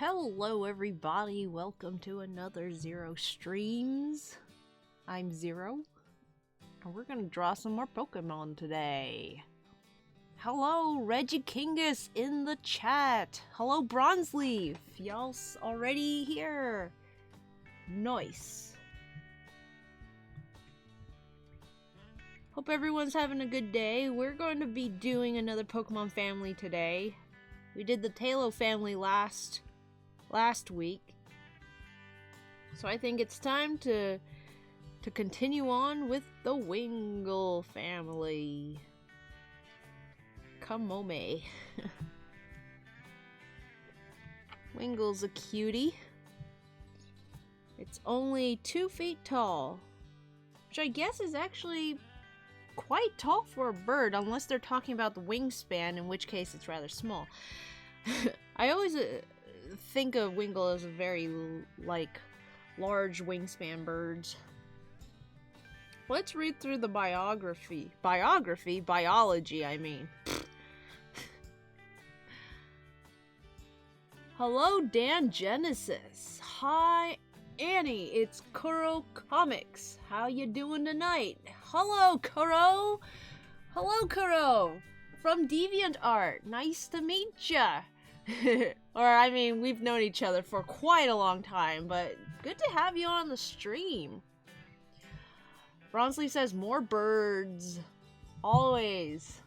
Hello everybody, welcome to another Zero Streams. I'm Zero, and we're gonna draw some more Pokemon today. Hello Regikingus in the chat. Hello Bronzeleaf, y'all's already here. Nice. Hope everyone's having a good day. We're going to be doing another Pokemon family today. We did the Tailo family last week, so I think it's time to continue on with the Wingull family. Come on, me. Wingull's a cutie. It's only 2 feet tall, which I guess is actually quite tall for a bird, unless they're talking about the wingspan, in which case it's rather small. I always think of Wingull as a very, large wingspan birds. Let's read through the biology, I mean. Hello, Dan Genesis. Hi, Annie. It's Kuro Comics. How you doing tonight? Hello, Kuro. Hello, Kuro. From DeviantArt. Nice to meet ya. Or, I mean, we've known each other for quite a long time, but good to have you on the stream. Bronzeleaf says, more birds. Always.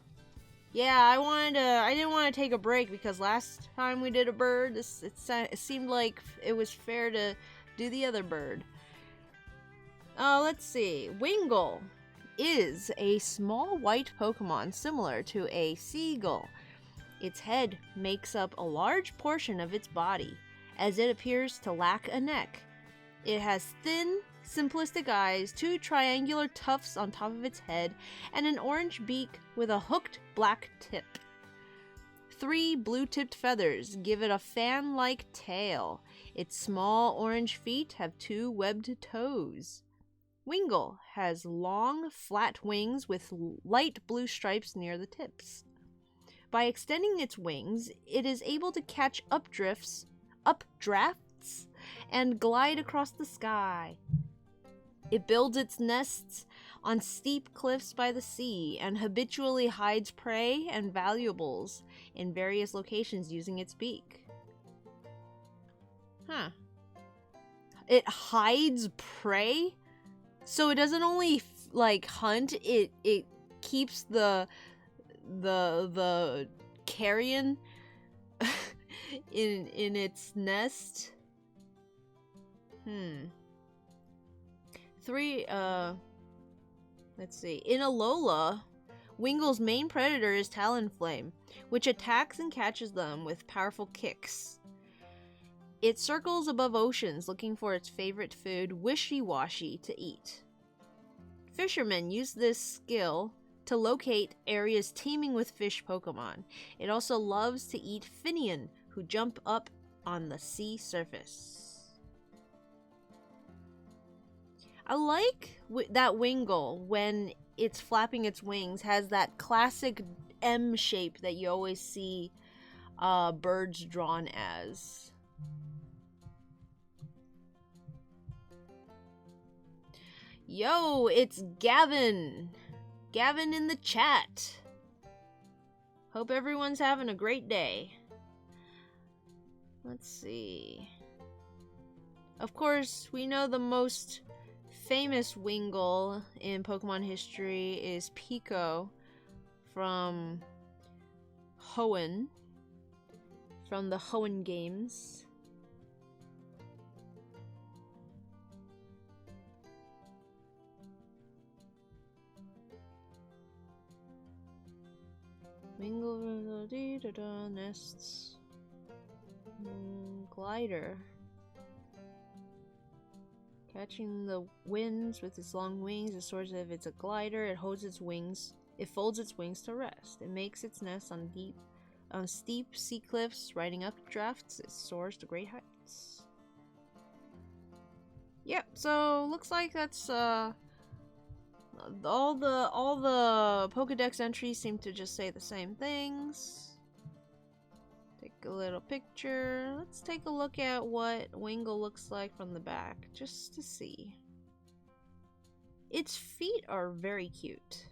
Yeah, I didn't want to take a break because last time we did a bird, it seemed like it was fair to do the other bird. Let's see. Wingull is a small white Pokemon similar to a seagull. Its head makes up a large portion of its body, as it appears to lack a neck. It has thin, simplistic eyes, 2 triangular tufts on top of its head, and an orange beak with a hooked black tip. 3 blue-tipped feathers give it a fan-like tail. Its small orange feet have 2 webbed toes. Wingull has long, flat wings with light blue stripes near the tips. By extending its wings, it is able to catch updrafts, and glide across the sky. It builds its nests on steep cliffs by the sea and habitually hides prey and valuables in various locations using its beak. Huh. It hides prey? So it doesn't only hunt, it keeps the carrion in its nest. Let's see. In Alola, Wingull's main predator is Talonflame, which attacks and catches them with powerful kicks. It circles above oceans looking for its favorite food, Wishy-Washy, to eat. Fishermen use this skill to locate areas teeming with fish Pokemon. It also loves to eat Finian, who jump up on the sea surface. I like that Wingull, when it's flapping its wings, has that classic M shape that you always see birds drawn as. Yo, it's Gavin! Gavin in the chat. Hope everyone's having a great day. Let's see. Of course, we know the most famous Wingull in Pokemon history is Pico from Hoenn, from the Hoenn games. Wingull nests. Glider. Catching the winds with its long wings, it soars as if it's a glider. It folds its wings to rest. It makes its nest on steep sea cliffs, riding updrafts. It soars to great heights. Yep, so looks like that's all the Pokedex entries seem to just say the same things. Take a little picture. Let's take a look at what Wingull looks like from the back, just to see. Its feet are very cute.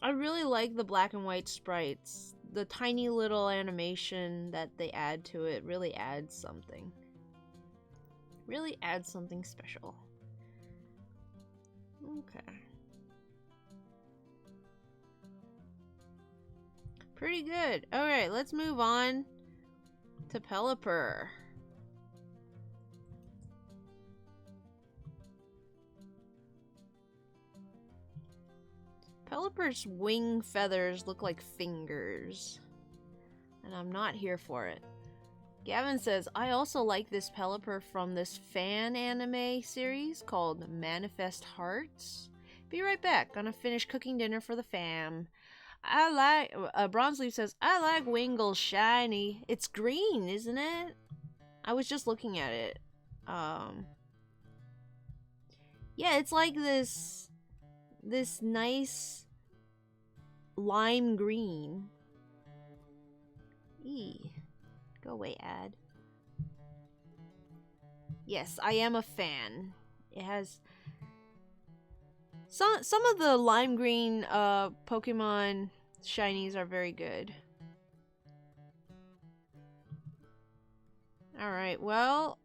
I really like the black and white sprites. The tiny little animation that they add to it really adds something. Really adds something special. Okay. Pretty good. Alright, let's move on to Pelipper. Pelipper's wing feathers look like fingers, and I'm not here for it. Gavin says, I also like this Pelipper from this fan anime series called Manifest Hearts. Be right back. Gonna finish cooking dinner for the fam. I like, Bronzeleaf says, I like Wingull shiny. It's green, isn't it? I was just looking at it. Yeah, it's like this nice lime green. Eee. Go away, ad. Yes, I am a fan. It has some of the lime green Pokemon shinies are very good. Alright, well,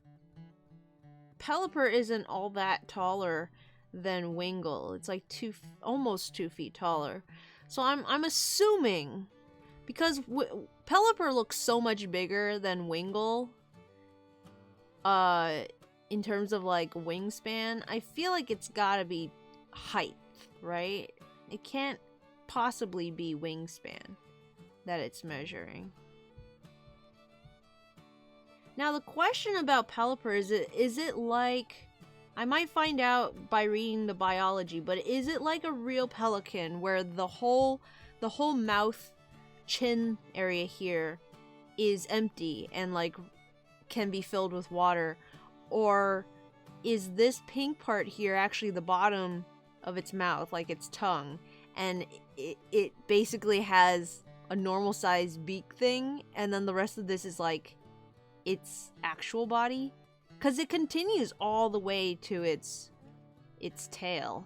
Pelipper isn't all that taller than Wingull. It's like almost 2 feet taller. So I'm assuming, because Pelipper looks so much bigger than Wingull, in terms of like wingspan, I feel like it's gotta be height, right? It can't possibly be wingspan that it's measuring. Now the question about Pelipper is it like, I might find out by reading the biology, but is it like a real pelican where the whole mouth chin area here is empty and like can be filled with water, or is this pink part here actually the bottom of its mouth, like its tongue, and it basically has a normal sized beak thing, and then the rest of this is like its actual body? Because it continues all the way to its tail.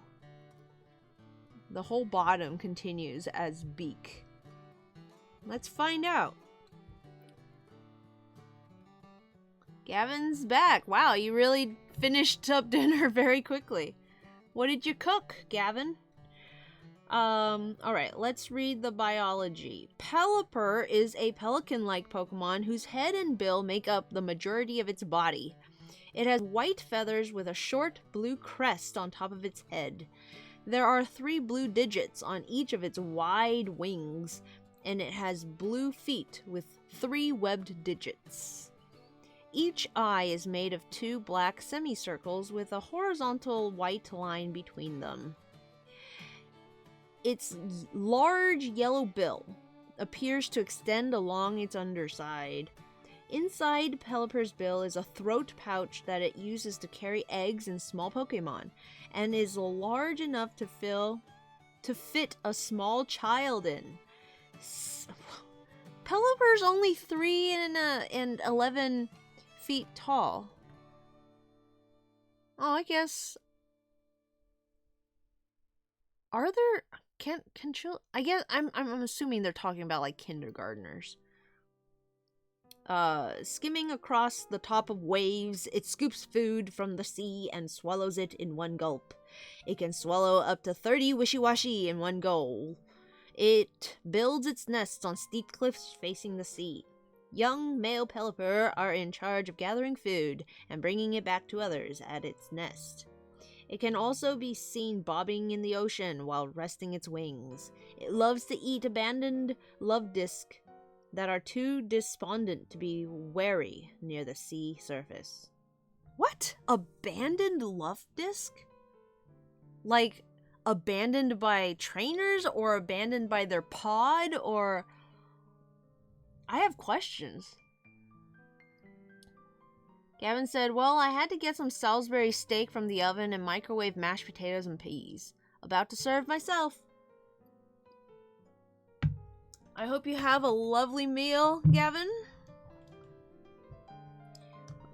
The whole bottom continues as beak. Let's find out. Gavin's back. Wow, you really finished up dinner very quickly. What did you cook, Gavin? Alright, let's read the biology. Pelipper is a pelican-like Pokemon whose head and bill make up the majority of its body. It has white feathers with a short blue crest on top of its head. There are 3 blue digits on each of its wide wings, and it has blue feet with 3 webbed digits. Each eye is made of 2 black semicircles with a horizontal white line between them. Its large yellow bill appears to extend along its underside. Inside Pelipper's bill is a throat pouch that it uses to carry eggs and small Pokemon, and is large enough to fit a small child in. Pelipper's only 3 and 11 feet tall. Oh, I guess. Are there can children? I guess I'm assuming they're talking about like kindergartners. Skimming across the top of waves, it scoops food from the sea and swallows it in one gulp. It can swallow up to 30 wishy-washy in one go. It builds its nests on steep cliffs facing the sea. Young male Pelipper are in charge of gathering food and bringing it back to others at its nest. It can also be seen bobbing in the ocean while resting its wings. It loves to eat abandoned love discs that are too despondent to be wary near the sea surface. What? Abandoned love disc? Like, abandoned by trainers, or abandoned by their pod, or... I have questions. Gavin said, well, I had to get some Salisbury steak from the oven and microwave mashed potatoes and peas. About to serve myself. I hope you have a lovely meal, Gavin.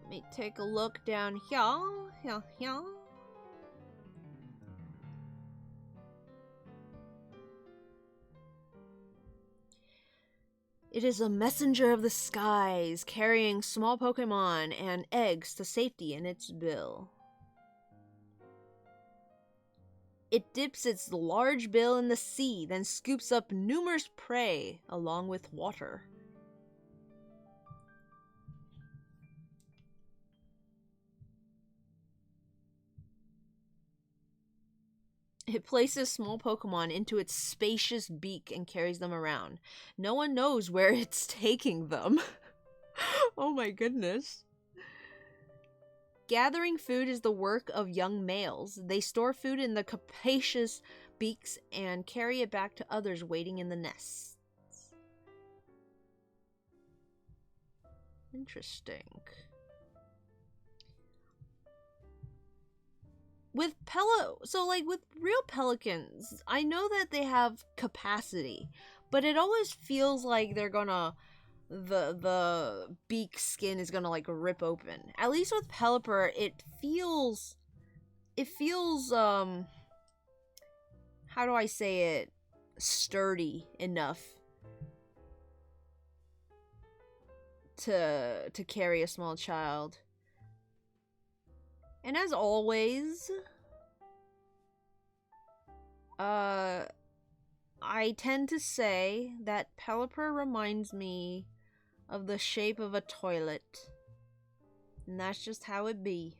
Let me take a look down here. Here. It is a messenger of the skies, carrying small Pokemon and eggs to safety in its bill. It dips its large bill in the sea, then scoops up numerous prey along with water. It places small Pokemon into its spacious beak and carries them around. No one knows where it's taking them. Oh my goodness. Gathering food is the work of young males. They store food in the capacious beaks and carry it back to others waiting in the nests. Interesting. With with real pelicans, I know that they have capacity, but it always feels like they're gonna the beak skin is gonna like rip open. At least with Pelipper, it feels how do I say it, sturdy enough to carry a small child. And as always, I tend to say that Pelipper reminds me of the shape of a toilet. And that's just how it be.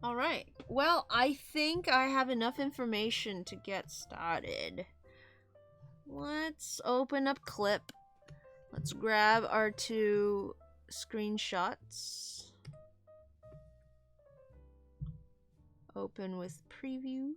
Alright, well, I think I have enough information to get started. Let's open up Clip. Let's grab our 2 screenshots. Open with preview.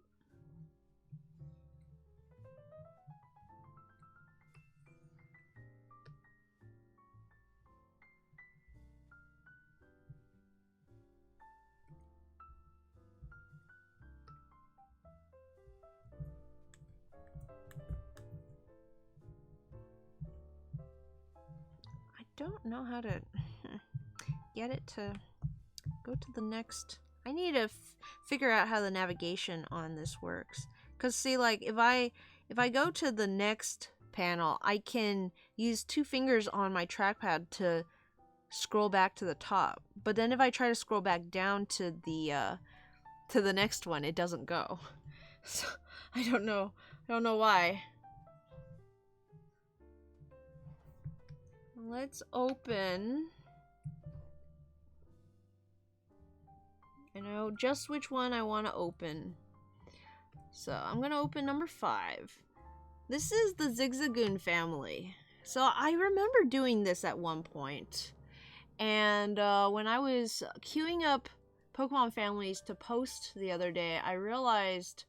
Don't know how to get it to go to the next. I need to figure out how the navigation on this works, because see, like if I go to the next panel, I can use 2 fingers on my trackpad to scroll back to the top, but then if I try to scroll back down to the next one, it doesn't go. So I don't know why. Let's open. I know just which one I want to open. So I'm going to open number 5. This is the Zigzagoon family. So I remember doing this at one point. And when I was queuing up Pokemon families to post the other day, I realized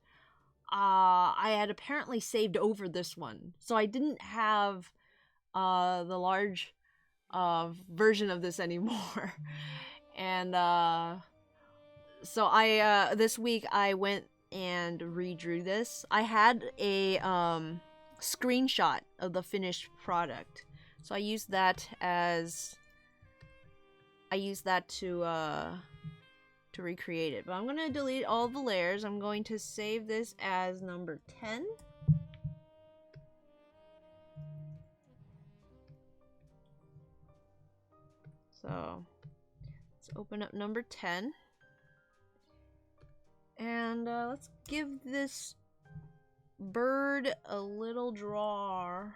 I had apparently saved over this one. So I didn't have the large version of this anymore. And so I this week I went and redrew this. I had a screenshot of the finished product, so I used that to recreate it. But I'm gonna delete all the layers. I'm going to save this as number 10. So let's open up number 10. And let's give this bird a little draw.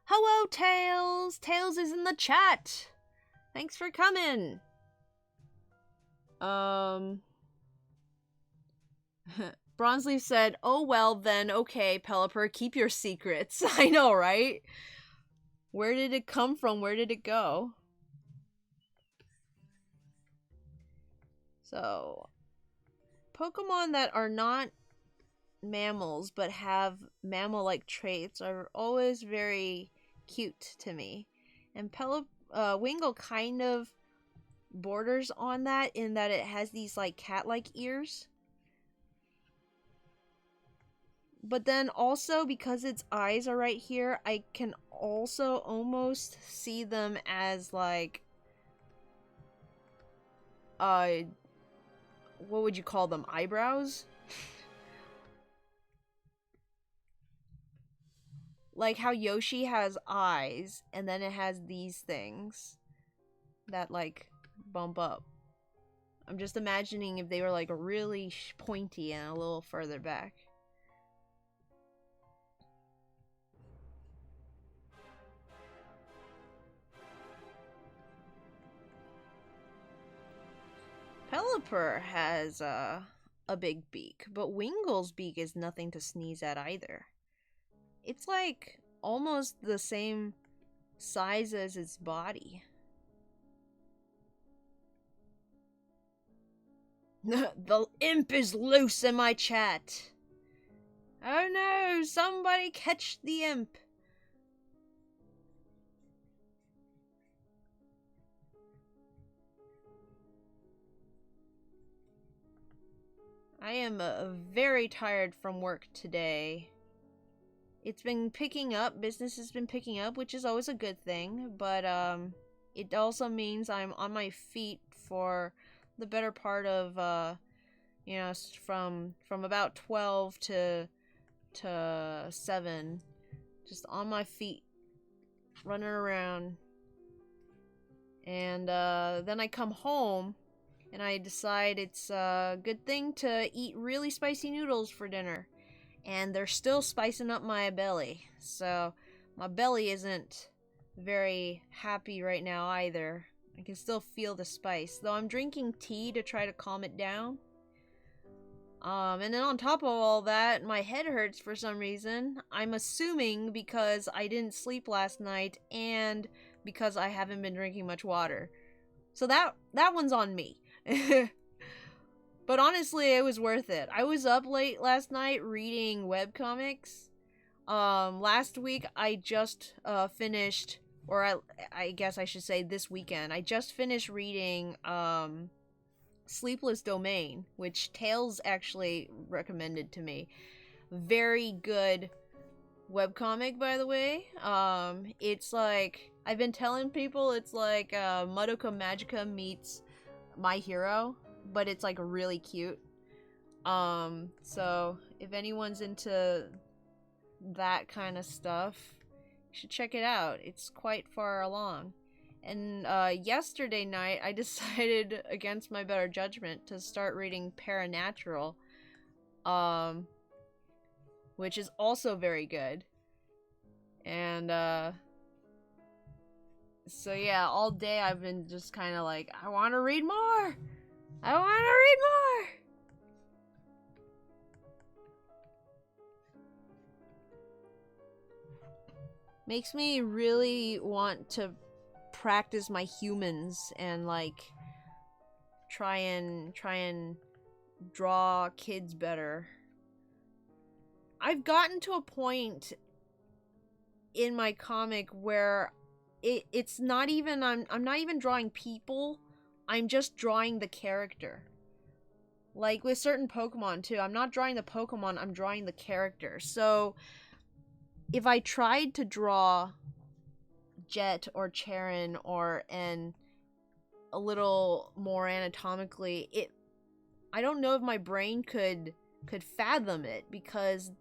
Hello, Tails! Tails is in the chat! Thanks for coming! Bronzeleaf said, "Oh well then, okay, Pelipper, keep your secrets." I know, right? Where did it come from? Where did it go? So, Pokemon that are not mammals but have mammal-like traits are always very cute to me. And Wingull kind of borders on that in that it has these like cat-like ears. But then also, because its eyes are right here, I can also almost see them as like what would you call them? Eyebrows? Like how Yoshi has eyes, and then it has these things that like bump up. I'm just imagining if they were like really pointy and a little further back. Pelipper has a big beak, but Wingull's beak is nothing to sneeze at either. It's like almost the same size as its body. The imp is loose in my chat. Oh no, somebody catch the imp. I am very tired from work today. It's been picking up, business has been picking up, which is always a good thing, but it also means I'm on my feet for the better part of you know, from about 12 to 7, just on my feet, running around. And then I come home and I decide it's a good thing to eat really spicy noodles for dinner. And they're still spicing up my belly. So my belly isn't very happy right now either. I can still feel the spice. Though I'm drinking tea to try to calm it down. And then on top of all that, my head hurts for some reason. I'm assuming because I didn't sleep last night and because I haven't been drinking much water. So that one's on me. But honestly, it was worth it. I was up late last night reading webcomics. Last week I just finished, or I guess I should say this weekend, I just finished reading Sleepless Domain, which Tails actually recommended to me. Very good webcomic, by the way. It's like, I've been telling people it's like Madoka Magica meets My Hero, but it's like really cute. So if anyone's into that kind of stuff, you should check it out. It's quite far along. And yesterday night, I decided, against my better judgment, to start reading Paranatural, which is also very good. And so yeah, all day I've been just kind of like, I want to read more! I want to read more! Makes me really want to practice my humans and like try and draw kids better. I've gotten to a point in my comic where it's not even, I'm not even drawing people, I'm just drawing the character. Like with certain Pokemon too, I'm not drawing the Pokemon, I'm drawing the character. So if I tried to draw Jet or Charon or a little more anatomically, I don't know if my brain could fathom it, because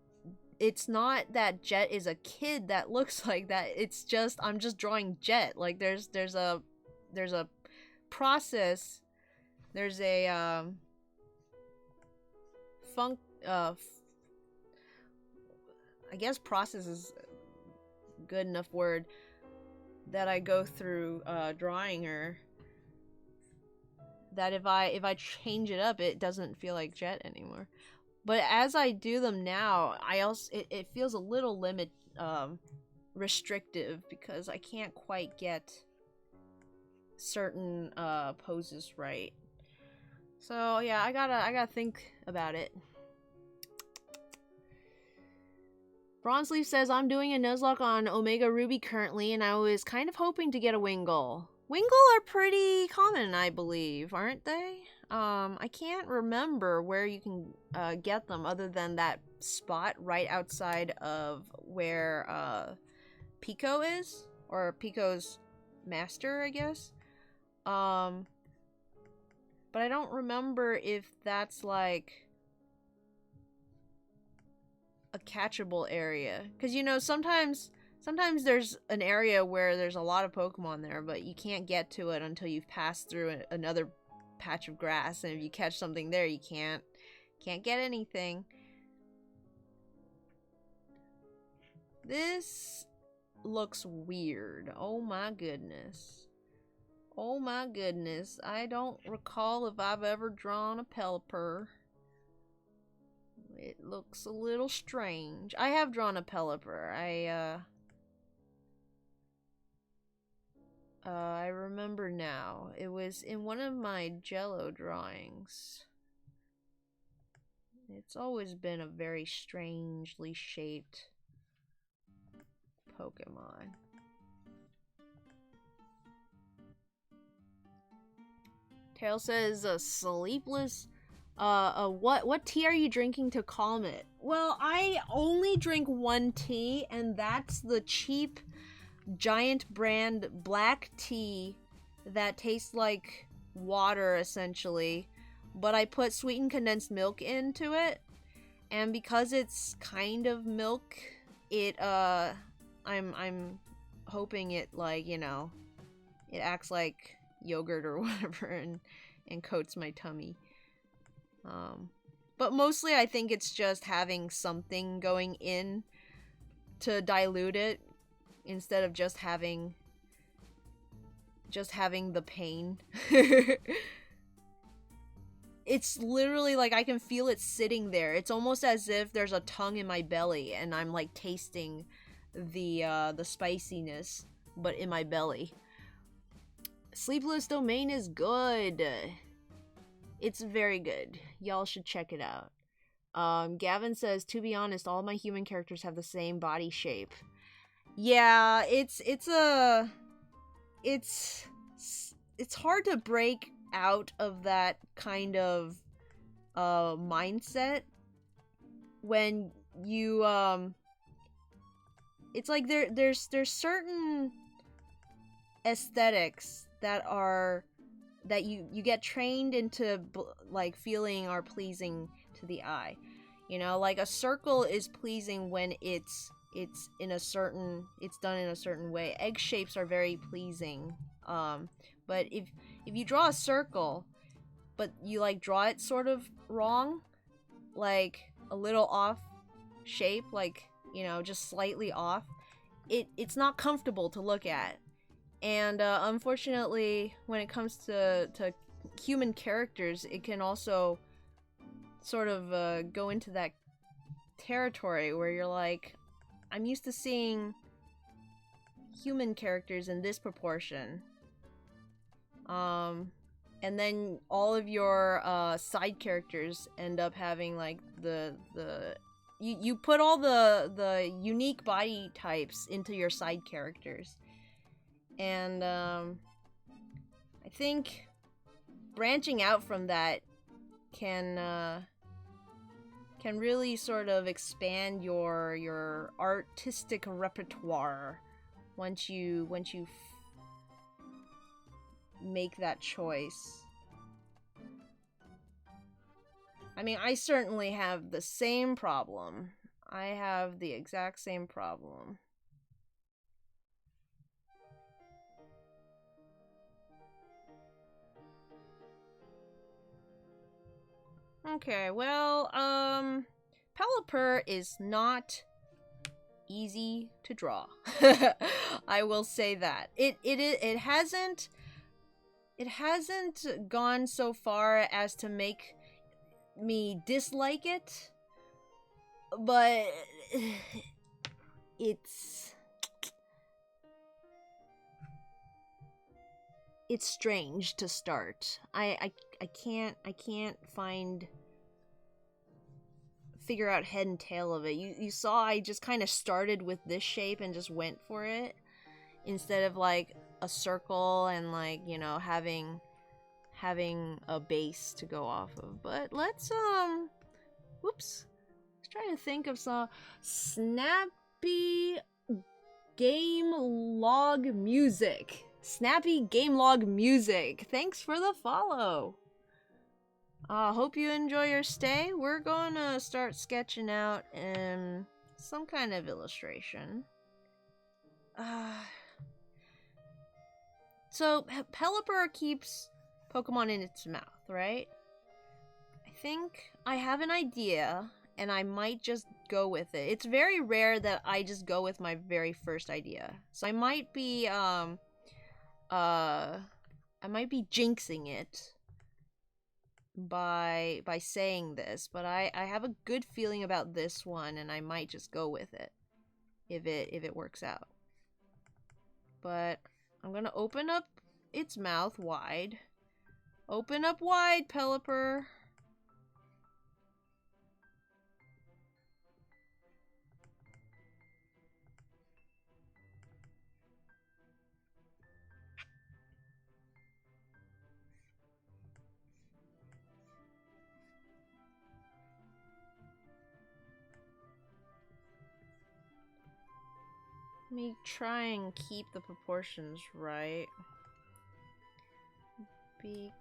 it's not that Jet is a kid that looks like that. It's just, I'm just drawing Jet. Like there's a process. There's a I guess process is a good enough word that I go through drawing her, that if I change it up, it doesn't feel like Jet anymore. But as I do them now, it feels a little restrictive, because I can't quite get certain poses right. So yeah, I gotta think about it. Bronzeleaf says, I'm doing a Nuzlocke on Omega Ruby currently, and I was kind of hoping to get a Wingull. Wingull are pretty common, I believe, aren't they? I can't remember where you can get them other than that spot right outside of where Pico is, or Pico's master, I guess. But I don't remember if that's like a catchable area, because you know sometimes there's an area where there's a lot of Pokemon there, but you can't get to it until you've passed through another patch of grass, and if you catch something there, you can't get anything. This looks weird. Oh my goodness. Oh my goodness. I don't recall if I've ever drawn a Pelipper. It looks a little strange. I have drawn a Pelipper. I remember now. It was in one of my Jello drawings. It's always been a very strangely shaped Pokemon. Tail says, sleepless. What tea are you drinking to calm it? Well, I only drink one tea, and that's the cheap giant brand black tea that tastes like water, essentially. But I put sweetened condensed milk into it, and because it's kind of milk, it I'm hoping it, like, you know, it acts like yogurt or whatever and coats my tummy. But mostly I think it's just having something going in to dilute it instead of just having the pain. It's literally like I can feel it sitting there. It's almost as if there's a tongue in my belly and I'm like tasting the spiciness, but in my belly. Sleepless Domain is good. It's very good. Y'all should check it out. Gavin says, to be honest, all my human characters have the same body shape. Yeah, it's hard to break out of that kind of mindset when you it's like there's certain aesthetics that you get trained into like feeling are pleasing to the eye. You know, like a circle is pleasing when it's in a certain, it's done in a certain way. Egg shapes are very pleasing. But if you draw a circle but you like draw it sort of wrong, like a little off shape, like, you know, just slightly off, it's not comfortable to look at. And unfortunately, when it comes to human characters, it can also sort of go into that territory where you're like, I'm used to seeing human characters in this proportion. And then all of your side characters end up having like you put all the unique body types into your side characters. And I think branching out from that can really sort of expand your artistic repertoire once you make that choice. I mean, I certainly have the same problem. I have the exact same problem. Okay, well, Pelipper is not easy to draw. I will say that. It hasn't gone so far as to make me dislike it, but it's strange to start. I I can't figure out head and tail of it. You saw I just kind of started with this shape and just went for it instead of like a circle and like, you know, having a base to go off of. But let's let's try to think of some snappy game log music. Snappy game log music. Thanks for the follow. Hope you enjoy your stay. We're gonna start sketching out some kind of illustration. So Pelipper keeps Pokemon in its mouth, right? I think I have an idea, and I might just go with it. It's very rare that I just go with my very first idea. So I might be jinxing it by saying this, but I have a good feeling about this one, and I might just go with it if it works out. But I'm gonna open up its mouth wide. Open up wide, Pelipper. Let me try and keep the proportions right. Beak.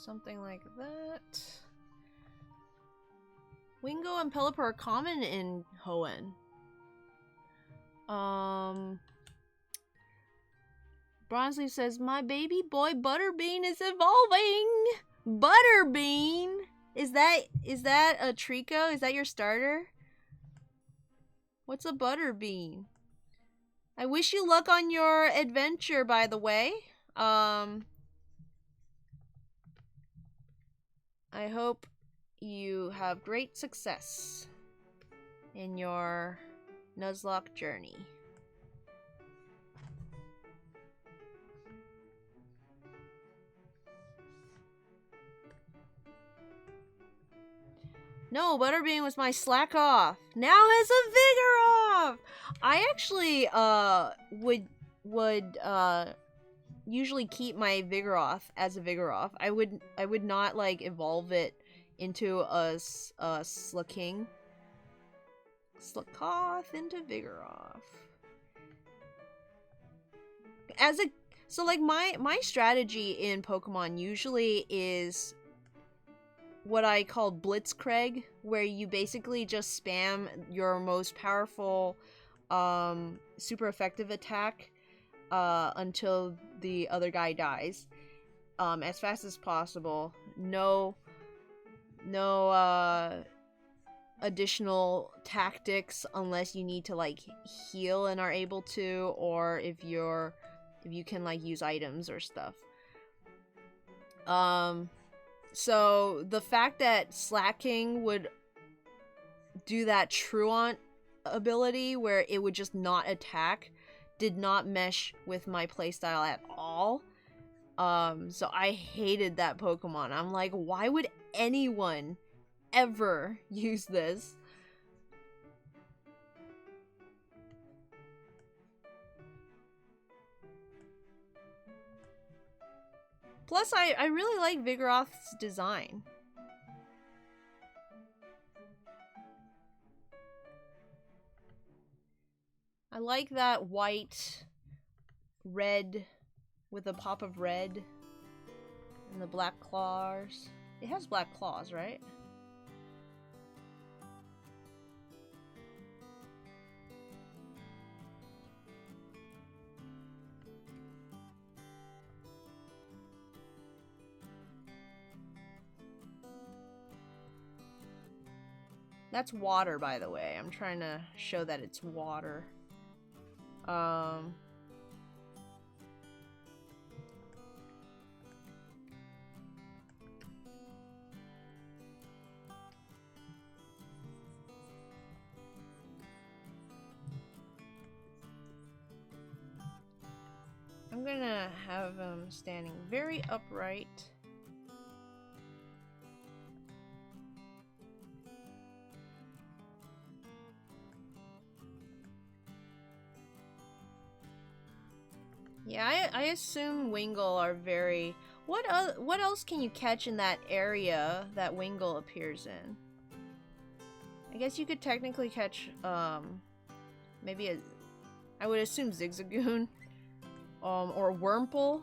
Something like that. Wingull and Pelipper are common in Hoenn. Bronzeleaf says, my baby boy Butterbean is evolving! Butterbean? Is that a Trico? Is that your starter? What's a Butterbean? I wish you luck on your adventure, by the way. I hope you have great success in your Nuzlocke journey. No, Butterbean was my slack off. Now has a vigor off. I actually would usually keep my Vigoroth as a Vigoroth. I would not like evolve it into a Slaking. Slakoth into Vigoroth. So like my strategy in Pokemon usually is what I call Blitzcrank, where you basically just spam your most powerful super effective attack until the other guy dies as fast as possible. No additional tactics unless you need to like heal and are able to, or if you can like use items or stuff. So the fact that Slaking would do that Truant ability where it would just not attack did not mesh with my playstyle at all. So I hated that Pokemon. I'm like, why would anyone ever use this? Plus, I really like Vigoroth's design. I like that white, red, with a pop of red, and the black claws. It has black claws, right? That's water, by the way. I'm trying to show that it's water. I'm gonna have him standing very upright. Yeah, I assume Wingull are very... What else can you catch in that area that Wingull appears in? I guess you could technically catch, maybe I would assume Zigzagoon, or Wurmple.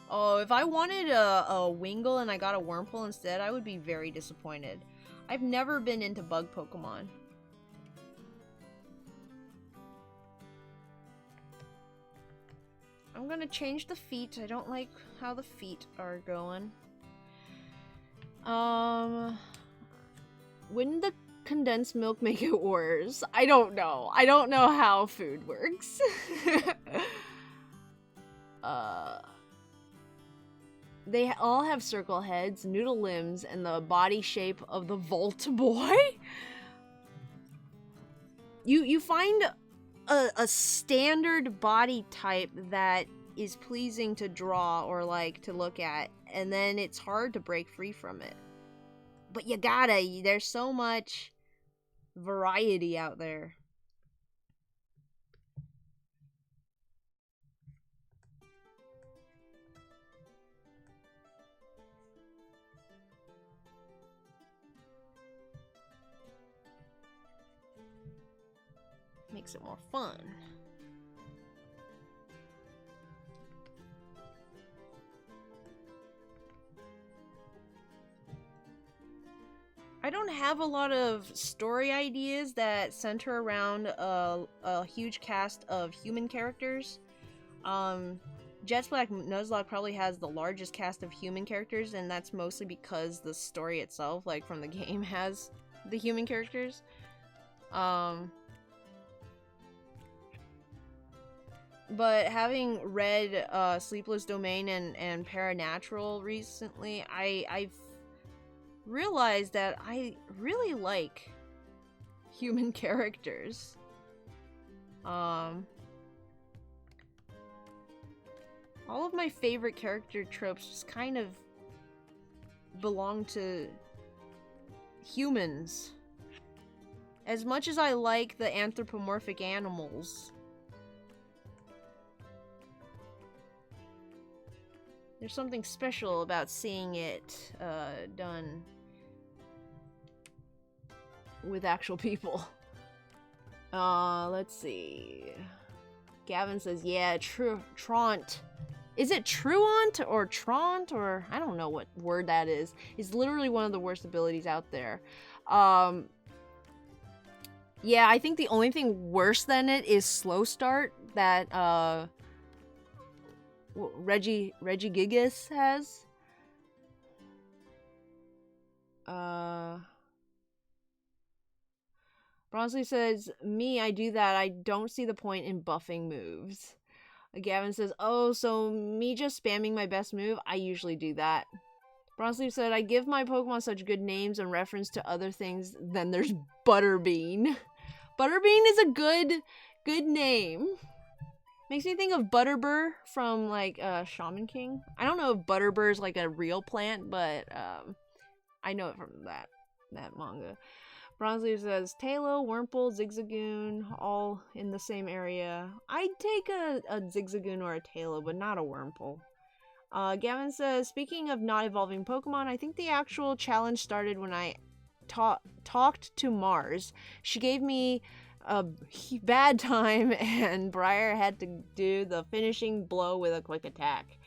Oh, if I wanted a Wingull and I got a Wurmple instead, I would be very disappointed. I've never been into bug Pokemon. I'm gonna change the feet. I don't like how the feet are going. Wouldn't the condensed milk make it worse? I don't know. I don't know how food works. They all have circle heads, noodle limbs, and the body shape of the Volt Boy. You find a standard body type that is pleasing to draw or like to look at, and then it's hard to break free from it. But you gotta, there's so much variety out there. Makes it more fun. I don't have a lot of story ideas that center around a huge cast of human characters. Jet Black Nuzlocke probably has the largest cast of human characters, and that's mostly because the story itself, like from the game, has the human characters. But having read Sleepless Domain and Paranatural recently, I've realized that I really like human characters. All of my favorite character tropes just kind of belong to humans. As much as I like the anthropomorphic animals, there's something special about seeing it done with actual people. Let's see. Gavin says, yeah, Traunt. Is it Truant or Traunt or I don't know what word that is. It's literally one of the worst abilities out there. Yeah, I think the only thing worse than it is Slow Start that Regigigas has. Bronsley says, me, I do that. I don't see the point in buffing moves. Gavin says, oh, so me just spamming my best move? I usually do that. Bronsley said, I give my Pokemon such good names and reference to other things. Then there's Butterbean. Butterbean is a good name. Makes me think of Butterbur from, like, Shaman King. I don't know if Butterbur is, like, a real plant, but, I know it from that manga. Bronzeleaf says, Tailo, Wurmple, Zigzagoon, all in the same area. I'd take a Zigzagoon or a Tailo, but not a Wurmple. Gavin says, speaking of not evolving Pokemon, I think the actual challenge started when I talked to Mars. She gave me a bad time, and Briar had to do the finishing blow with a quick attack.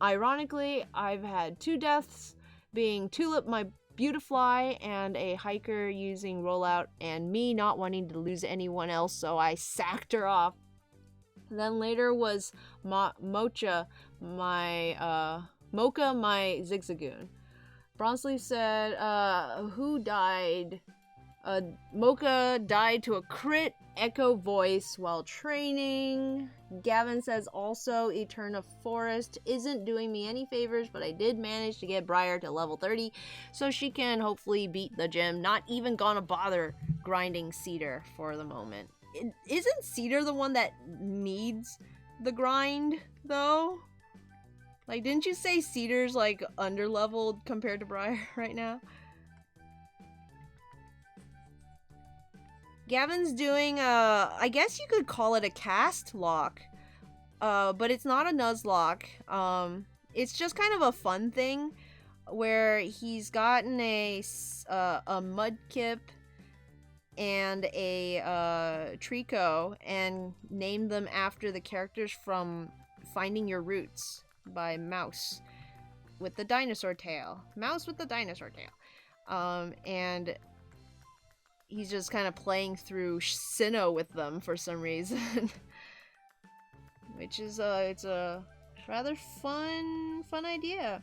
Ironically, I've had 2 deaths, being Tulip, my Beautifly, and a hiker using rollout, and me not wanting to lose anyone else, so I sacked her off. Then later was Mocha, my Zigzagoon. Bronzeleaf said, who died? Mocha died to a crit echo voice while training. Gavin says also Eterna Forest isn't doing me any favors, but I did manage to get Briar to level 30, so she can hopefully beat the gym. Not even gonna bother grinding Cedar for the moment. Isn't Cedar the one that needs the grind, though? Like, didn't you say Cedar's, like, underleveled compared to Briar right now? Gavin's doing I guess you could call it a cast lock. But it's not a Nuzlocke. It's just kind of a fun thing where he's gotten a Mudkip and a Trico and named them after the characters from Finding Your Roots by Mouse with the dinosaur tail. Mouse with the dinosaur tail. And he's just kind of playing through Sinnoh with them for some reason. Which is, it's a rather fun idea.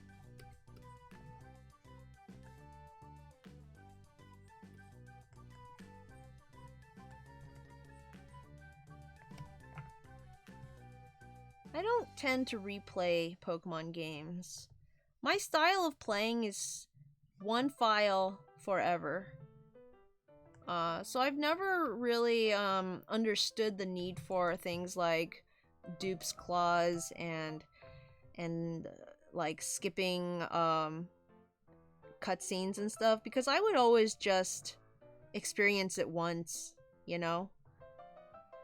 I don't tend to replay Pokemon games. My style of playing is one file forever. So I've never really understood the need for things like Dupe's Claws and like skipping cutscenes and stuff, because I would always just experience it once, you know?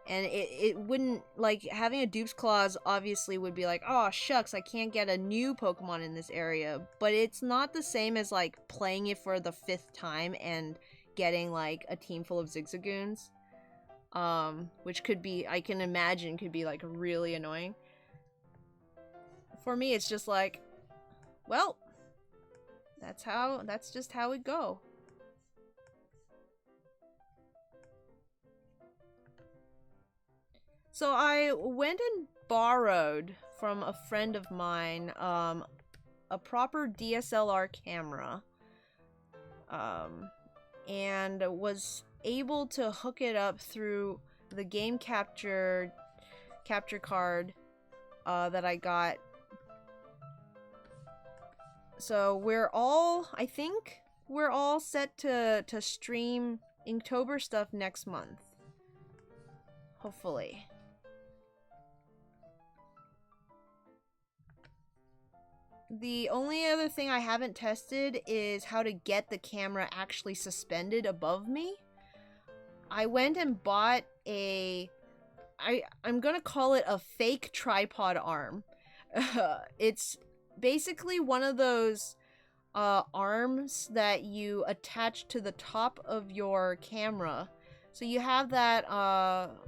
And it wouldn't, like, having a Dupe's Claws obviously would be like, oh shucks, I can't get a new Pokemon in this area, but it's not the same as like playing it for the 5th time and getting like a team full of Zigzagoons, which could be, I can imagine, could be like really annoying. For me, it's just like, well, that's just how it go. So I went and borrowed from a friend of mine a proper DSLR camera, and was able to hook it up through the game capture card that I got. So I think we're all set to stream Inktober stuff next month. Hopefully. The only other thing I haven't tested is how to get the camera actually suspended above me. I went and bought I'm gonna call it a fake tripod arm. It's basically one of those arms that you attach to the top of your camera. So you have that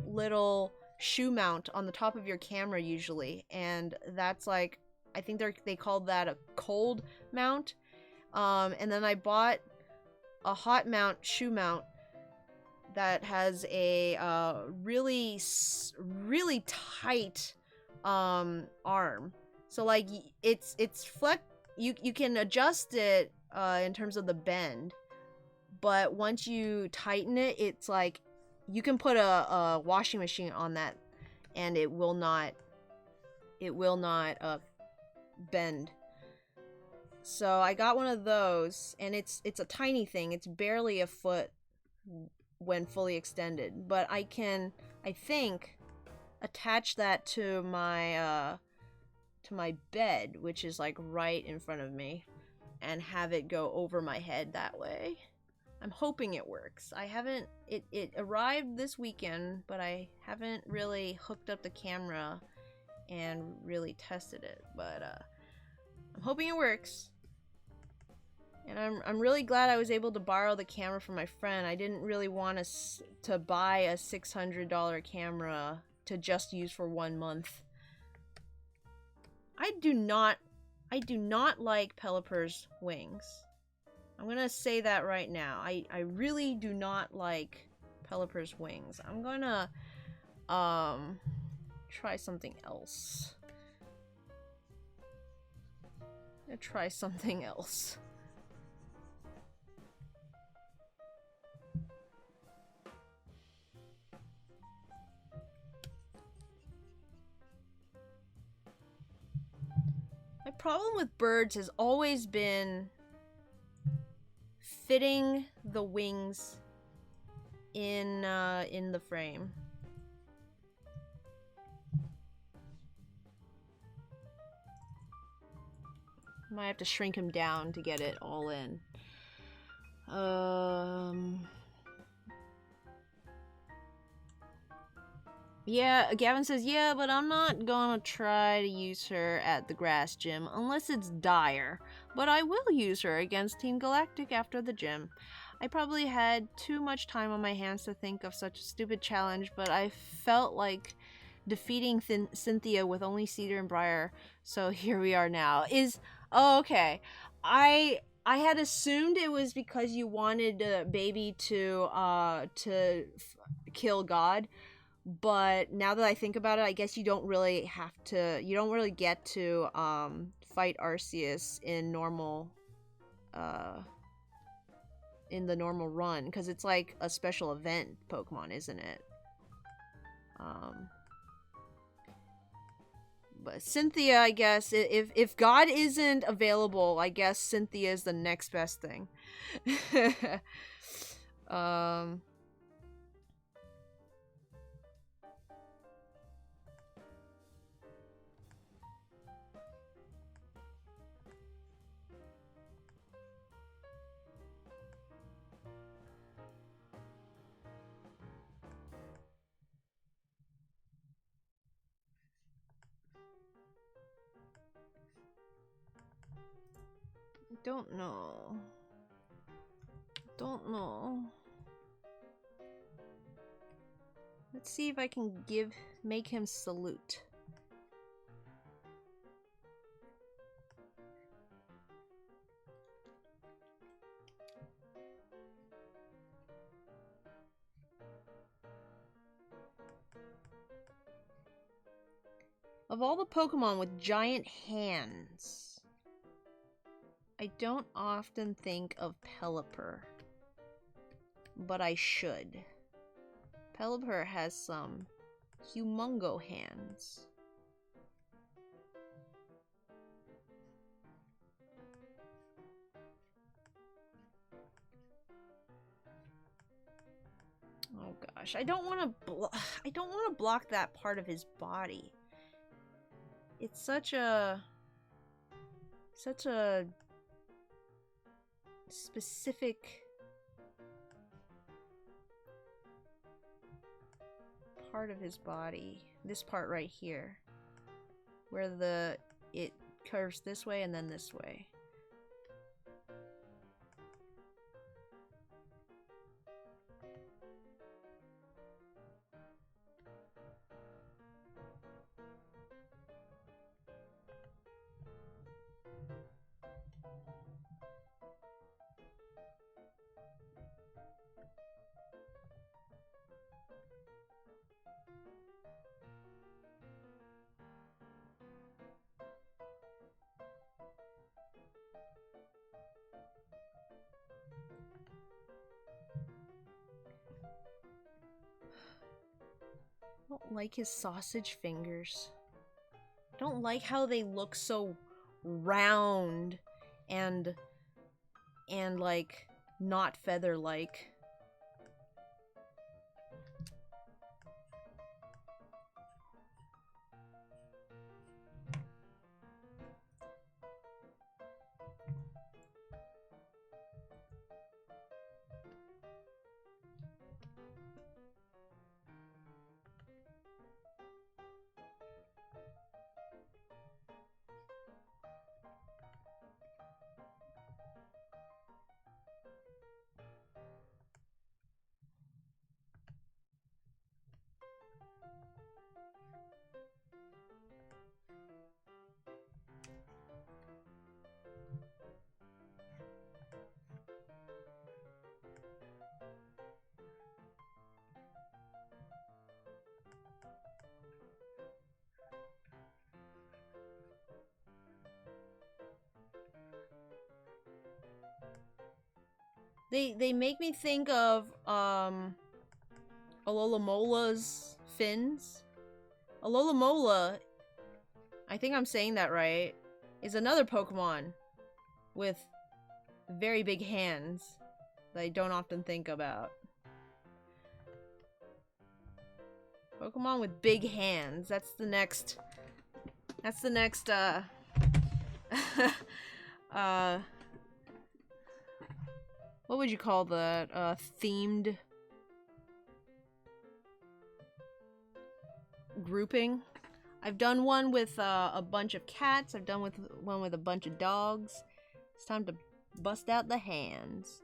little shoe mount on the top of your camera usually, and that's like, I think they called that a cold mount. And then I bought a hot mount shoe mount that has a really tight arm. So like it's flex. You can adjust it in terms of the bend, but once you tighten it, it's like you can put a washing machine on that, and it will not bend. So I got one of those, and it's a tiny thing. It's barely a foot when fully extended, but I think attach that to my bed, which is like right in front of me, and have it go over my head that way. I'm hoping it works. It arrived this weekend, but I haven't really hooked up the camera and really tested it, but I'm hoping it works. And I'm really glad I was able to borrow the camera from my friend. I didn't really want to buy a $600 camera to just use for 1 month. I do not like Pelipper's wings. I'm gonna say that right now. I really do not like Pelipper's wings. I'm gonna try something else. problem with birds has always been fitting the wings in the frame. Might have to shrink him down to get it all in. Yeah, Gavin says, yeah, but I'm not gonna try to use her at the grass gym unless it's dire. But I will use her against Team Galactic after the gym. I probably had too much time on my hands to think of such a stupid challenge, but I felt like defeating Cynthia with only Cedar and Briar, so here we are now. Oh, okay. I had assumed it was because you wanted Baby to kill God, but now that I think about it, I guess you don't really get to fight Arceus in the normal run, because it's like a special event Pokemon, isn't it? But Cynthia, I guess, if God isn't available, I guess Cynthia is the next best thing. Don't know. Let's see if I can make him salute. Of all the Pokemon with giant hands, I don't often think of Pelipper, but I should. Pelipper has some humongo hands. Oh gosh, I don't want to block that part of his body. It's such a specific part of his body. This part right here, where it curves this way and then this way. I don't like his sausage fingers. I don't like how they look so round and like not feather-like. They make me think of Alolamola's fins. Alola, I think I'm saying that right. is another Pokemon with very big hands that I don't often think about. Pokemon with big hands. That's the next what would you call that? Themed grouping. I've done one with a bunch of cats. I've done one with a bunch of dogs. It's time to bust out the hands.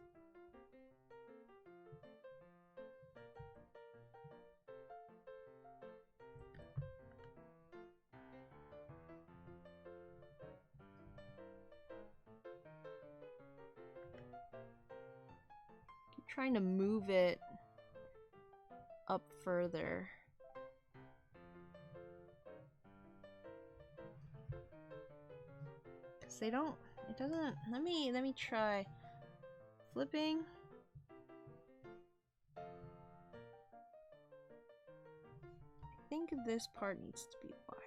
Trying to move it up further. Cause they don't, it doesn't, let me try flipping. I think this part needs to be wider.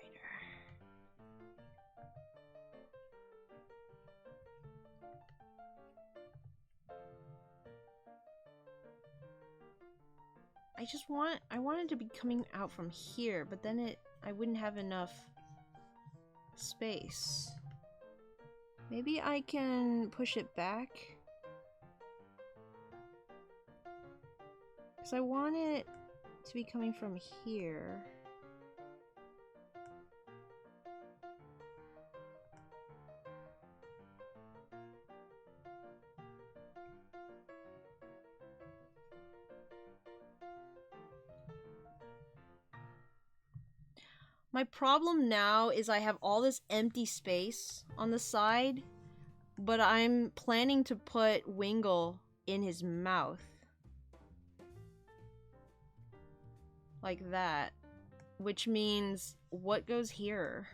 I wanted to be coming out from here, but then I wouldn't have enough space. Maybe I can push it back. Because I want it to be coming from here. My problem now is I have all this empty space on the side, but I'm planning to put Wingull in his mouth. Like that. Which means, what goes here?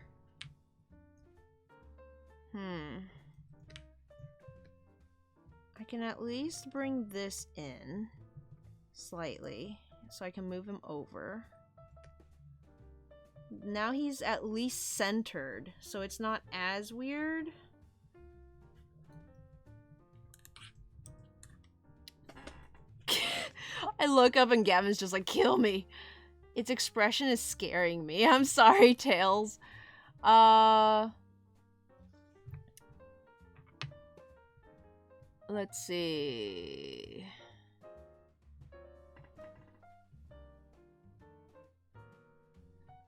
I can at least bring this in slightly, so I can move him over. Now he's at least centered, so it's not as weird. I look up and Gavin's just like, kill me. Its expression is scaring me. I'm sorry, Tails. Let's see.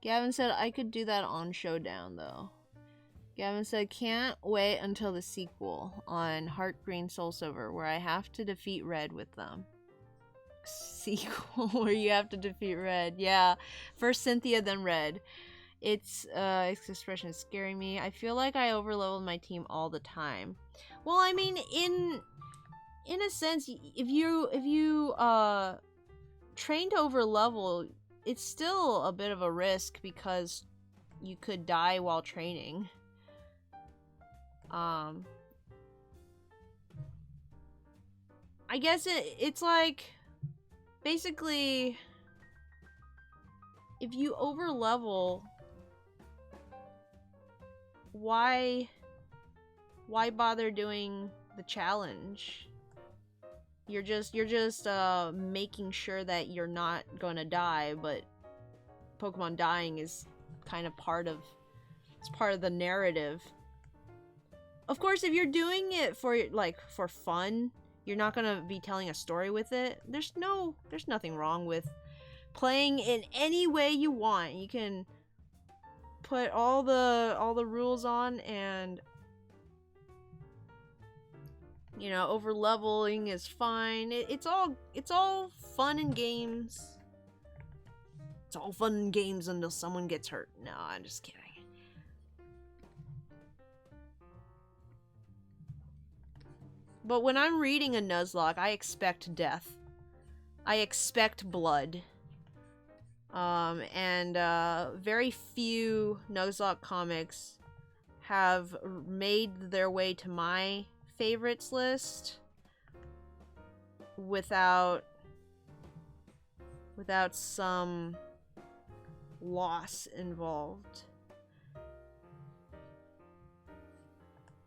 Gavin said I could do that on Showdown, though. Gavin said, can't wait until the sequel on Heart Green Soul Silver, where I have to defeat Red with them. Sequel where you have to defeat Red. Yeah. First Cynthia, then Red. Its expression is scaring me. I feel like I overleveled my team all the time. Well, I mean, in a sense, if you train to overlevel, it's still a bit of a risk because you could die while training. I guess it's like, basically, if you overlevel, why bother doing the challenge? You're just making sure that you're not gonna die, but Pokemon dying is kind of part of the narrative. Of course, if you're doing it for fun, you're not gonna be telling a story with it. There's nothing wrong with playing in any way you want. You can put all the rules on, and you know, over leveling is fine. It's all fun and games. It's all fun and games until someone gets hurt. No, I'm just kidding. But when I'm reading a Nuzlocke, I expect death. I expect blood. And very few Nuzlocke comics have made their way to my favorites list without some loss involved.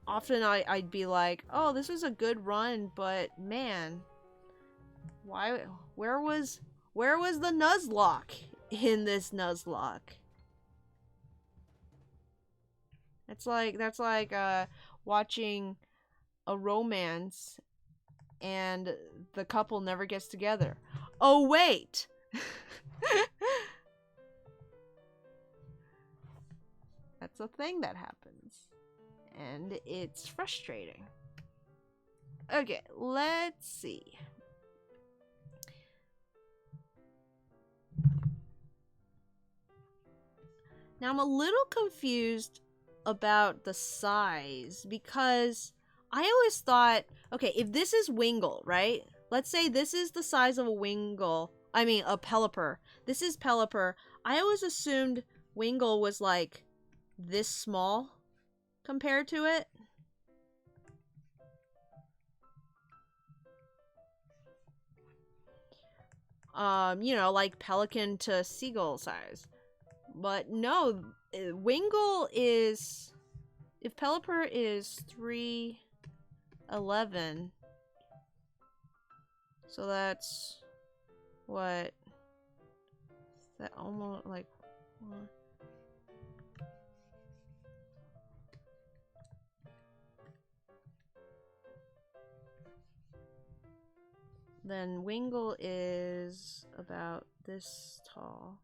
often I'd be like, oh, this is a good run, but man, why, where was, where was the Nuzlocke in this Nuzlocke? That's like watching a romance and the couple never gets together. Oh wait. That's a thing that happens. And it's frustrating. Okay, let's see. Now I'm a little confused about the size because I always thought, okay, if this is Wingull, right? Let's say this is the size of a Wingull. I mean, a Pelipper. This is Pelipper. I always assumed Wingull was like this small compared to it. You know, like pelican to seagull size. But no, Wingull is, if Pelipper is 3'11", so that's what, that almost like what? Then Wingull is about this tall.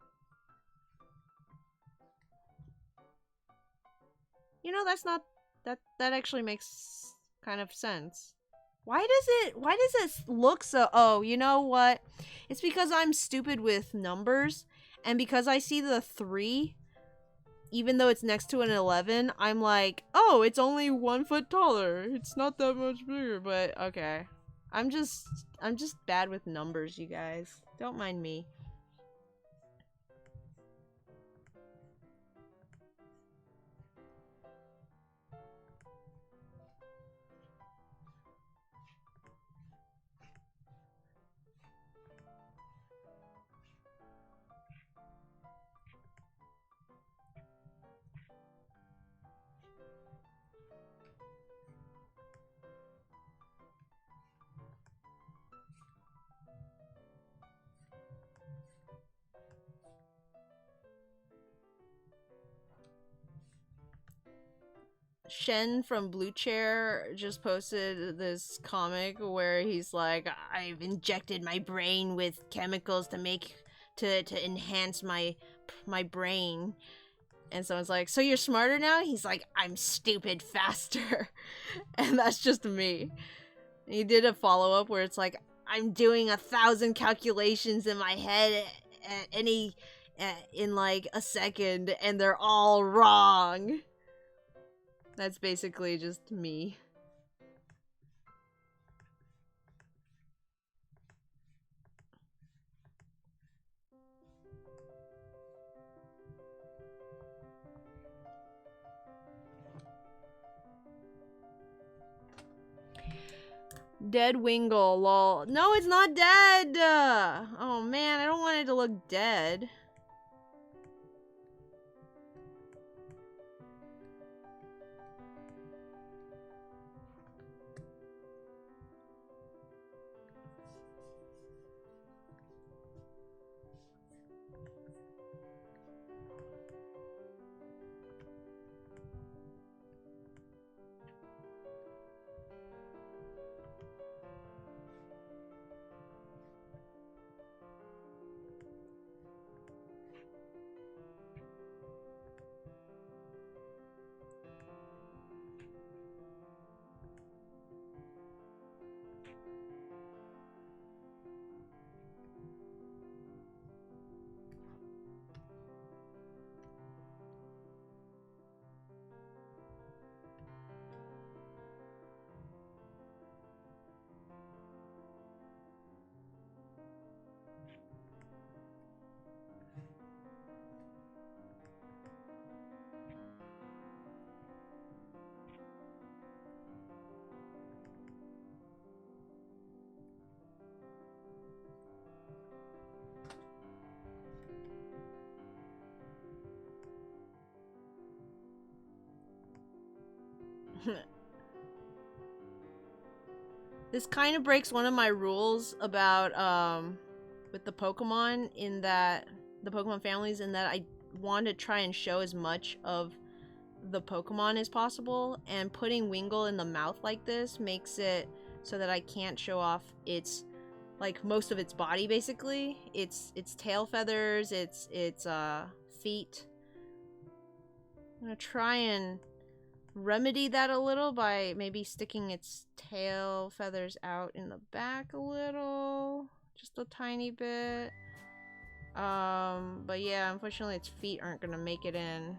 You know, that's not, that actually makes kind of sense. Why does it look so, oh, you know what? It's because I'm stupid with numbers, and because I see the 3, even though it's next to an 11, I'm like, oh, it's only 1 foot taller. It's not that much bigger, but okay. I'm just bad with numbers, you guys. Don't mind me. Shen from Blue Chair just posted this comic where he's like, I've injected my brain with chemicals to make to enhance my brain. And someone's like, so you're smarter now? He's like, I'm stupid faster. And that's just me. And he did a follow-up where it's like, I'm doing 1,000 calculations in my head at any in like a second, and they're all wrong. That's basically just me. Dead Wingull, lol. No, it's not dead! Oh man, I don't want it to look dead. This kind of breaks one of my rules about with the Pokemon, in that the Pokemon families, in that I want to try and show as much of the Pokemon as possible, and putting Wingull in the mouth like this makes it so that I can't show off its, like, most of its body, basically. Its tail feathers, its feet. I'm gonna try and remedy that a little by maybe sticking its tail feathers out in the back a little, just a tiny bit. But yeah, unfortunately its feet aren't gonna make it in.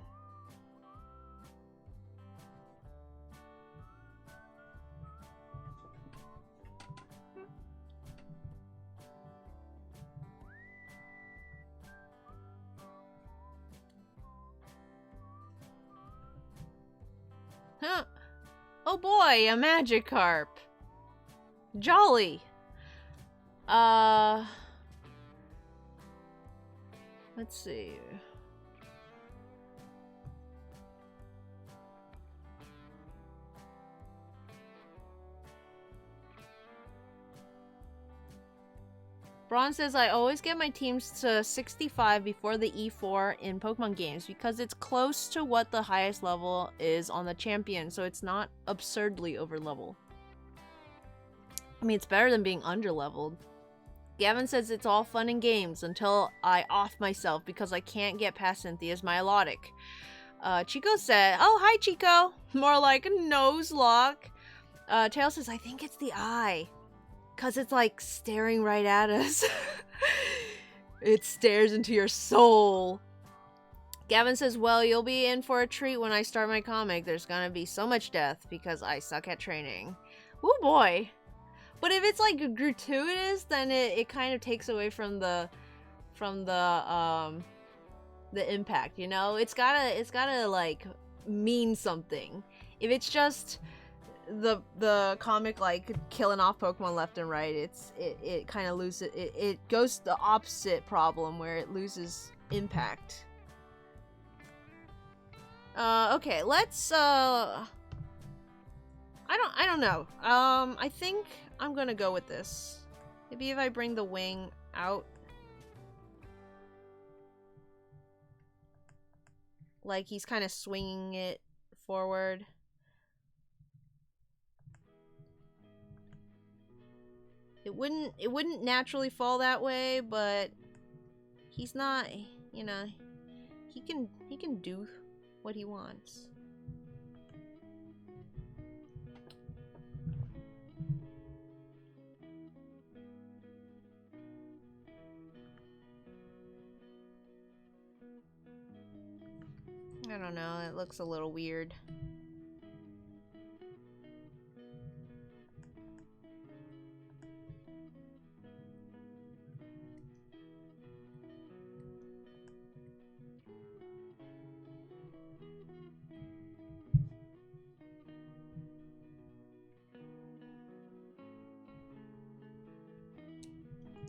Huh. Oh boy, a Magikarp. Jolly. Let's see. Braun says, I always get my teams to 65 before the E4 in Pokemon games because it's close to what the highest level is on the champion, so it's not absurdly over level. I mean, it's better than being under leveled. Gavin says it's all fun and games until I off myself because I can't get past Cynthia's Milotic. Chico said, oh, hi Chico. More like a nose lock. Tail says, I think it's the eye. Because it's like staring right at us. It stares into your soul. Gavin says, well, you'll be in for a treat when I start my comic. There's gonna be so much death because I suck at training. Oh boy. But if it's like gratuitous, then it kind of takes away from the impact, you know? It's gotta like mean something. If it's just the comic like killing off Pokemon left and right, it kind of loses it goes the opposite problem where it loses impact. Okay, let's I don't know. I think I'm gonna go with this. Maybe if I bring the wing out, like he's kind of swinging it forward. It wouldn't naturally fall that way, but he's not, you know, he can do what he wants. I don't know, it looks a little weird.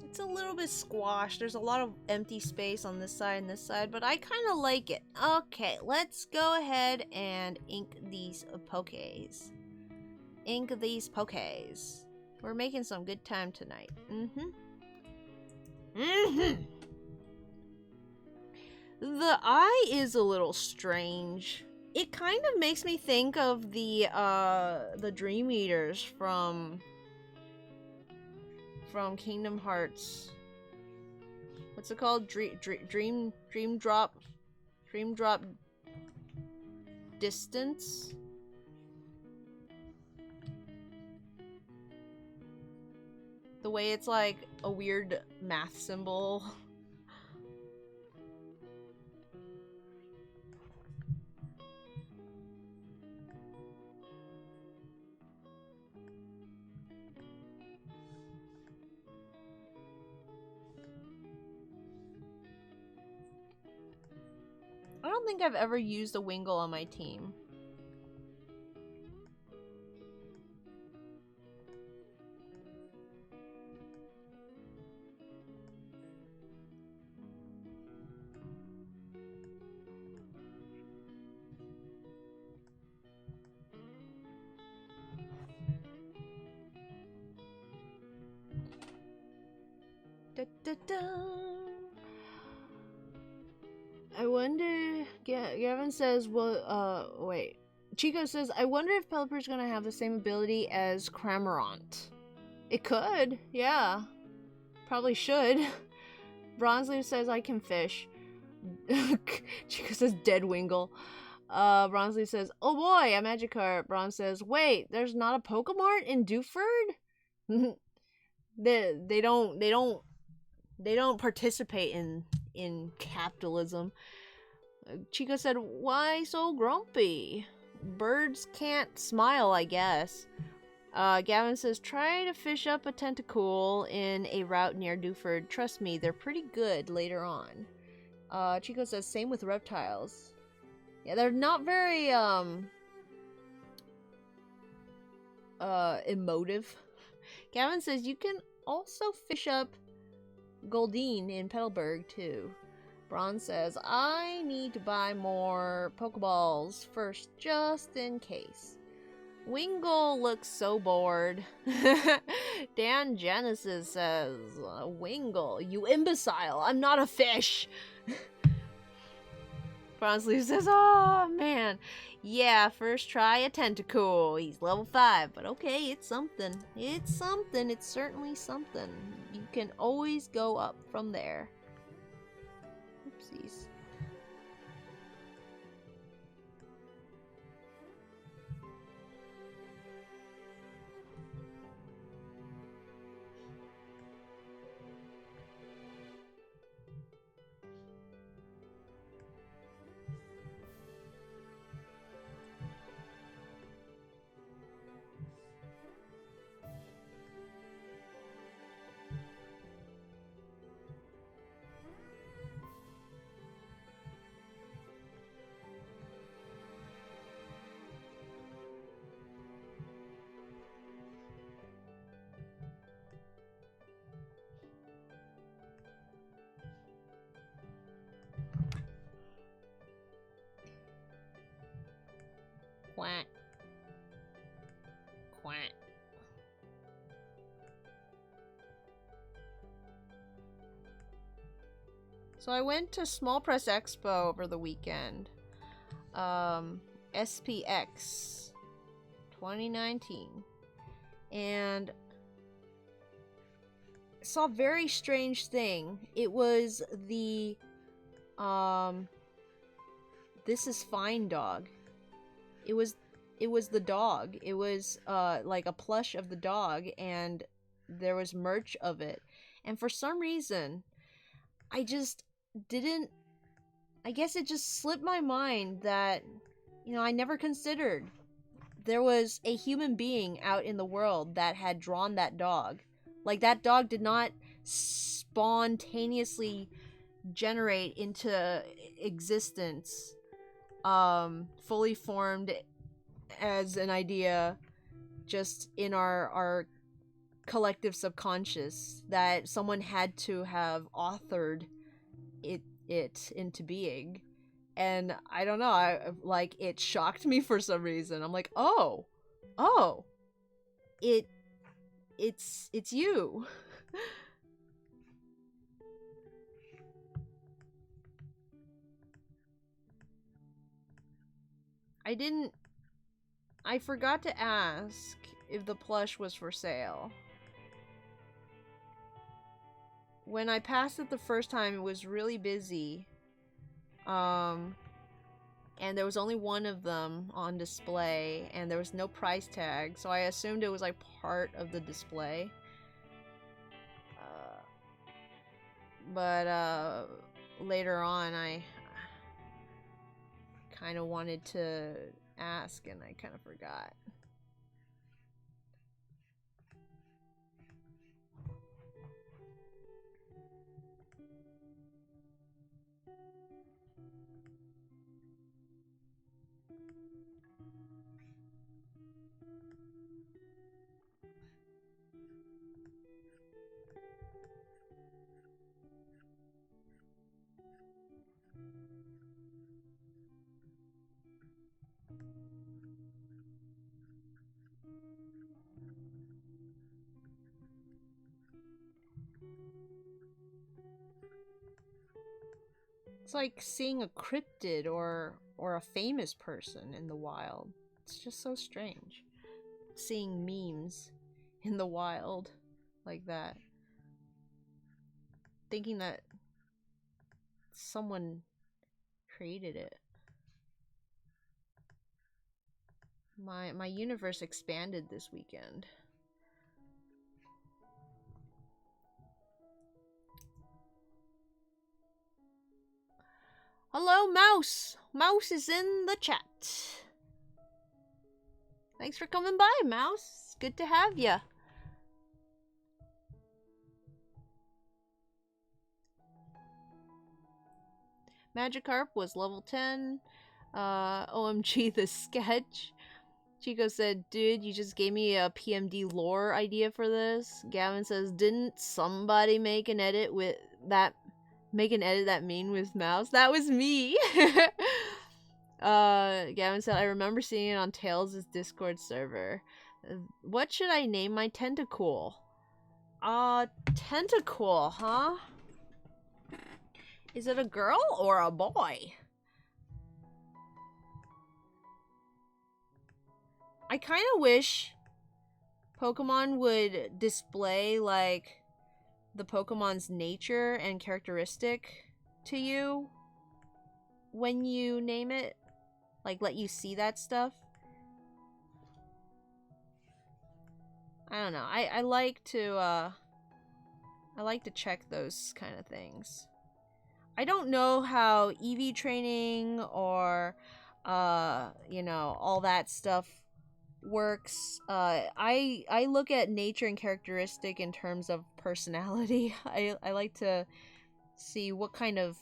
It's a little bit squashed. There's a lot of empty space on this side and this side, but I kind of like it. Okay, let's go ahead and ink these Pokés. Ink these Pokés. We're making some good time tonight. The eye is a little strange. It kind of makes me think of the Dream Eaters from Kingdom Hearts. What's it called? Dream Drop Distance? The way it's like a weird math symbol. I don't think I've ever used a Wingull on my team. Da, da, da. I wonder. Gavin says, well, wait. Chico says, I wonder if Pelipper's gonna have the same ability as Cramorant. It could, yeah. Probably should. Bronzeleaf says, I can fish. Chico says, dead Wingull. Bronzeleaf says, oh boy, a Magikarp. Bronze says, wait, there's not a Pokemart in Dewford? they don't participate in capitalism. Chico said, why so grumpy? Birds can't smile, I guess. Gavin says, try to fish up a Tentacool in a route near Dewford. Trust me, they're pretty good later on. Chico says, same with reptiles. Yeah, they're not very, emotive. Gavin says, you can also fish up Goldeen in Petalburg, too. Bronze says, I need to buy more Pokeballs first, just in case. Wingull looks so bored. Dan Genesis says, Wingull, you imbecile, I'm not a fish. Bronzeleaf says, oh man. Yeah, first try a Tentacool. He's level 5, but okay, it's something. It's something. It's certainly something. You can always go up from there. Oopsies. Quack. Quack. So I went to Small Press Expo over the weekend. SPX 2019. And saw a very strange thing. It was the This Is Fine dog. It was the dog. It was like a plush of the dog, and there was merch of it. And for some reason, I just didn't, I guess it just slipped my mind that, you know, I never considered there was a human being out in the world that had drawn that dog. Like, that dog did not spontaneously generate into existence, fully formed as an idea just in our collective subconscious, that someone had to have authored it into being. And I don't know, like, it shocked me for some reason. I'm like, oh, it's you. I forgot to ask if the plush was for sale. When I passed it the first time, it was really busy. And there was only one of them on display, and there was no price tag, so I assumed it was like part of the display. But later on, I kind of wanted to ask, and I kind of forgot. It's like seeing a cryptid or a famous person in the wild. It's just so strange. Seeing memes in the wild like that. Thinking that someone created it. My universe expanded this weekend. Hello, Mouse! Mouse is in the chat. Thanks for coming by, Mouse. Good to have ya. Magikarp was level 10. OMG, the sketch. Chico said, dude, you just gave me a PMD lore idea for this. Gavin says, didn't somebody make an edit that mean with Mouse? That was me. Gavin said, I remember seeing it on Tails' Discord server. What should I name my Tentacool? Tentacool, huh? Is it a girl or a boy? I kind of wish Pokemon would display, like, the Pokemon's nature and characteristic to you when you name it. Like, let you see that stuff. I don't know. I like to check those kind of things. I don't know how EV training or, you know, all that stuff works. I look at nature and characteristic in terms of personality. I like to see what kind of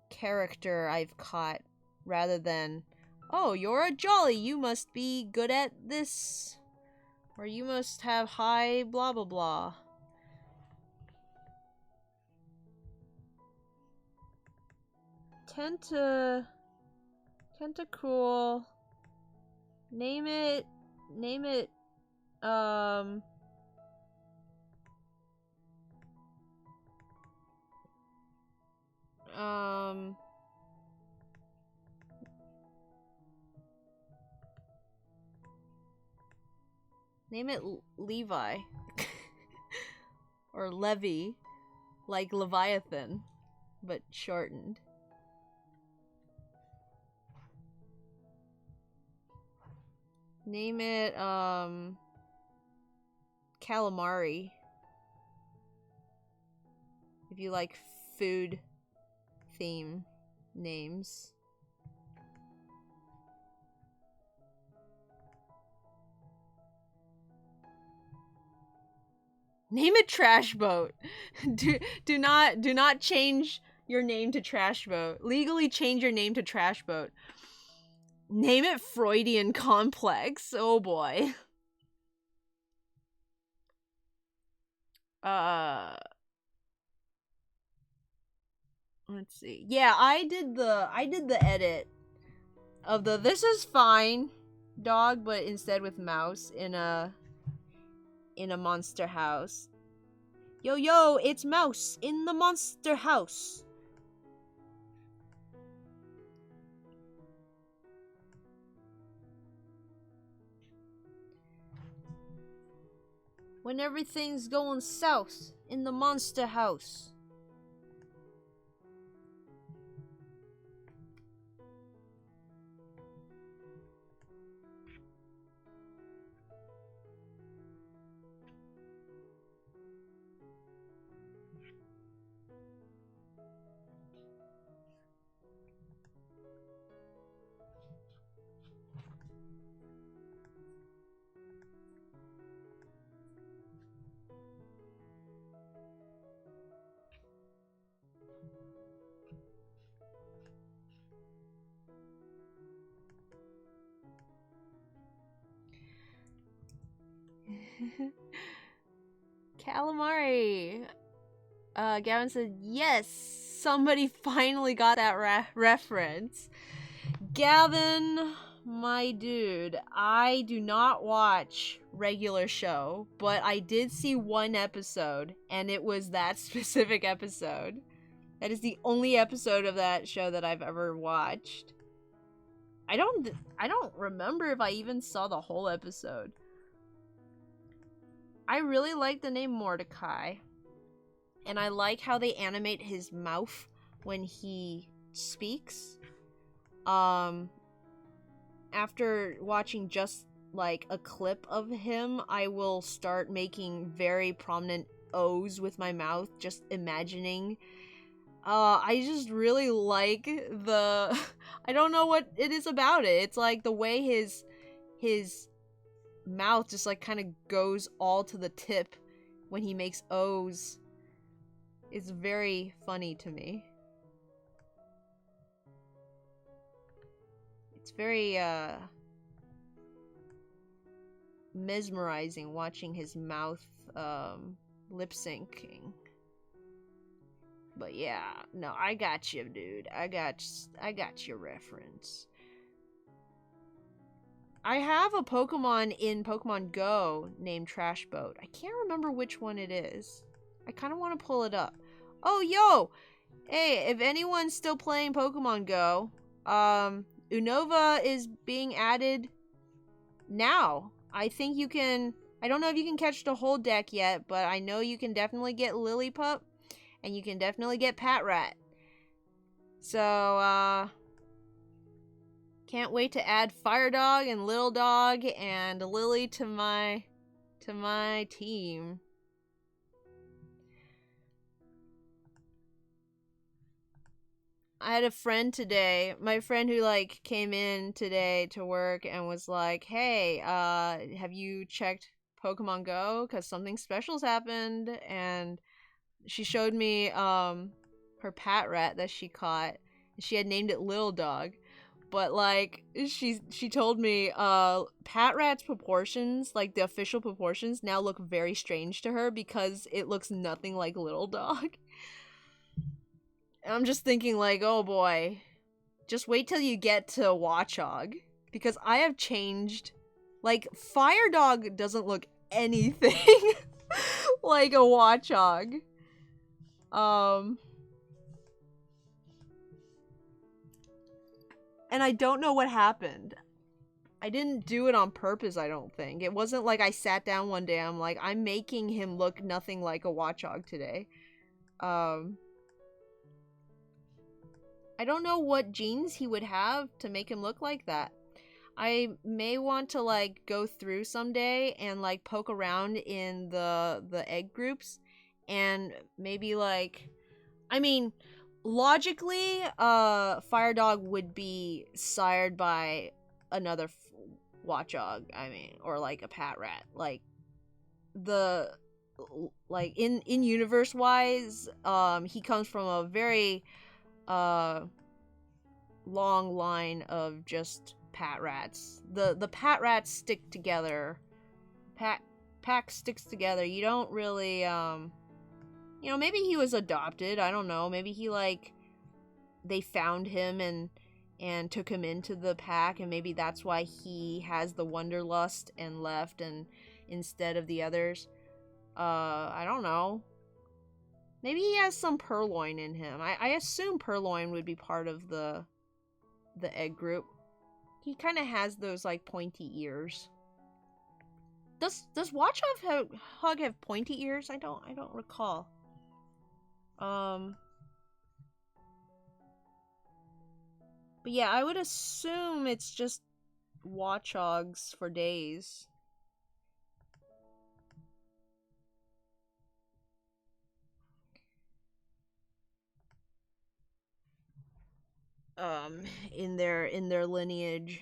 character I've caught rather than, oh, you're a jolly, you must be good at this, or you must have high blah blah blah. Tentacool. Name it, name it name it Levi. Or Levy, like Leviathan, but shortened. Name it, Calamari. If you like food theme names. Name it Trash Boat. Do not change your name to Trash Boat. Legally change your name to Trash Boat. Name it Freudian Complex. Oh boy. Let's see. Yeah, I did the edit of the This Is Fine dog, but instead with Mouse in a monster house. Yo, it's Mouse in the monster house. When everything's going south in the monster house. Calamari. Gavin said, yes, somebody finally got that reference. Gavin, my dude, I do not watch regular show, but I did see one episode, and it was that specific episode. That is the only episode of that show that I've ever watched. I don't remember if I even saw the whole episode. I really like the name Mordecai. And I like how they animate his mouth when he speaks. After watching just like a clip of him, I will start making very prominent O's with my mouth, just imagining. I just really like the I don't know what it is about it. It's like the way his mouth just like kind of goes all to the tip when he makes O's. It's very funny to me. It's very mesmerizing watching his mouth lip syncing. But yeah, no, I got you, dude. I got your reference. I have a Pokemon in Pokemon Go named Trash Boat. I can't remember which one it is. I kind of want to pull it up. Oh, yo! Hey, if anyone's still playing Pokemon Go, Unova is being added now. I think you can... I don't know if you can catch the whole deck yet, but I know you can definitely get Lillipup, and you can definitely get Patrat. So, can't wait to add Fire Dog and Little Dog and Lily to my team. I had a friend today, my friend who like came in today to work and was like, "Hey, have you checked Pokemon Go? Cause something special's happened." And she showed me her Patrat that she caught. She had named it Little Dog. But like she told me Patrat's proportions, like the official proportions, now look very strange to her because it looks nothing like Little Dog. And I'm just thinking like, oh boy, just wait till you get to Watchog, because I have changed. Like, Fire Dog doesn't look anything like a Watchog. And I don't know what happened. I didn't do it on purpose, I don't think. It wasn't like I sat down one day, I'm like, I'm making him look nothing like a Watchog today. I don't know what genes he would have to make him look like that. I may want to like go through someday and like poke around in the egg groups and maybe like, I mean, logically, Fire Dog would be sired by another Watchog, I mean, or like a Patrat. Like in universe wise, he comes from a very long line of just Patrats. The Patrats stick together. Pack sticks together. You don't really you know, maybe he was adopted, I don't know. Maybe he like they found him and took him into the pack, and maybe that's why he has the Wanderlust and left and instead of the others. I don't know. Maybe he has some Purloin in him. I assume Purloin would be part of the egg group. He kind of has those like pointy ears. Does Watchog have pointy ears? I don't recall. But yeah, I would assume it's just Watchogs for days. In their lineage.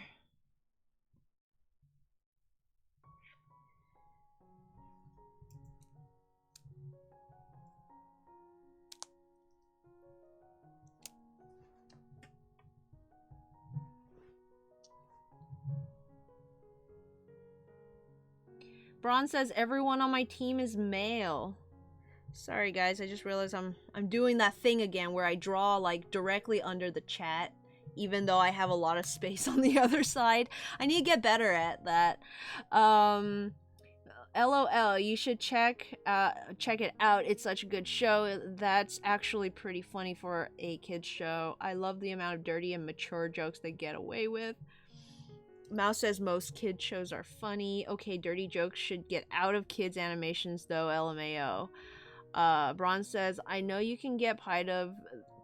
Braun says everyone on my team is male. Sorry guys, I just realized I'm doing that thing again where I draw like directly under the chat, even though I have a lot of space on the other side. I need to get better at that. LOL, you should check it out. It's such a good show. That's actually pretty funny for a kid's show. I love the amount of dirty and mature jokes they get away with. Mouse says most kid shows are funny. Okay, dirty jokes should get out of kids' animations though, LMAO. Bronze says, I know you can get Pied of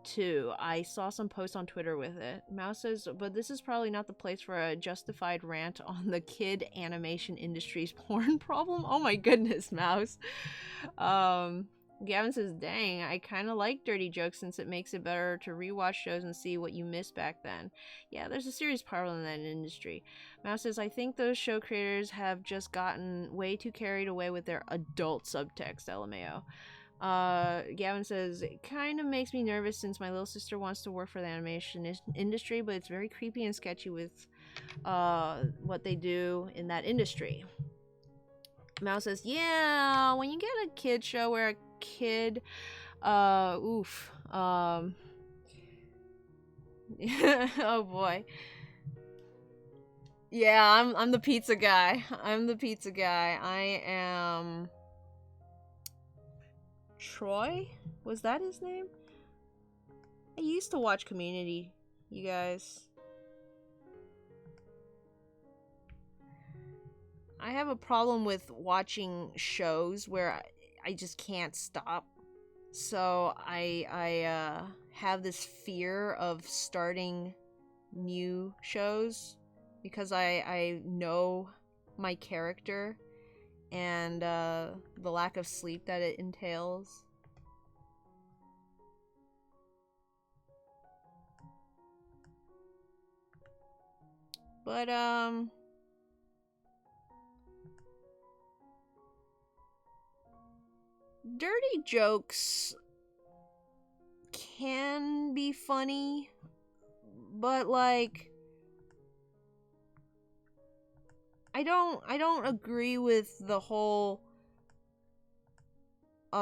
too. I saw some posts on Twitter with it. Mouse says, but this is probably not the place for a justified rant on the kid animation industry's porn problem. Oh my goodness, Mouse. Gavin says, dang, I kind of like dirty jokes since it makes it better to rewatch shows and see what you missed back then. Yeah, there's a serious problem in that industry. Mouse says, I think those show creators have just gotten way too carried away with their adult subtext, LMAO. Gavin says, it kind of makes me nervous since my little sister wants to work for the animation industry, but it's very creepy and sketchy with what they do in that industry. Mouse says, yeah, when you get a kid show where a kid, oh boy. Yeah, I'm the pizza guy. I am Troy? Was that his name? I used to watch Community, you guys. I have a problem with watching shows where I just can't stop. So I have this fear of starting new shows because I know my character and the lack of sleep that it entails. But dirty jokes can be funny, but like I don't agree with the whole you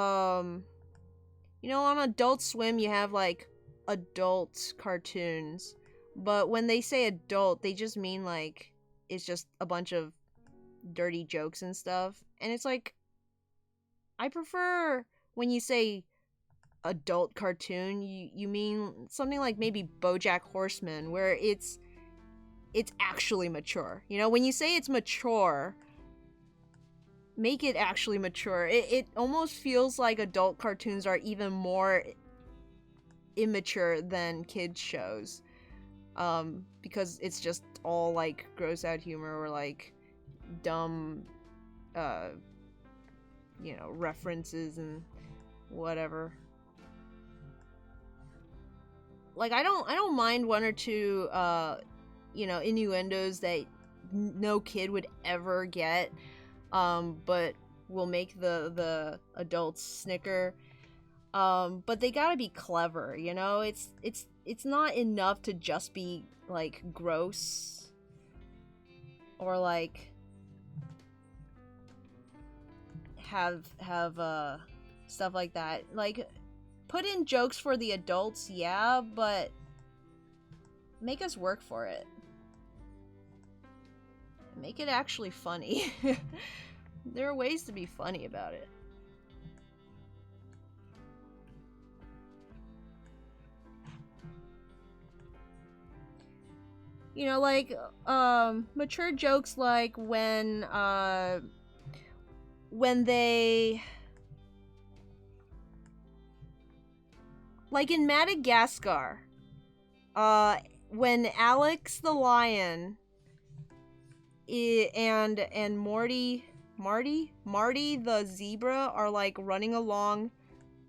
know, on Adult Swim you have like adult cartoons, but when they say adult they just mean like it's just a bunch of dirty jokes and stuff, and it's like I prefer when you say adult cartoon, you mean something like maybe BoJack Horseman, where it's actually mature. You know, when you say it's mature, make it actually mature. It almost feels like adult cartoons are even more immature than kids shows, because it's just all like gross out humor or like dumb you know, references and whatever. Like I don't mind one or two you know, innuendos that no kid would ever get, but will make the adults snicker. But they gotta be clever, you know? It's not enough to just be like gross or like have stuff like that. Like, put in jokes for the adults, yeah, but make us work for it. Make it actually funny. There are ways to be funny about it. You know, like mature jokes like when they, like in Madagascar, when Alex the lion and Marty the zebra are like running along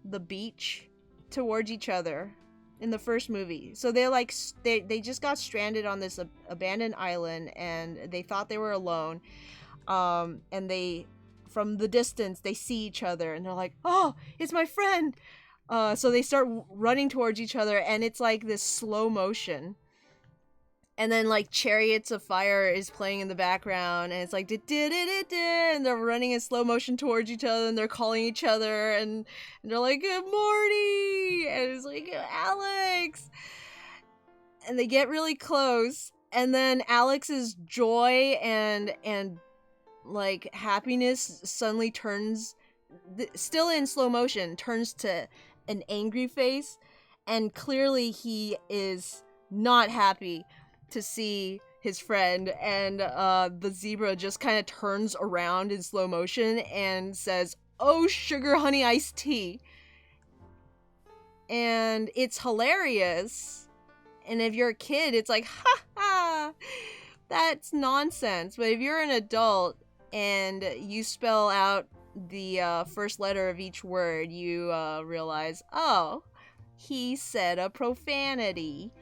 the beach towards each other in the first movie. So they're like they just got stranded on this abandoned island and they thought they were alone, and they, from the distance, they see each other and they're like, oh, it's my friend. So they start running towards each other and it's like this slow motion. And then like Chariots of Fire is playing in the background and it's like and they're running in slow motion towards each other and they're calling each other and they're like, Morty! And it's like, Alex! And they get really close and then Alex's joy and like happiness suddenly turns, still in slow motion, turns to an angry face, and clearly he is not happy to see his friend, and the zebra just kind of turns around in slow motion and says, "Oh, sugar honey iced tea." And it's hilarious. And if you're a kid, it's like, ha ha, that's nonsense. But if you're an adult and you spell out the first letter of each word, you realize, oh, he said a profanity.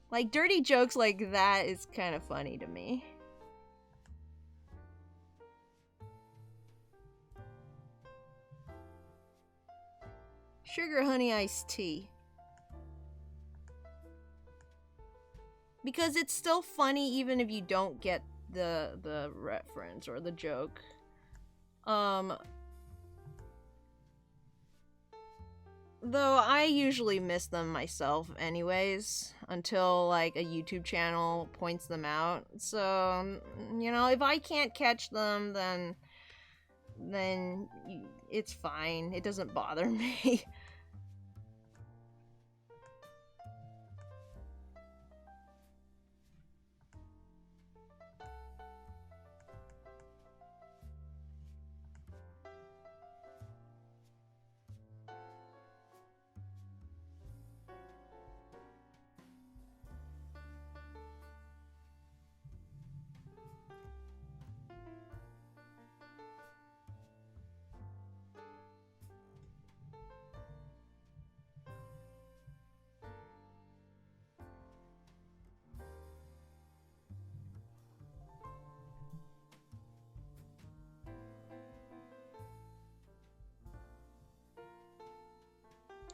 Like, dirty jokes like that is kind of funny to me. Sugar honey iced tea. Because it's still funny even if you don't get the reference or the joke. Though I usually miss them myself anyways, until like a YouTube channel points them out. So, you know, if I can't catch them, then it's fine. It doesn't bother me.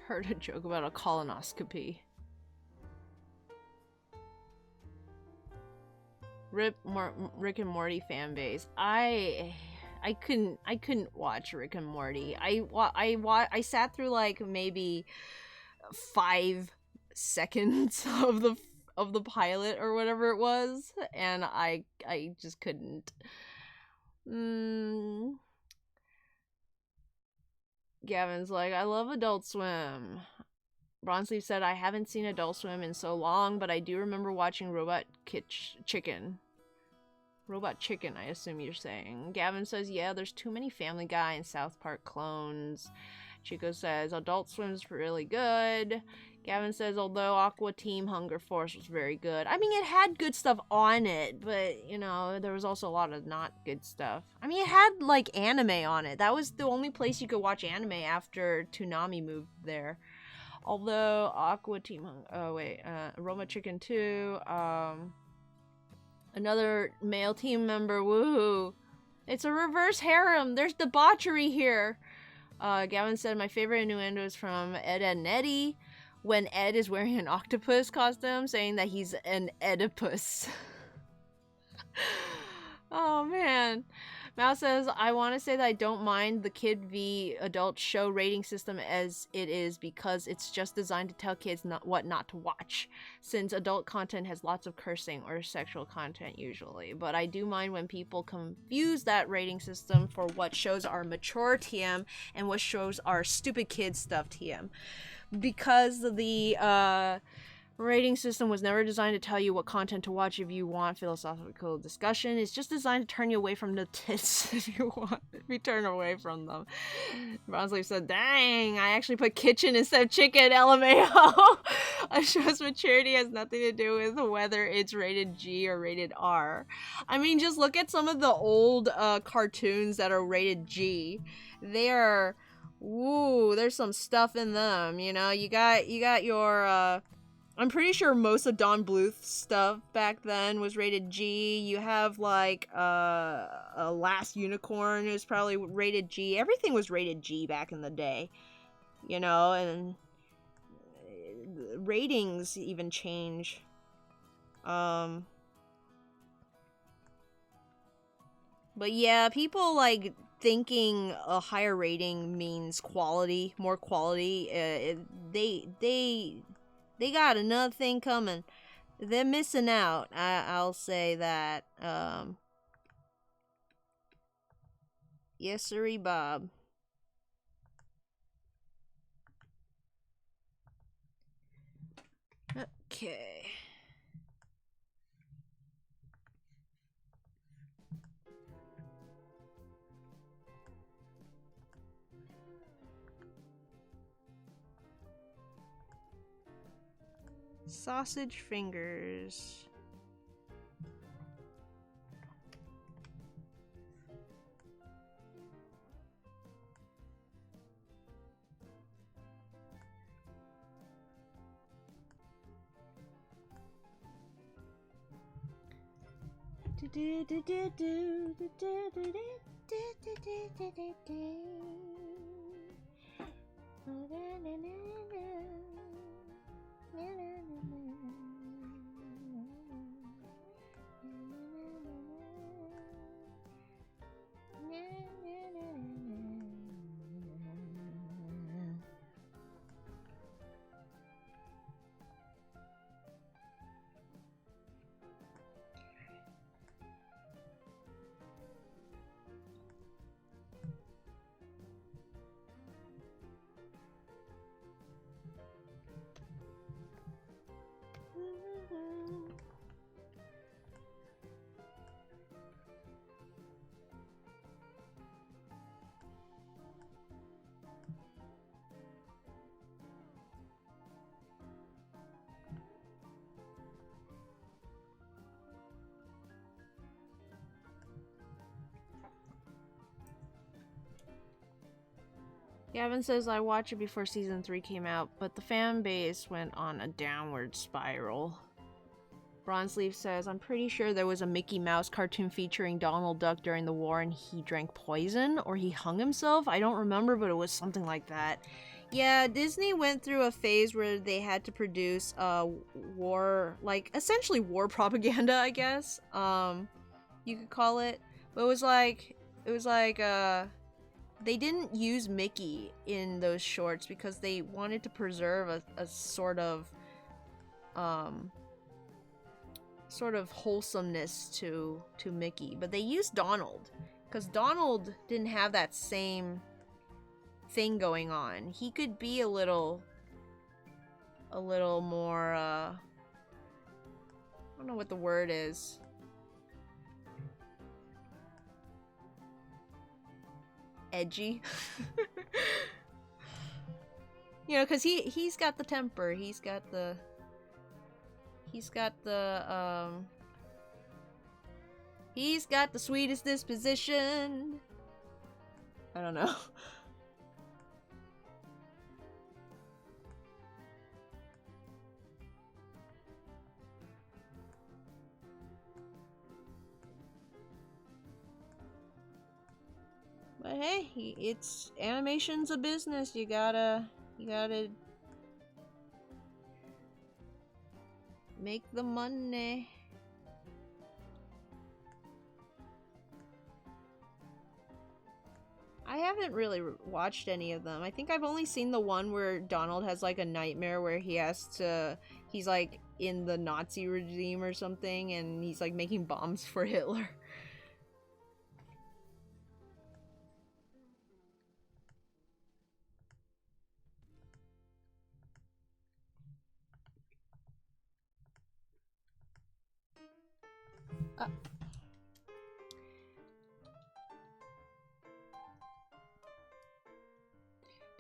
Heard a joke about a colonoscopy. Rick and Morty fan base. I couldn't watch Rick and Morty. I sat through like maybe 5 seconds of the pilot or whatever it was, and I just couldn't. Gavin's like, I love Adult Swim. Bronzeleaf said, I haven't seen Adult Swim in so long, but I do remember watching Robot Chicken. Robot Chicken, I assume you're saying. Gavin says, yeah, there's too many Family Guy and South Park clones. Chico says, Adult Swim's really good. Gavin says, although Aqua Team Hunger Force was very good. I mean, it had good stuff on it, but, you know, there was also a lot of not good stuff. I mean, it had, like, anime on it. That was the only place you could watch anime after Toonami moved there. Although Aqua Team Aroma Chicken 2, another male team member, woohoo. It's a reverse harem. There's debauchery here. Gavin said, my favorite innuendo is from Ed, Edd n Eddy, when Ed is wearing an octopus costume, saying that he's an Oedipus. Oh, man. Mal says, I want to say that I don't mind the kid v adult show rating system as it is, because it's just designed to tell kids what not to watch, since adult content has lots of cursing or sexual content usually. But I do mind when people confuse that rating system for what shows are mature TM and what shows are stupid kid stuff TM. Because the rating system was never designed to tell you what content to watch if you want philosophical discussion. It's just designed to turn you away from the tits if you turn away from them. Bronzeleaf said, dang, I actually put kitchen instead of chicken, LMAO. A show's maturity has nothing to do with whether it's rated G or rated R. I mean, just look at some of the old cartoons that are rated G. They are... Ooh, there's some stuff in them, you know? You got your, I'm pretty sure most of Don Bluth's stuff back then was rated G. You have, like, a Last Unicorn was probably rated G. Everything was rated G back in the day, you know? And ratings even change. But yeah, people, like... thinking a higher rating means quality, more quality. They got another thing coming. they're missing out. I'll say that. Yes, sirree, Bob. Okay. Sausage fingers. Gavin says I watched it before season 3 came out, but the fan base went on a downward spiral. Bronzeleaf says, I'm pretty sure there was a Mickey Mouse cartoon featuring Donald Duck during the war and he drank poison or he hung himself. I don't remember, but it was something like that. Yeah, Disney went through a phase where they had to produce war, like essentially war propaganda, I guess. You could call it. But it was like they didn't use Mickey in those shorts because they wanted to preserve a sort of wholesomeness to Mickey, but they used Donald because Donald didn't have that same thing going on. He could be a little more I don't know what the word is. Edgy. You know, because he's got the temper, he's got the sweetest disposition. I don't know. But hey, it's animation's a business. You gotta make the money. I haven't really watched any of them. I think I've only seen the one where Donald has like a nightmare where he's like in the Nazi regime or something and he's like making bombs for Hitler.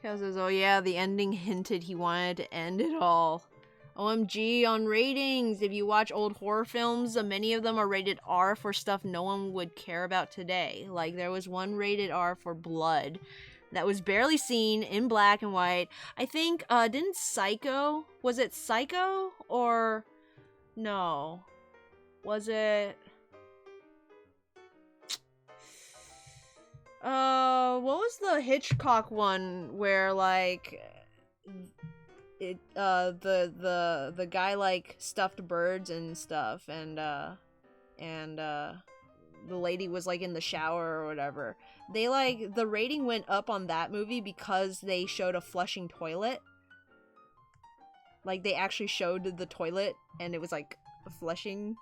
Tails says, oh yeah, the ending hinted he wanted to end it all. OMG on ratings. If you watch old horror films, many of them are rated R for stuff no one would care about today. Like, there was one rated R for blood that was barely seen in black and white. I think, didn't Psycho? Was it Psycho? Or... no. Was it... what was the Hitchcock one where, like, it, the guy, like, stuffed birds and stuff, and the lady was, like, in the shower or whatever. They, like, the rating went up on that movie because they showed a flushing toilet. Like, they actually showed the toilet, and it was, like, fleshing,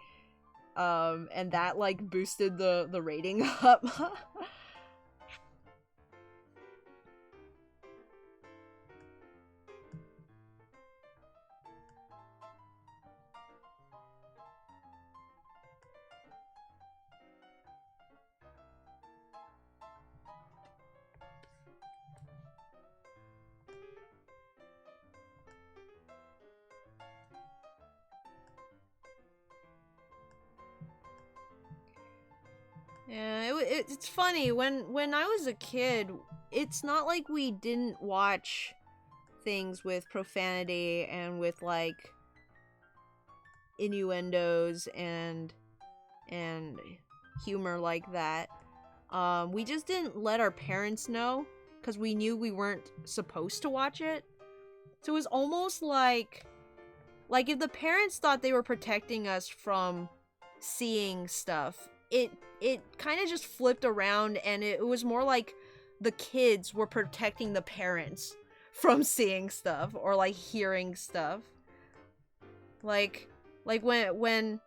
and that like boosted the rating up. Yeah, it's funny when I was a kid. It's not like we didn't watch things with profanity and with like innuendos and humor like that. We just didn't let our parents know because we knew we weren't supposed to watch it. So it was almost like if the parents thought they were protecting us from seeing stuff, it kind of just flipped around, and it was more like the kids were protecting the parents from seeing stuff or like hearing stuff. Like when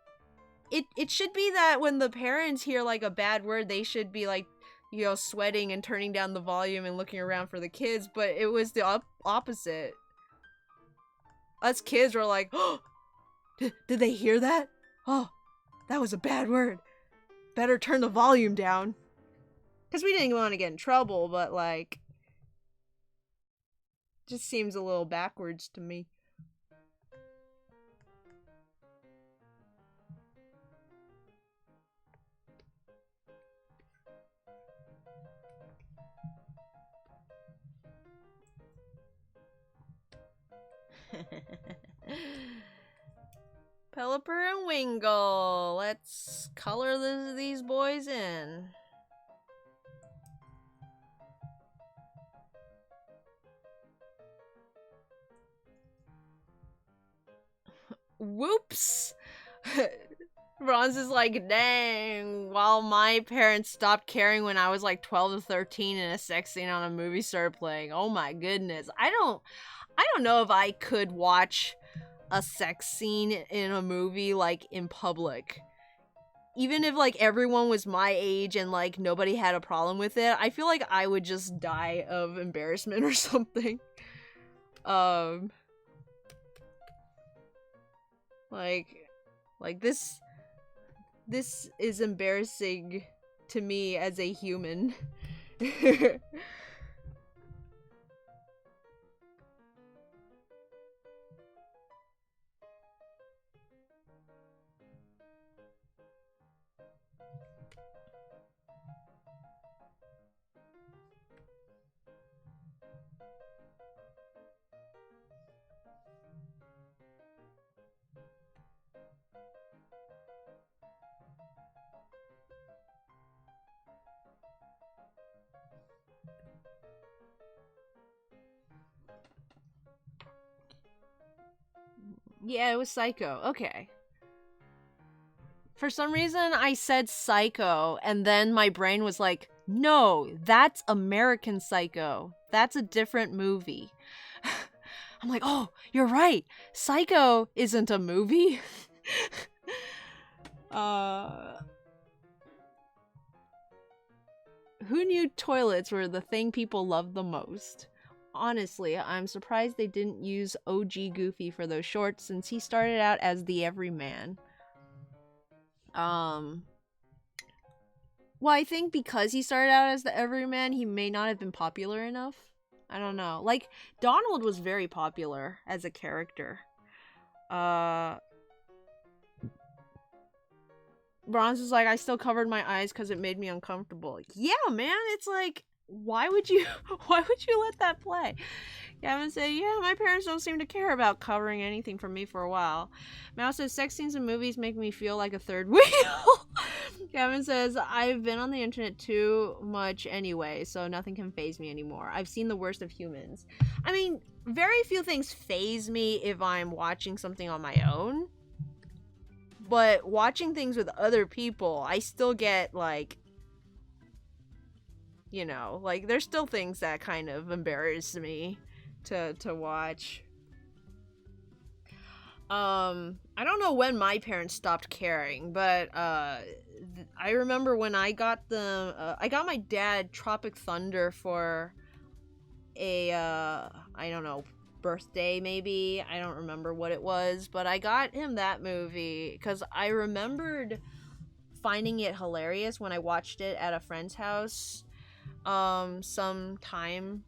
it should be that when the parents hear like a bad word, they should be like, you know, sweating and turning down the volume and looking around for the kids, but it was the opposite. Us kids were like, oh, did they hear that? Oh, that was a bad word. Better turn the volume down. Because we didn't want to get in trouble, but like, just seems a little backwards to me. Pelipper and Wingull. Let's color these boys in. Whoops! Bronze is like, dang, while my parents stopped caring when I was like 12 to 13 and a sex scene on a movie started playing. Oh my goodness. I don't know if I could watch a sex scene in a movie like in public. Even if like everyone was my age and like nobody had a problem with it, I feel like I would just die of embarrassment or something. Like this is embarrassing to me as a human. Yeah, it was Psycho. Okay. For some reason, I said Psycho, and then my brain was like, no, that's American Psycho. That's a different movie. I'm like, oh, you're right. Psycho isn't a movie. Who knew toilets were the thing people loved the most? Honestly, I'm surprised they didn't use OG Goofy for those shorts since he started out as the everyman. Well, I think because he started out as the everyman, he may not have been popular enough. I don't know. Like, Donald was very popular as a character. Bronze is like, I still covered my eyes because it made me uncomfortable. Yeah, man, it's like, why would you let that play? Gavin said, yeah, my parents don't seem to care about covering anything from me for a while. Mouse says, sex scenes in movies make me feel like a third wheel. Gavin says, I've been on the internet too much anyway, so nothing can faze me anymore. I've seen the worst of humans. I mean, very few things faze me if I'm watching something on my own. But watching things with other people, I still get, like, you know, like, there's still things that kind of embarrass me to watch. I don't know when my parents stopped caring, but I remember when I got I got my dad Tropic Thunder for a I don't know, birthday maybe. I don't remember what it was, but I got him that movie cuz I remembered finding it hilarious when I watched it at a friend's house some time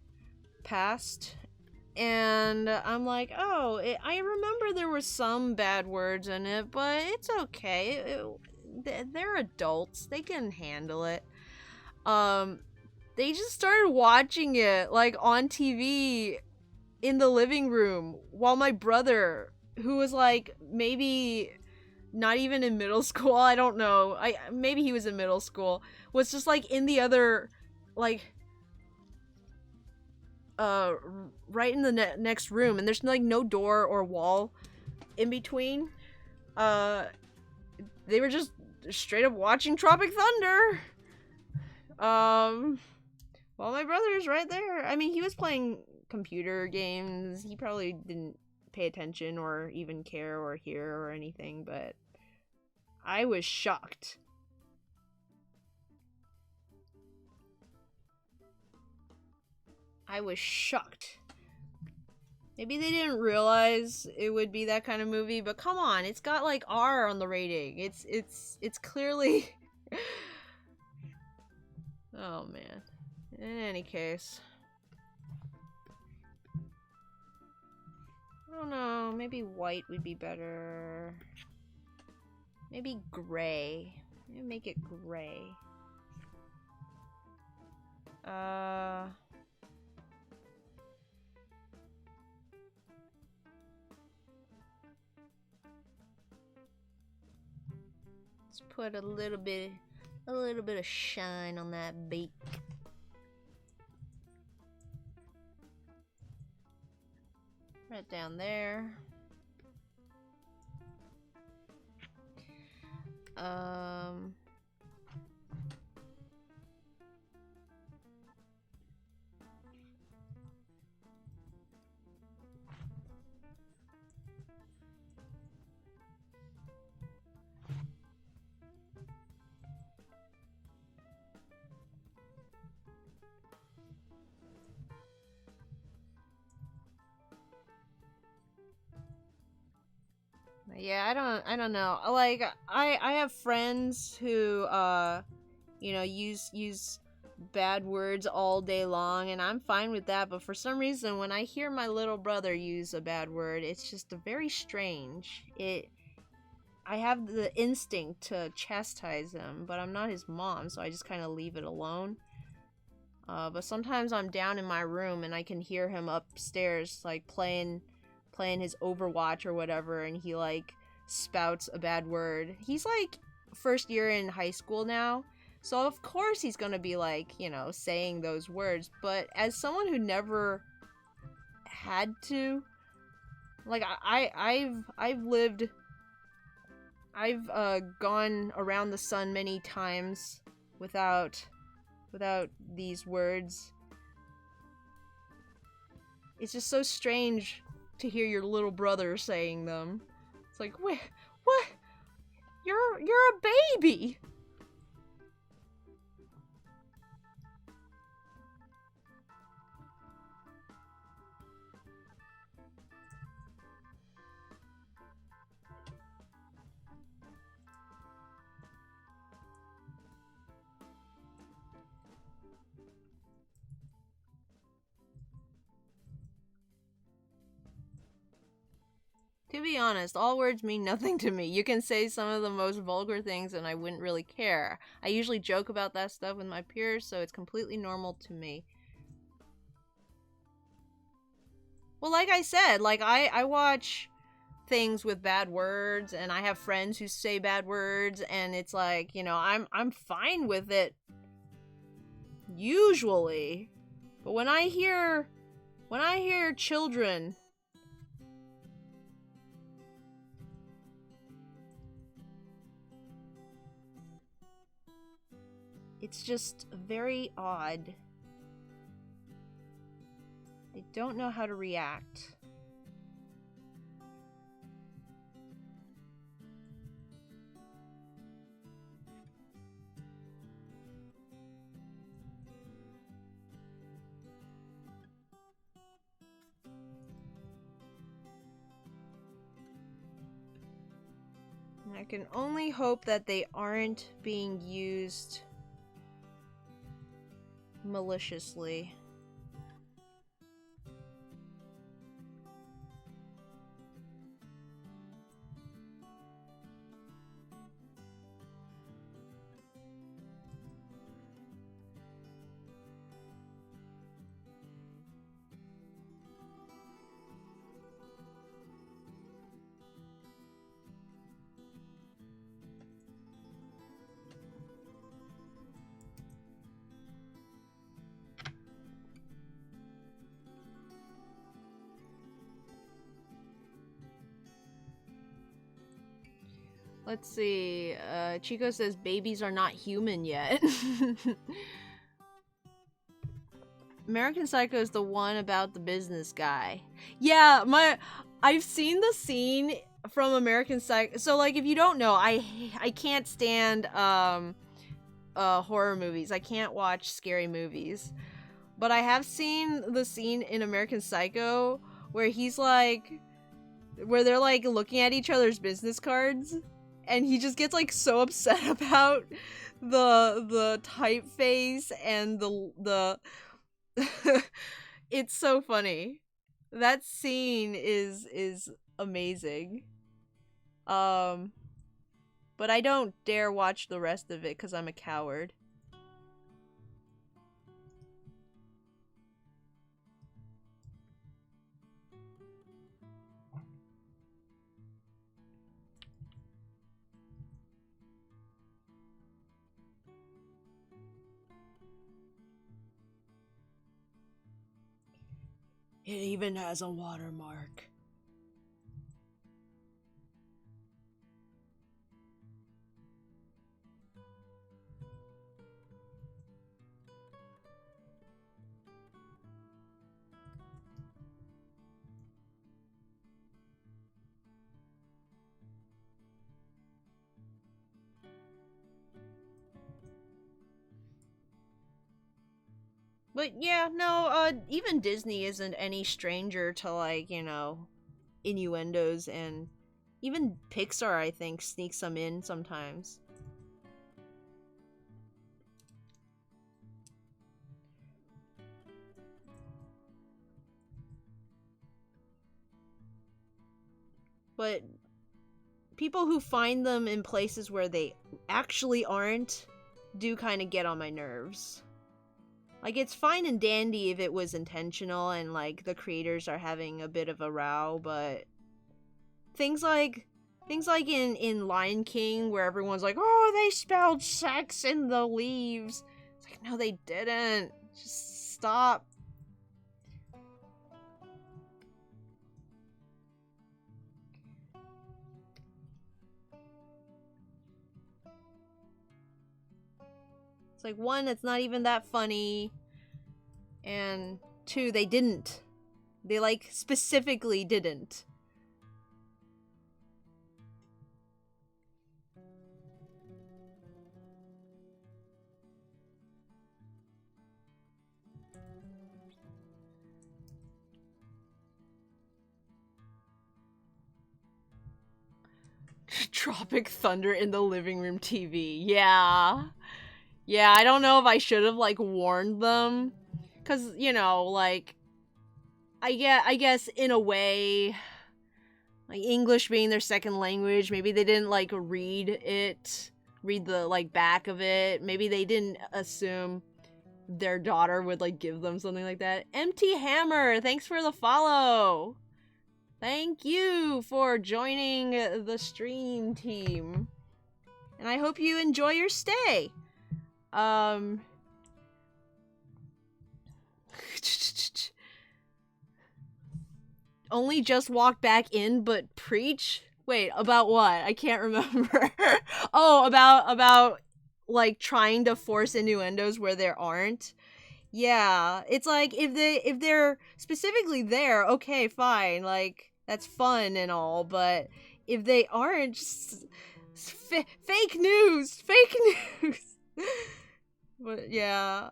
passed, and I'm like, oh, I remember there were some bad words in it, but it's okay. They're adults, they can handle it. um they just started watching it like on TV in the living room while my brother, who was like maybe not even in middle school, I don't know, I maybe he was in middle school, was just like in the other, like uh right in the next room, and there's like no door or wall in between. uh they were just straight up watching Tropic Thunder, while my brother's right there. I mean, he was playing computer games, he probably didn't pay attention or even care or hear or anything, but I was shocked. I was shocked. Maybe they didn't realize it would be that kind of movie, but come on, it's got like R on the rating. It's clearly oh man. In any case, I don't know, maybe white would be better. Maybe gray. Maybe make it gray. Let's put a little bit of shine on that bake. Right down there. Yeah, I don't know. Like, I have friends who use bad words all day long, and I'm fine with that, but for some reason when I hear my little brother use a bad word, it's just very strange. I have the instinct to chastise him, but I'm not his mom, so I just kind of leave it alone. But sometimes I'm down in my room and I can hear him upstairs, like playing his Overwatch or whatever, and he like spouts a bad word. He's like first year in high school now, so of course he's gonna be like, saying those words. But as someone who never had to, like, I've gone around the sun many times without these words. It's just so strange to hear your little brother saying them. It's like, what? You're a baby. To be honest, all words mean nothing to me. You can say some of the most vulgar things and I wouldn't really care. I usually joke about that stuff with my peers, so it's completely normal to me. Well, like I said, like I watch things with bad words, and I have friends who say bad words, and it's like, I'm fine with it usually. But when I hear children it's just very odd. They don't know how to react. I can only hope that they aren't being used maliciously. Let's see. Chico says babies are not human yet. American Psycho is the one about the business guy. Yeah, I've seen the scene from American Psycho. So like if you don't know, I can't stand horror movies. I can't watch scary movies. But I have seen the scene in American Psycho where where they're like looking at each other's business cards and he just gets like so upset about the typeface and the it's so funny. That scene is amazing. But I don't dare watch the rest of it cuz I'm a coward. It even has a watermark. But yeah, no, even Disney isn't any stranger to like, you know, innuendos, and even Pixar I think sneaks some in sometimes. But people who find them in places where they actually aren't do kind of get on my nerves. Like, it's fine and dandy if it was intentional and, like, the creators are having a bit of a row, but things like in Lion King where everyone's like, oh, they spelled sex in the leaves. It's like, no, they didn't. Just stop. It's like, one, it's not even that funny, and two, they didn't. They, like, specifically didn't. Tropic Thunder in the living room TV. Yeah. Yeah, I don't know if I should have, like, warned them. Because, you know, like, I guess in a way, like, English being their second language, maybe they didn't, like, read the, like, back of it. Maybe they didn't assume their daughter would, like, give them something like that. Empty Hammer, thanks for the follow! Thank you for joining the stream team. And I hope you enjoy your stay. Only just walked back in, but preach? Wait, about what? I can't remember. Oh, about like trying to force innuendos where there aren't. Yeah, it's like if they're specifically there, okay, fine, like that's fun and all, but if they aren't, just fake news, fake news. But yeah,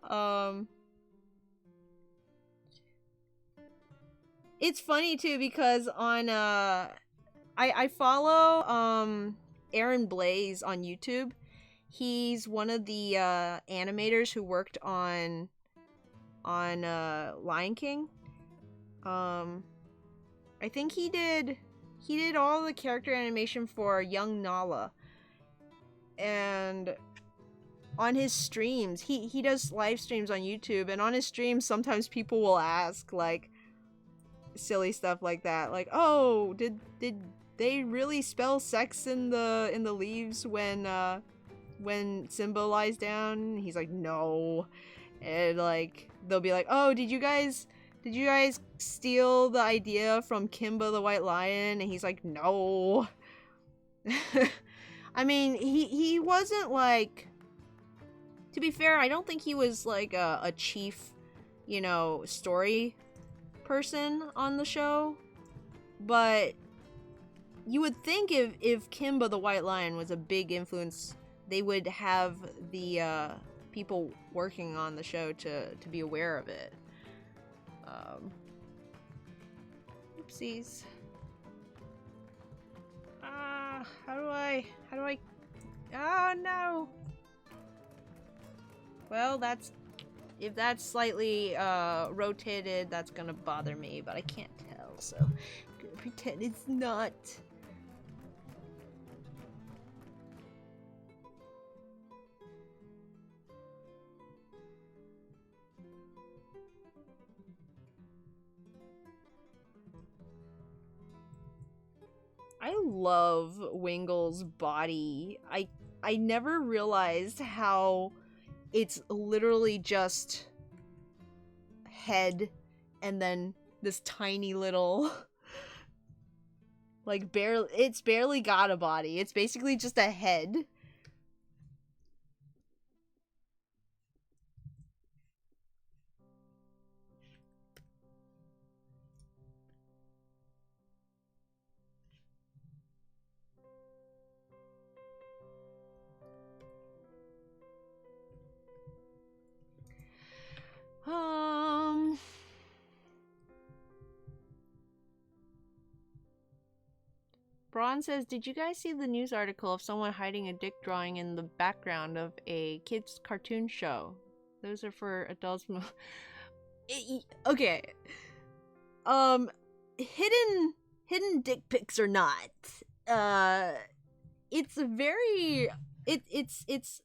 it's funny too because on I follow Aaron Blaze on YouTube. He's one of the animators who worked on Lion King. I think he did all the character animation for young Nala. And on his streams, he does live streams on YouTube, and on his streams sometimes people will ask like silly stuff like that, like, oh, did they really spell sex in the leaves when Simba lies down? He's like, no. And like they'll be like, oh, did you guys steal the idea from Kimba the White Lion? And he's like, no. I mean, he wasn't like, to be fair, I don't think he was like a chief, story person on the show. But you would think if Kimba the White Lion was a big influence, they would have the people working on the show to be aware of it. Oopsies. How do I... Oh, no! Well, if that's slightly rotated, that's gonna bother me, but I can't tell, so I'm gonna pretend it's not. I love Wingull's body. I never realized how it's literally just head and then this tiny little like it's barely got a body. It's basically just a head. Braun says, did you guys see the news article of someone hiding a dick drawing in the background of a kid's cartoon show? Those are for adults. Okay. Hidden dick pics or not, it's very, it's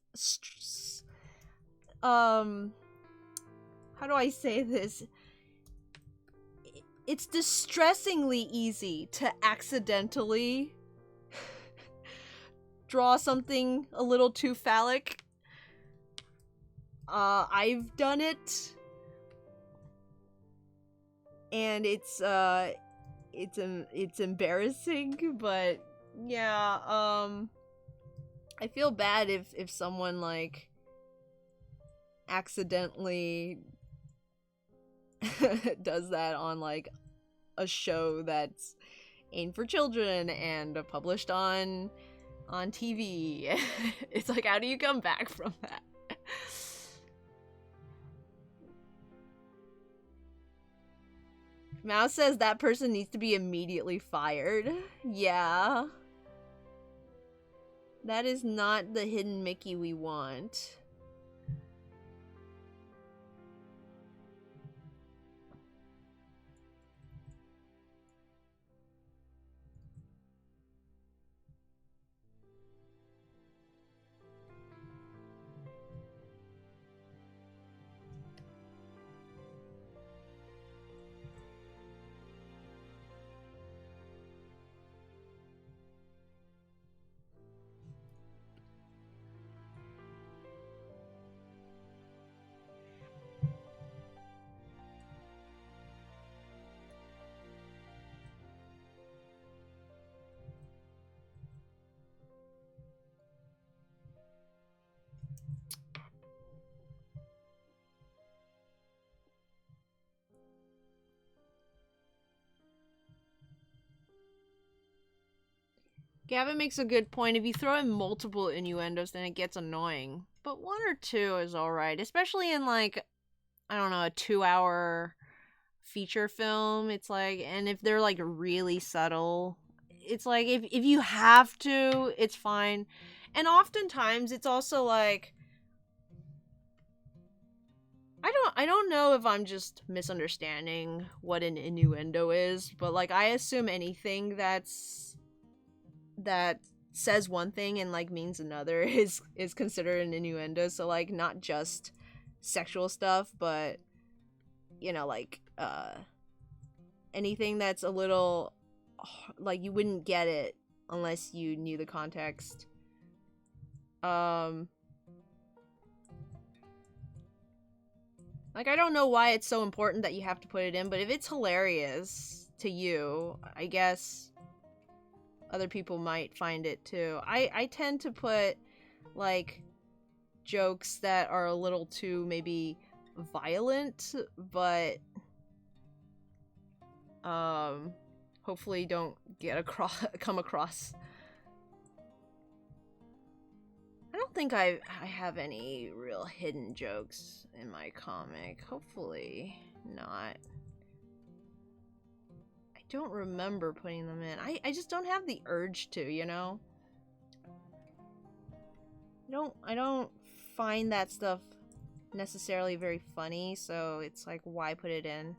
how do I say this? It's distressingly easy to accidentally draw something a little too phallic. I've done it. And it's embarrassing, but yeah, I feel bad if someone like accidentally does that on like a show that's aimed for children and published on TV. It's like, how do you come back from that? Mouse says that person needs to be immediately fired. Yeah. That is not the hidden Mickey we want. Gavin makes a good point. If you throw in multiple innuendos, then it gets annoying. But one or two is alright. Especially in, like, I don't know, a 2-hour feature film. It's like, and if they're, like, really subtle, it's like if you have to, it's fine. And oftentimes it's also like I don't know if I'm just misunderstanding what an innuendo is, but like I assume anything that says one thing and like means another is considered an innuendo. So like not just sexual stuff, but you know, like anything that's a little like you wouldn't get it unless you knew the context. Like, I don't know why it's so important that you have to put it in, but if it's hilarious to you, I guess other people might find it too. I tend to put, like, jokes that are a little too, maybe, violent, but, hopefully don't come across. I don't think I have any real hidden jokes in my comic. Hopefully not. I don't remember putting them in. I just don't have the urge to, you know? I don't find that stuff necessarily very funny, so it's like, why put it in?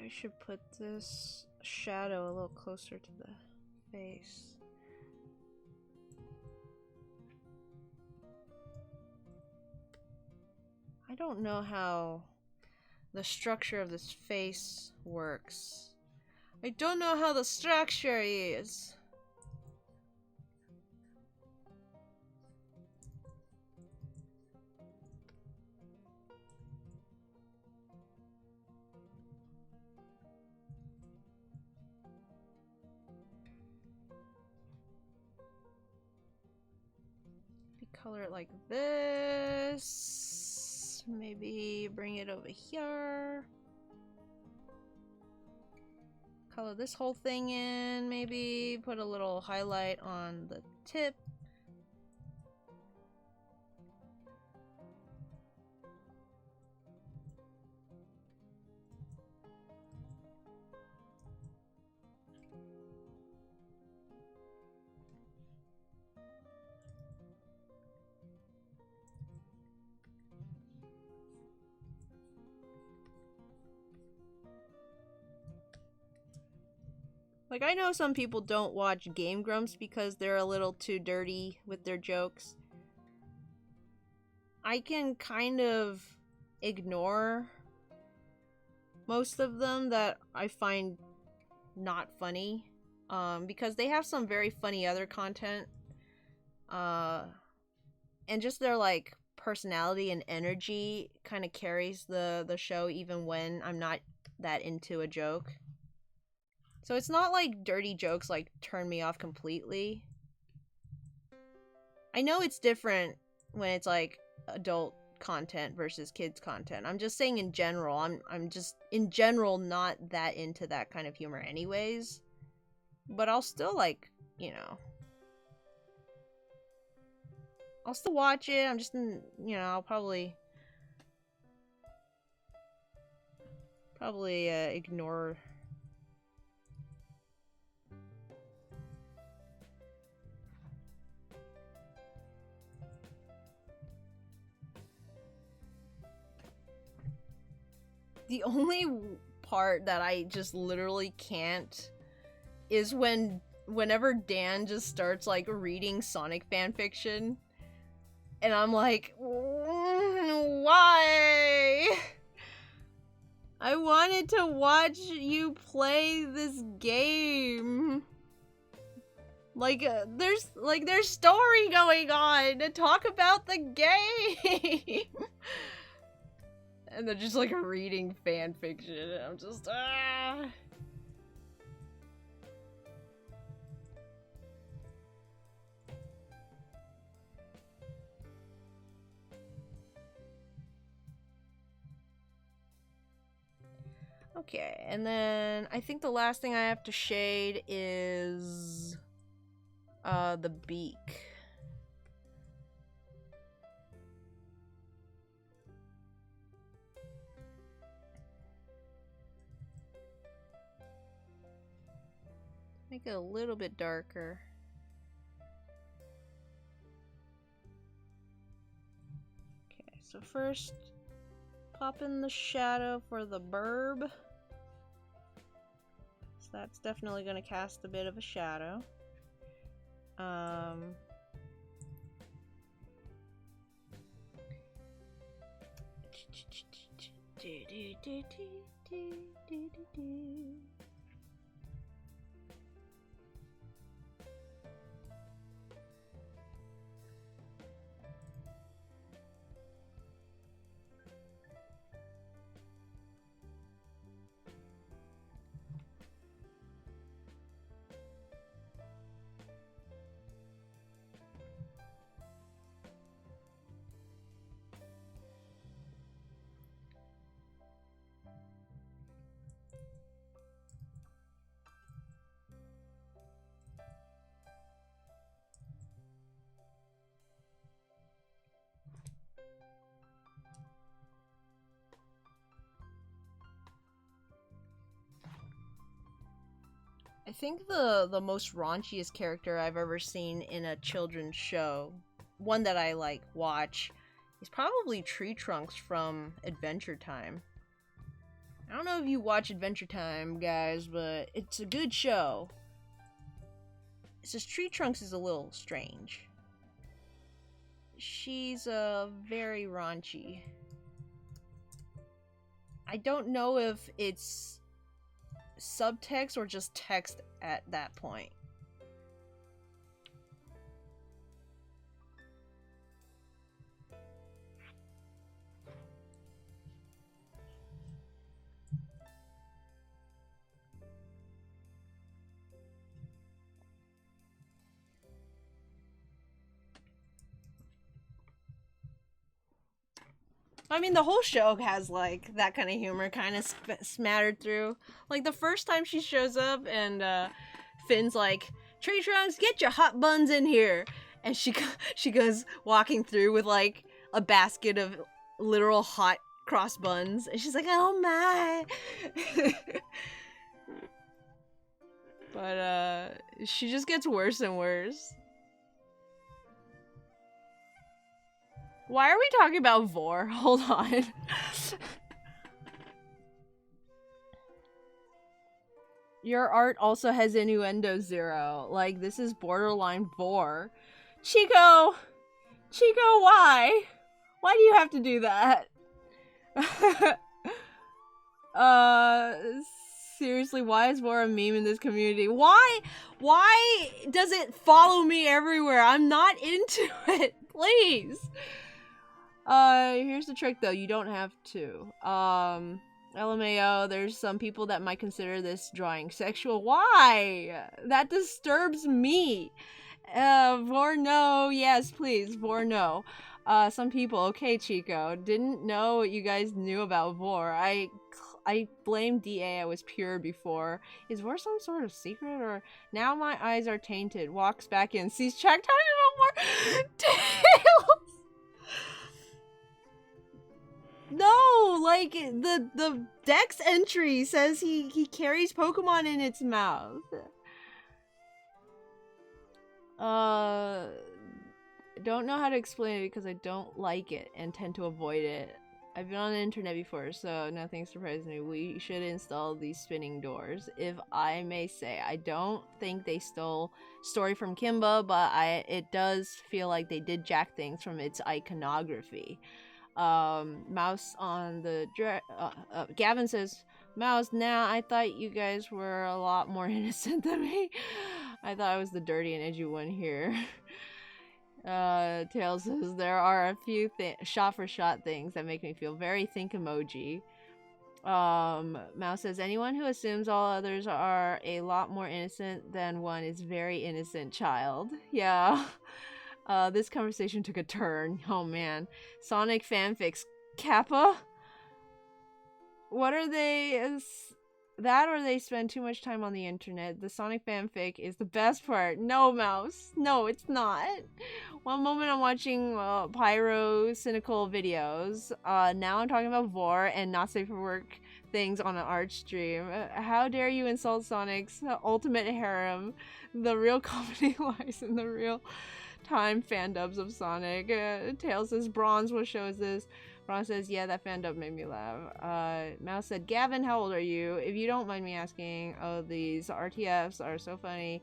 I should put this shadow a little closer to the face. I don't know how the structure of this face works. I don't know how the structure is. Color it like this. Maybe bring it over here. Color this whole thing in. Maybe put a little highlight on the tip. Like, I know some people don't watch Game Grumps because they're a little too dirty with their jokes. I can kind of ignore most of them that I find not funny. Because they have some very funny other content. And just their, like, personality and energy kind of carries the show even when I'm not that into a joke. So it's not like dirty jokes like turn me off completely. I know it's different when it's like adult content versus kids content. I'm just saying in general, I'm just in general not that into that kind of humor anyways. But I'll still like, you know, I'll still watch it. I'm just you know, I'll probably ignore. The only part that I just literally can't is whenever Dan just starts like reading Sonic fanfiction, and I'm like, why? I wanted to watch you play this game. Like, there's story going on to talk about the game. And they're just like reading fan fiction, and I'm just Okay, and then I think the last thing I have to shade is the beak. Make it a little bit darker. Okay, so first pop in the shadow for the burb. So that's definitely going to cast a bit of a shadow. I think the most raunchiest character I've ever seen in a children's show, one that I like watch, is probably Tree Trunks from Adventure Time. I don't know if you watch Adventure Time, guys, but it's a good show. It's just Tree Trunks is a little strange. She's very raunchy. I don't know if it's subtext or just text at that point. I mean, the whole show has, like, that kind of humor kind of smattered through. Like, the first time she shows up and Finn's like, Tree Trunks, get your hot buns in here. And she goes walking through with, like, a basket of literal hot cross buns. And she's like, oh my. But, she just gets worse and worse. Why are we talking about Vor? Hold on. Your art also has innuendo 0. Like, this is borderline Vor. Chico! Chico, why? Why do you have to do that? Seriously, why is Vor a meme in this community? Why does it follow me everywhere? I'm not into it. Please. Here's the trick though, you don't have to. LMAO, there's some people that might consider this drawing sexual. Why? That disturbs me. Vor no, yes please, Vor no. Some people, okay Chico, didn't know what you guys knew about Vor. I blame DA, I was pure before. Is Vor some sort of secret or now my eyes are tainted? Walks back in, sees Chuck talking about more tails. No, like the Dex entry says he carries Pokemon in its mouth. Don't know how to explain it because I don't like it and tend to avoid it. I've been on the internet before, so nothing surprises me. We should install these spinning doors. If I may say, I don't think they stole story from Kimba, but it does feel like they did jack things from its iconography. Mouse on the Gavin says, Mouse, now I thought you guys were a lot more innocent than me. I thought I was the dirty and edgy one here. Tails says, there are a few shot for shot things that make me feel very think emoji. Mouse says, anyone who assumes all others are a lot more innocent than one is very innocent child. Yeah. This conversation took a turn. Oh man. Sonic fanfics. Kappa? what are they? That or they spend too much time on the internet. The Sonic fanfic is the best part. No, Mouse. No, it's not. One moment I'm watching Pyro cynical videos. Now I'm talking about Vor and not safe for work things on an art stream. How dare you insult Sonic's ultimate harem? The real comedy lies in the real time fandubs of Sonic. Tails says Bronze what shows this. Ron says, yeah, that fan dub made me laugh. Mouse said, Gavin, how old are you? If you don't mind me asking, oh, these RTFs are so funny.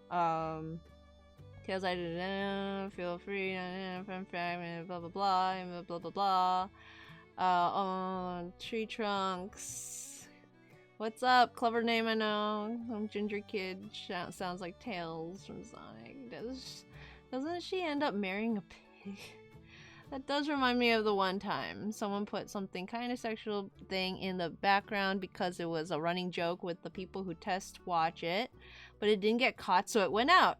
Tails, I don't know, feel free, fun fact, blah, blah, blah, blah, blah, blah. Tree Trunks. What's up? Clever name, I know. Some ginger kid sounds like Tails from Sonic. Doesn't she end up marrying a pig? That does remind me of the one time someone put something kind of sexual thing in the background because it was a running joke with the people who test watch it, but it didn't get caught, so it went out.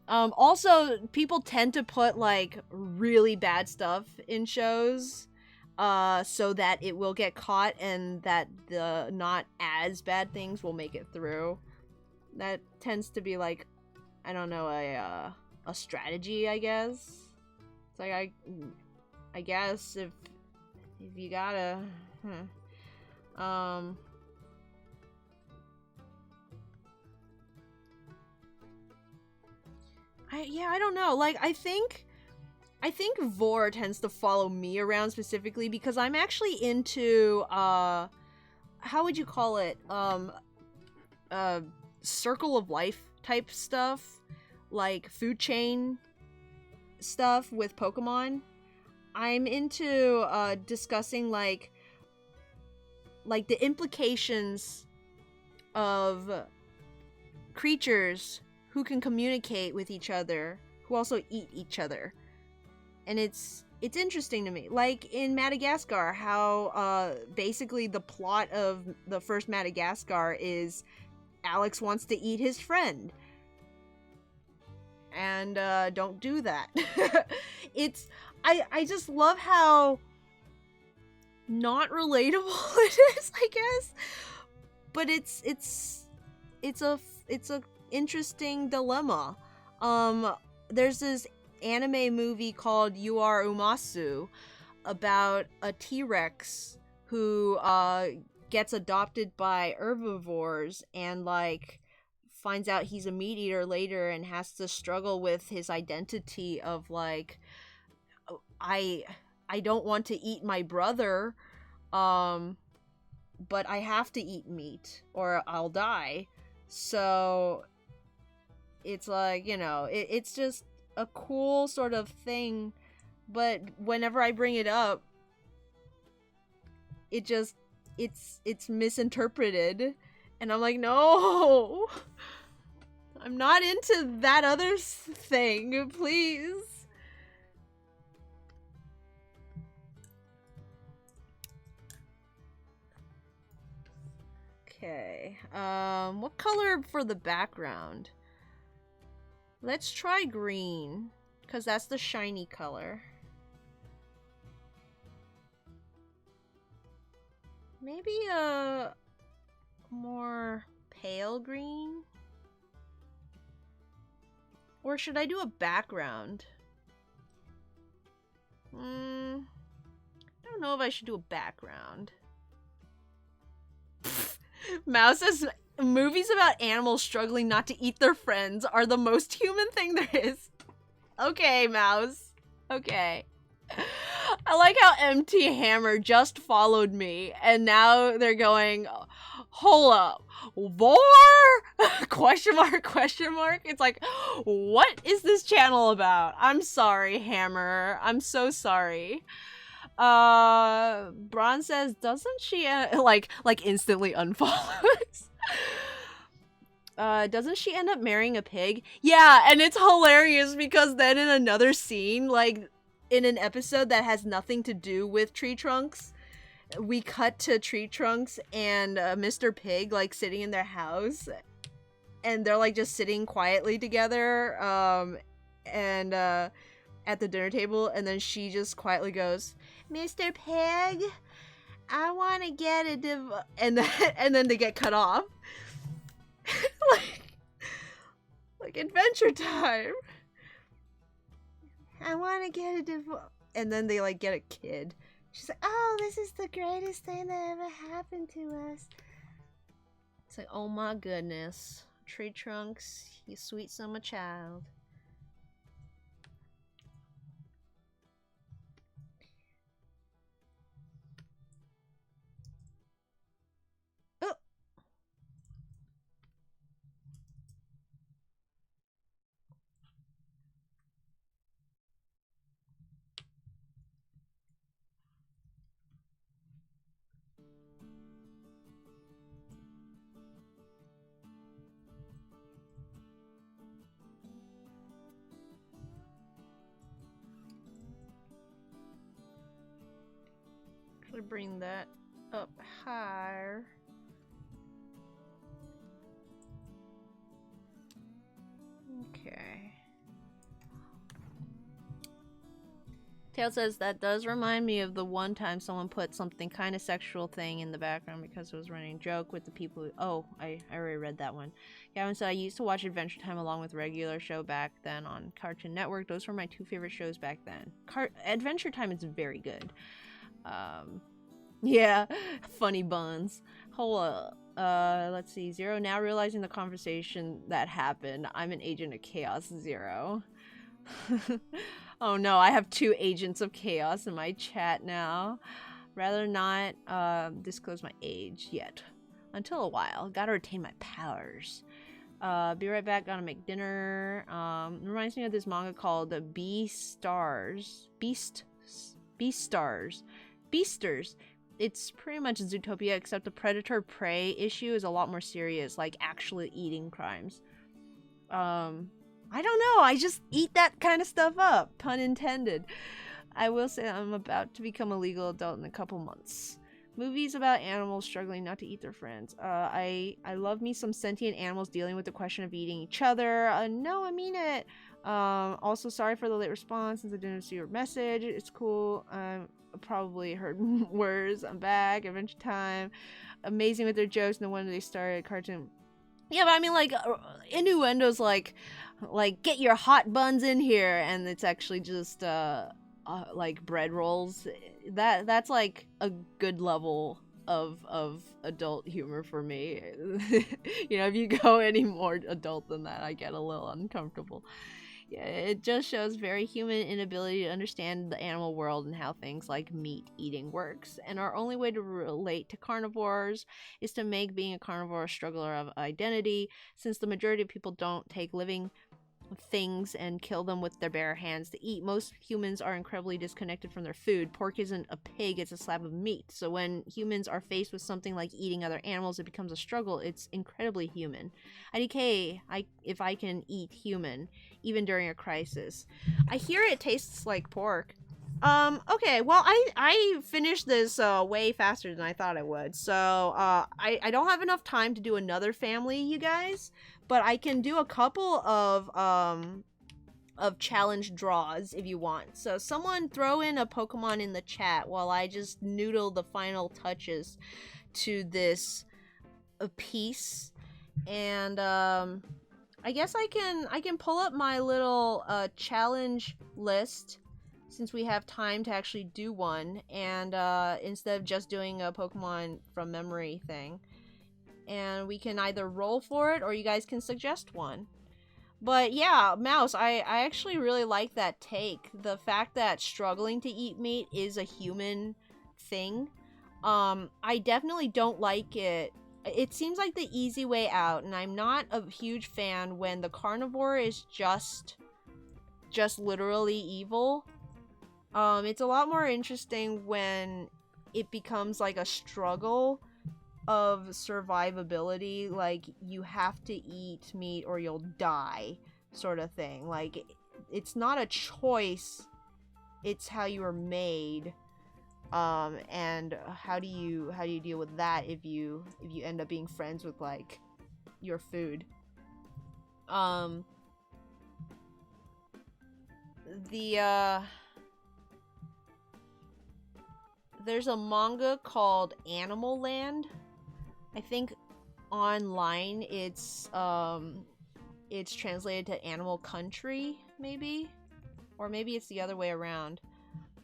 Also, people tend to put like really bad stuff in shows so that it will get caught and that the not as bad things will make it through. That tends to be like, I don't know, a strategy, I guess. It's like I guess if you gotta, I don't know. Like I think Vor tends to follow me around specifically because I'm actually into how would you call it? Circle of life type stuff, like food chain stuff with Pokemon. I'm into discussing like the implications of creatures who can communicate with each other, who also eat each other. And it's interesting to me. Like in Madagascar, how basically the plot of the first Madagascar is Alex wants to eat his friend. And don't do that. I just love how not relatable it is, I guess. But it's a interesting dilemma. There's this anime movie called You Are Umasu about a T-Rex who gets adopted by herbivores and like finds out he's a meat eater later and has to struggle with his identity of like, I don't want to eat my brother, but I have to eat meat or I'll die. So it's like, you know, it's just a cool sort of thing, but whenever I bring it up, it's misinterpreted. And I'm like, no, I'm not into that other thing, please. Okay, what color for the background? Let's try green, because that's the shiny color. Maybe a more pale green? Or should I do a background? I don't know if I should do a background. Mouse says movies about animals struggling not to eat their friends are the most human thing there is. Okay, Mouse. Okay. I like how MT Hammer just followed me, and now they're going, hold up, Vor? Question mark, question mark? It's like, what is this channel about? I'm sorry, Hammer. I'm so sorry. Bron says, doesn't she, like instantly unfollows? Doesn't she end up marrying a pig? Yeah, and it's hilarious because then in another scene, like, in an episode that has nothing to do with Tree Trunks, we cut to Tree Trunks and Mr. Pig, like, sitting in their house, and they're, like, just sitting quietly together, and at the dinner table, and then she just quietly goes, Mr. Pig, I want to get a and then they get cut off. like Adventure Time. I want to get a divorce. And then they like get a kid. She's like, oh, this is the greatest thing that ever happened to us. It's like, oh my goodness. Tree trunks, you sweet summer child. Oh. Bring that up higher. Okay. Tail says that does remind me of the one time someone put something kind of sexual thing in the background because it was running joke with the people who, oh, I already read that one. Gavin said I used to watch Adventure Time along with regular show back then on Cartoon Network. Those were my two favorite shows back then. Adventure Time is very good. Yeah, funny buns. Hold up. Let's see. Zero, now realizing the conversation that happened, I'm an agent of chaos. Zero. Oh no, I have 2 agents of chaos in my chat now. Rather not disclose my age yet. Until a while. Gotta retain my powers. Be right back, gotta make dinner. Reminds me of this manga called Beastars. Beasters. It's pretty much Zootopia, except the predator-prey issue is a lot more serious, like actually eating crimes. I don't know, I just eat that kind of stuff up, pun intended. I will say I'm about to become a legal adult in a couple months. Movies about animals struggling not to eat their friends. I love me some sentient animals dealing with the question of eating each other. No, I mean it. Also, sorry for the late response since I didn't see your message. It's cool. Probably heard words. I'm back. Adventure Time. Amazing with their jokes. No wonder they started cartoon. Yeah, but I mean, like, innuendos like get your hot buns in here, and it's actually just like bread rolls. That's like a good level of adult humor for me. You know, if you go any more adult than that, I get a little uncomfortable. Yeah, it just shows very human inability to understand the animal world and how things like meat eating works. And our only way to relate to carnivores is to make being a carnivore a struggle of identity, since the majority of people don't take living things and kill them with their bare hands to eat. Most humans are incredibly disconnected from their food. Pork isn't a pig, it's a slab of meat. So when humans are faced with something like eating other animals, it becomes a struggle. It's incredibly human. IDK, if I can eat human, even during a crisis. I hear it tastes like pork. Okay, well, I finished this way faster than I thought I would. So I don't have enough time to do another family, you guys. But I can do a couple of challenge draws if you want. So someone throw in a Pokemon in the chat while I just noodle the final touches to this piece. And I guess I can pull up my little challenge list since we have time to actually do one, and instead of just doing a Pokemon from memory thing. And we can either roll for it or you guys can suggest one. But yeah, Mouse, I actually really like that take. The fact that struggling to eat meat is a human thing. I definitely don't like it. It seems like the easy way out, and I'm not a huge fan when the carnivore is just literally evil. It's a lot more interesting when it becomes like a struggle of survivability, like you have to eat meat or you'll die sort of thing. Like it's not a choice, it's how you were made. And how do you deal with that if you end up being friends with like your food? there's a manga called Animal Land. I think online it's translated to Animal Country, maybe, or maybe it's the other way around.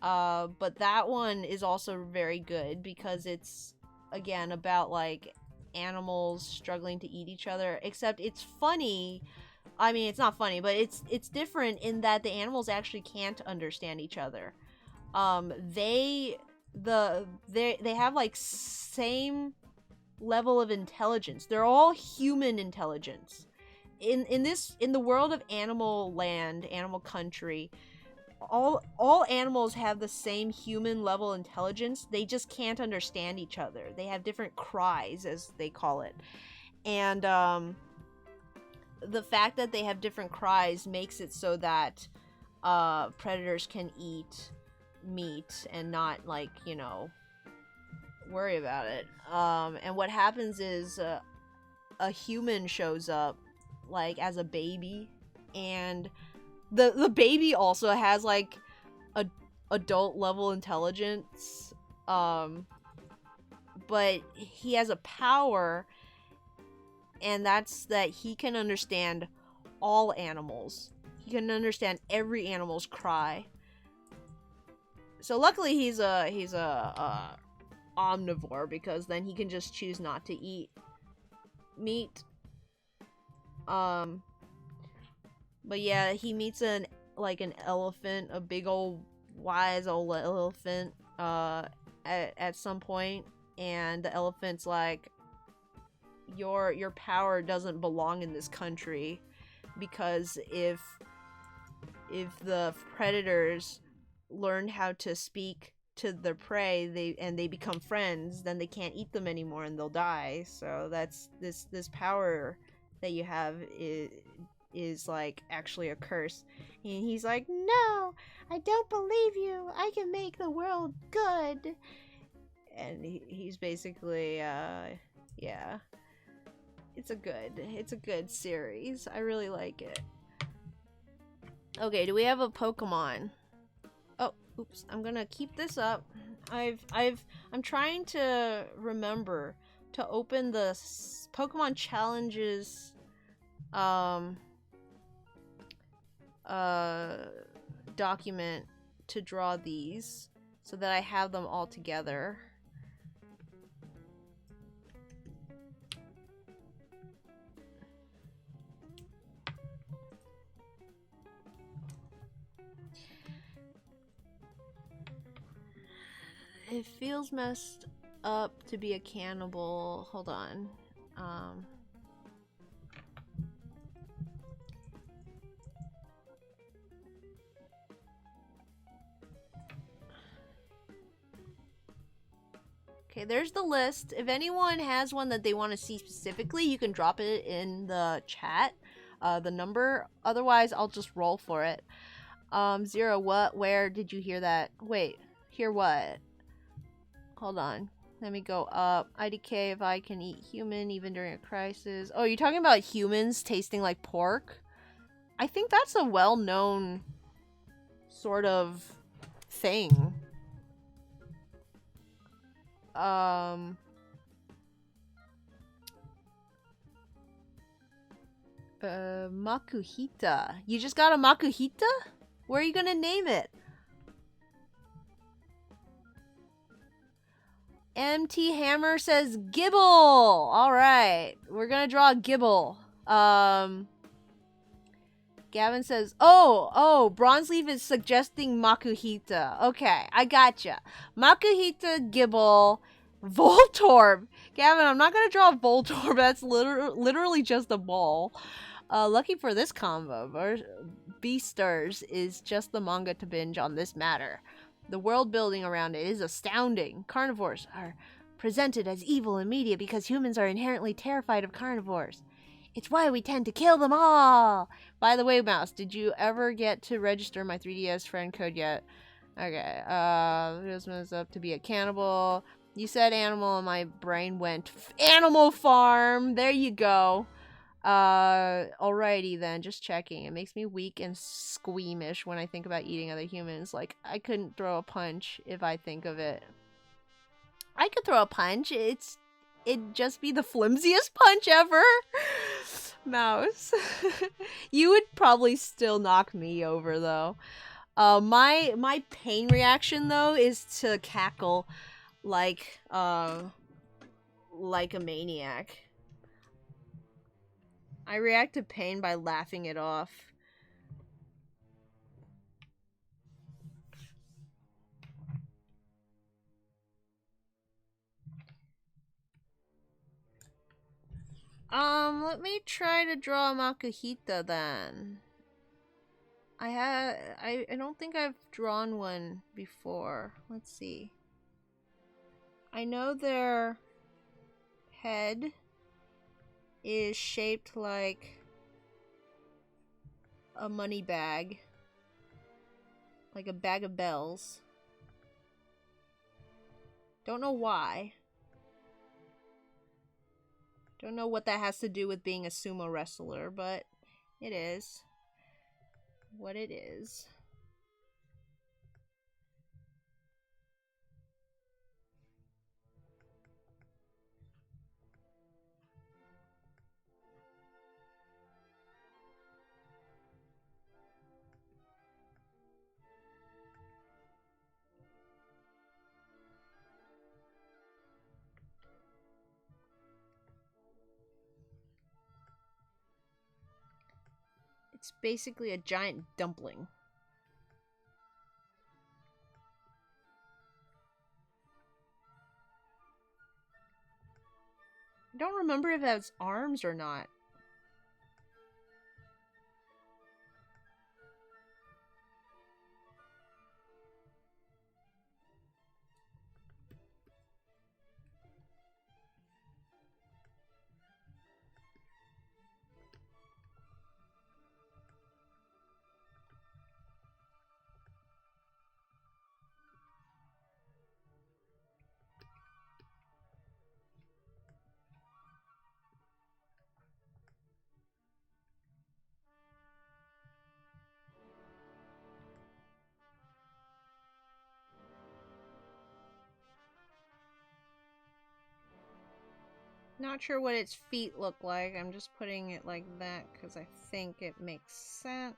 But that one is also very good because it's again about like animals struggling to eat each other, except it's funny. I mean, it's not funny, but it's different in that the animals actually can't understand each other. They have like same level of intelligence. They're all human intelligence. In the world of Animal Land, Animal Country, all animals have the same human level intelligence. They just can't understand each other. They have different cries, as they call it. And the fact that they have different cries makes it so that predators can eat meat and not, like, you know, worry about it. And what happens is a human shows up, like, as a baby, and the baby also has like a adult level intelligence, but he has a power, and that's that he can understand all animals. He can understand every animal's cry. So luckily he's a omnivore, because then he can just choose not to eat meat. But yeah, he meets an elephant, a big old wise old elephant at some point, and the elephant's like, your power doesn't belong in this country, because if the predators learn how to speak to their prey, they become friends, then they can't eat them anymore and they'll die. So that's this power that you have is like actually a curse. And he's like, no, I don't believe you. I can make the world good. And he's basically yeah. It's a good series. I really like it. Okay, do we have a Pokemon? Oh, oops. I'm gonna keep this up. I'm trying to remember to open the Pokemon challenges document to draw these so that I have them all together. It feels messed up to be a cannibal. Hold on. Okay, there's the list. If anyone has one that they want to see specifically, you can drop it in the chat, the number. Otherwise, I'll just roll for it. Zero, what? Where did you hear that? Wait, hear what? Hold on. Let me go up. IDK, if I can eat human even during a crisis. Oh, you're talking about humans tasting like pork? I think that's a well-known sort of thing. Makuhita. You just got a Makuhita? Where are you gonna name it? MT Hammer says Gibble. All right, we're gonna draw a Gibble. Gavin says, oh, Bronzeleaf is suggesting Makuhita. Okay, I gotcha. Makuhita, Gibble, Voltorb. Gavin, I'm not gonna draw Voltorb. That's literally just a ball. Lucky for this combo, Beastars is just the manga to binge on this matter. The world building around it is astounding. Carnivores are presented as evil in media because humans are inherently terrified of carnivores. It's why we tend to kill them all. By the way, Mouse, did you ever get to register my 3DS friend code yet? Okay, this one's up to be a cannibal. You said animal and my brain went Animal Farm. There you go. Alrighty then, just checking. It makes me weak and squeamish when I think about eating other humans. Like, I couldn't throw a punch if I think of it. I could throw a punch. It'd just be the flimsiest punch ever. Mouse. You would probably still knock me over though. My pain reaction though is to cackle like a maniac. I react to pain by laughing it off. Let me try to draw a Makuhita then. I don't think I've drawn one before. Let's see. I know their head is shaped like a money bag. Like a bag of bells. Don't know why. Don't know what that has to do with being a sumo wrestler, but it is what it is. It's basically a giant dumpling. I don't remember if it has arms or not. Not sure what its feet look like. I'm just putting it like that because I think it makes sense.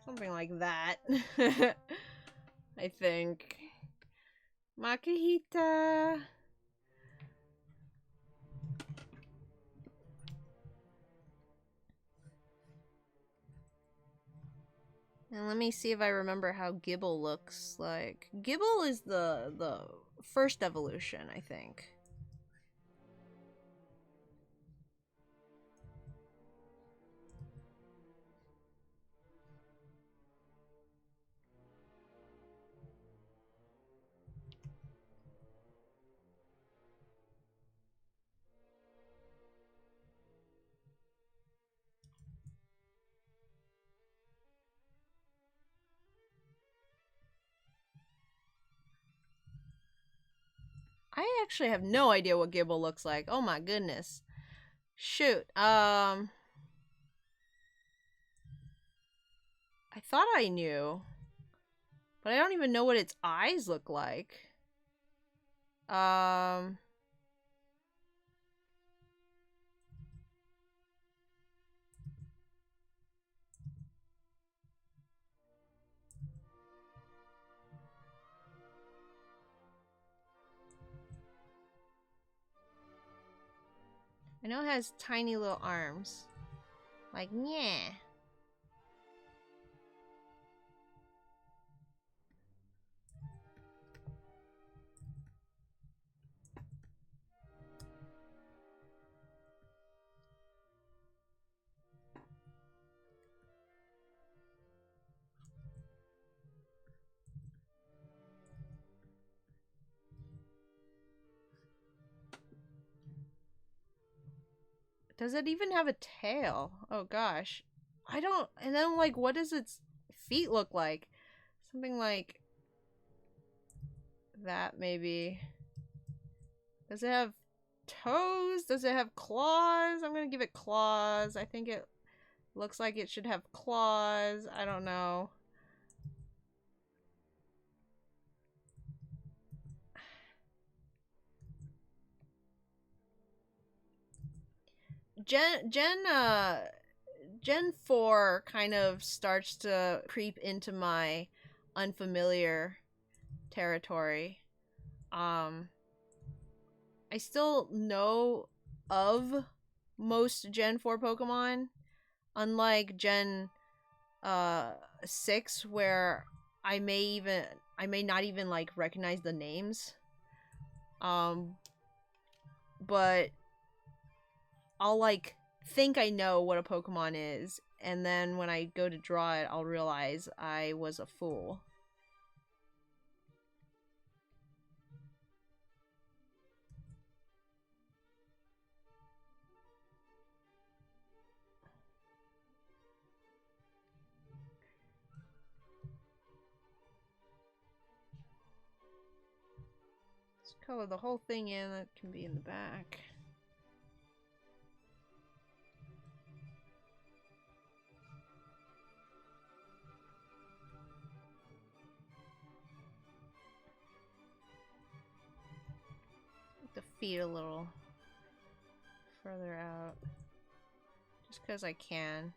Something like that. I think. Makuhita. And let me see if I remember how Gibble looks like. Gibble is the first evolution, I think. I actually have no idea what Gibble looks like. Oh my goodness. Shoot. I thought I knew. But I don't even know what its eyes look like. I know it has tiny little arms. Like, yeah. Does it even have a tail? Oh gosh. I don't, and then like, what does its feet look like? Something like that, maybe. Does it have toes? Does it have claws? I'm gonna give it claws. I think it looks like it should have claws. I don't know. Gen 4 kind of starts to creep into my unfamiliar territory. I still know of most Gen 4 Pokemon, unlike Gen 6, where I may not even like recognize the names. But I'll like think I know what a Pokemon is, and then when I go to draw it, I'll realize I was a fool. Let's color the whole thing in. That can be in the back. The feet a little further out. Just because I can.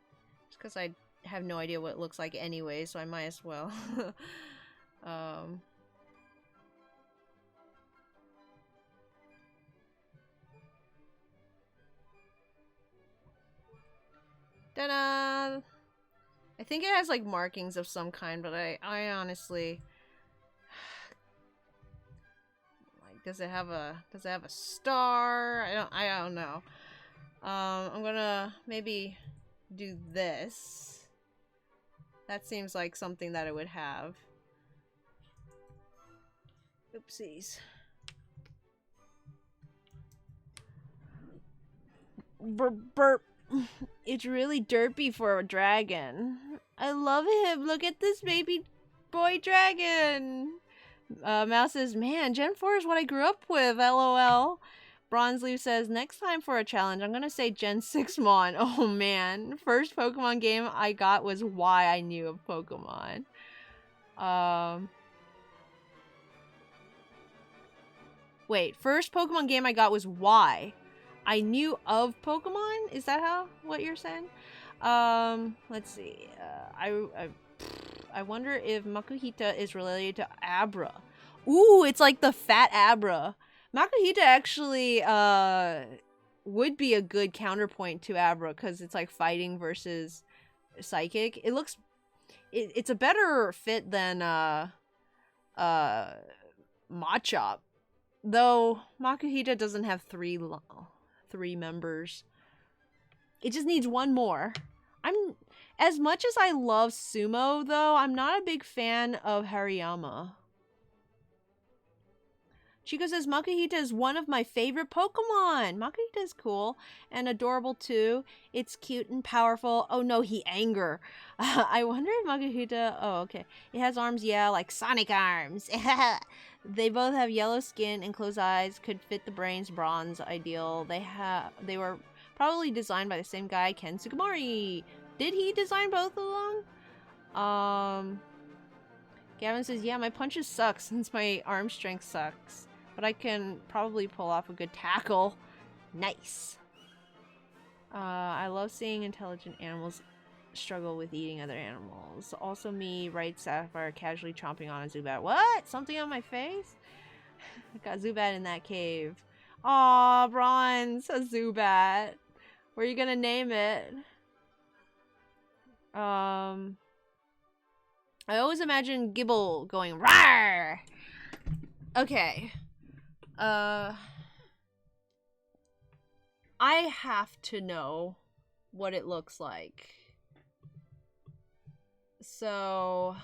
Just because I have no idea what it looks like anyway, so I might as well. Ta-da! I think it has like markings of some kind, but I honestly like, does it have a star? I don't know. I'm gonna maybe do this. That seems like something that it would have. Oopsies. Burp. It's really derpy for a dragon. I love him. Look at this baby boy dragon. Mouse says, man, Gen 4 is what I grew up with, lol. Bronzeleaf says, next time for a challenge, I'm gonna say Gen 6 Mon. Oh man. First Pokemon game I got was why I knew of Pokemon. Wait, first Pokemon game I got was why I knew of Pokemon? Is that what you're saying? Let's see. I wonder if Makuhita is related to Abra. Ooh, it's like the fat Abra. Makuhita actually would be a good counterpoint to Abra because it's like fighting versus psychic. It's a better fit than Machop. Though Makuhita doesn't have three members. It just needs one more. As much as I love Sumo, though, I'm not a big fan of Hariyama. Chico says, Makuhita is one of my favorite Pokemon. Makuhita is cool and adorable, too. It's cute and powerful. Oh, no, he anger. I wonder if Makuhita... Oh, okay. It has arms, yeah, like Sonic arms. They both have yellow skin and closed eyes. Could fit the brains. Bronze, ideal. They were probably designed by the same guy, Ken Sugimori. Did he design both of them? Gavin says, yeah, my punches suck since my arm strength sucks. But I can probably pull off a good tackle. Nice. I love seeing intelligent animals struggle with eating other animals. Also me, right, Sapphire, casually chomping on a Zubat. What? Something on my face? I got Zubat in that cave. Aw, Bronze, a Zubat. Where are you gonna name it? I always imagine Gibble going rawr. Okay. I have to know what it looks like. So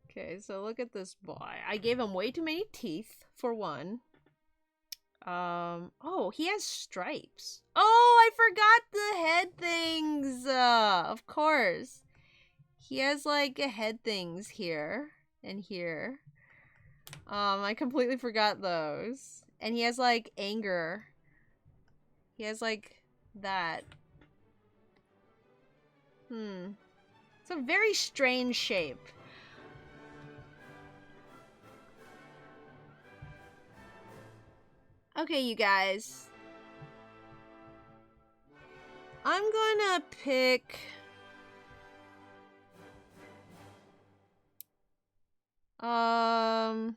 okay, so look at this boy. I gave him way too many teeth, for one. Oh, he has stripes. Oh, I forgot the head things. Of course. He has like head things here and here. I completely forgot those. And he has like anger. He has like that. It's a very strange shape. Okay, you guys. I'm gonna pick... I'm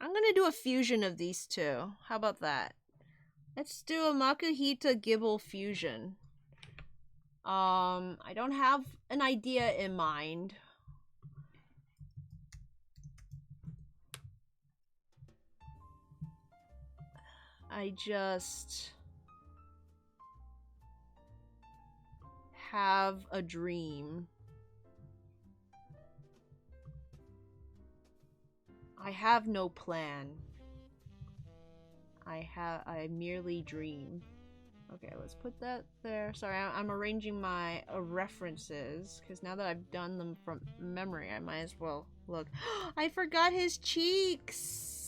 gonna do a fusion of these two. How about that? Let's do a Makuhita Gibble fusion. I don't have an idea in mind. I just have a dream. I have no plan. I merely dream. Okay, let's put that there. Sorry, I'm arranging my references, because now that I've done them from memory, I might as well look. I forgot his cheeks!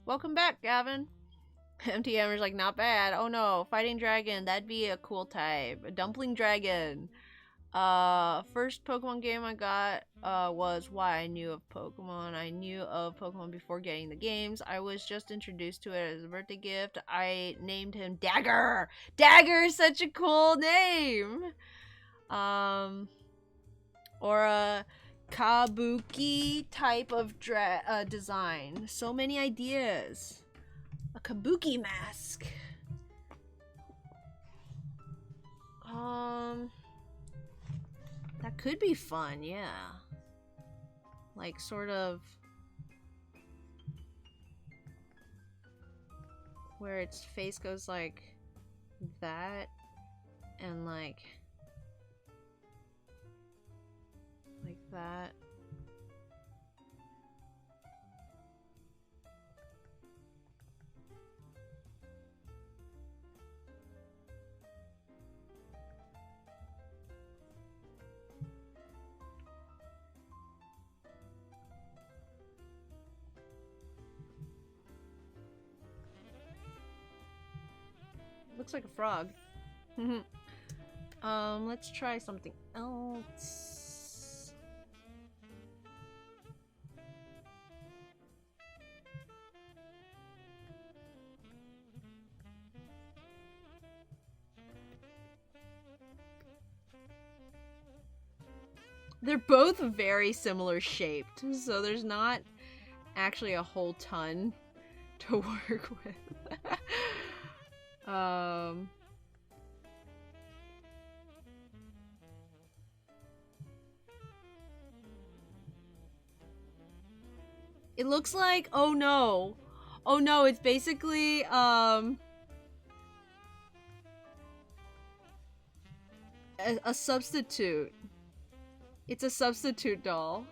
Welcome back, Gavin. Empty Hammer's like, not bad. Oh no, fighting dragon, that'd be a cool type. A dumpling dragon. First Pokemon game I got was why I knew of Pokemon. I knew of Pokemon before getting the games. I was just introduced to it as a birthday gift. I named him Dagger. Dagger is such a cool name. Or a kabuki type of design. So many ideas. A kabuki mask. That could be fun, yeah. Like, sort of... where its face goes like that. And like that. Looks like a frog. Let's try something else. They're both very similar shaped, so there's not actually a whole ton to work with. It looks like, oh no, it's basically a substitute. It's a substitute doll.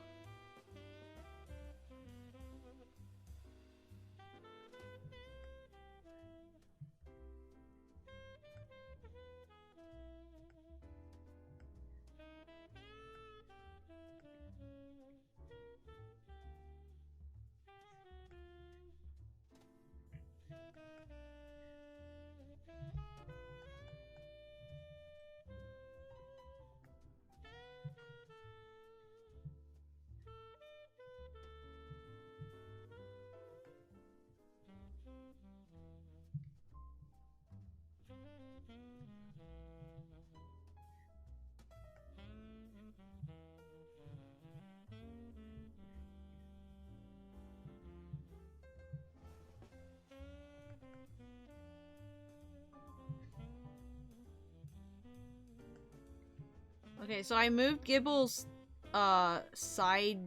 Okay, so I moved Gibble's side,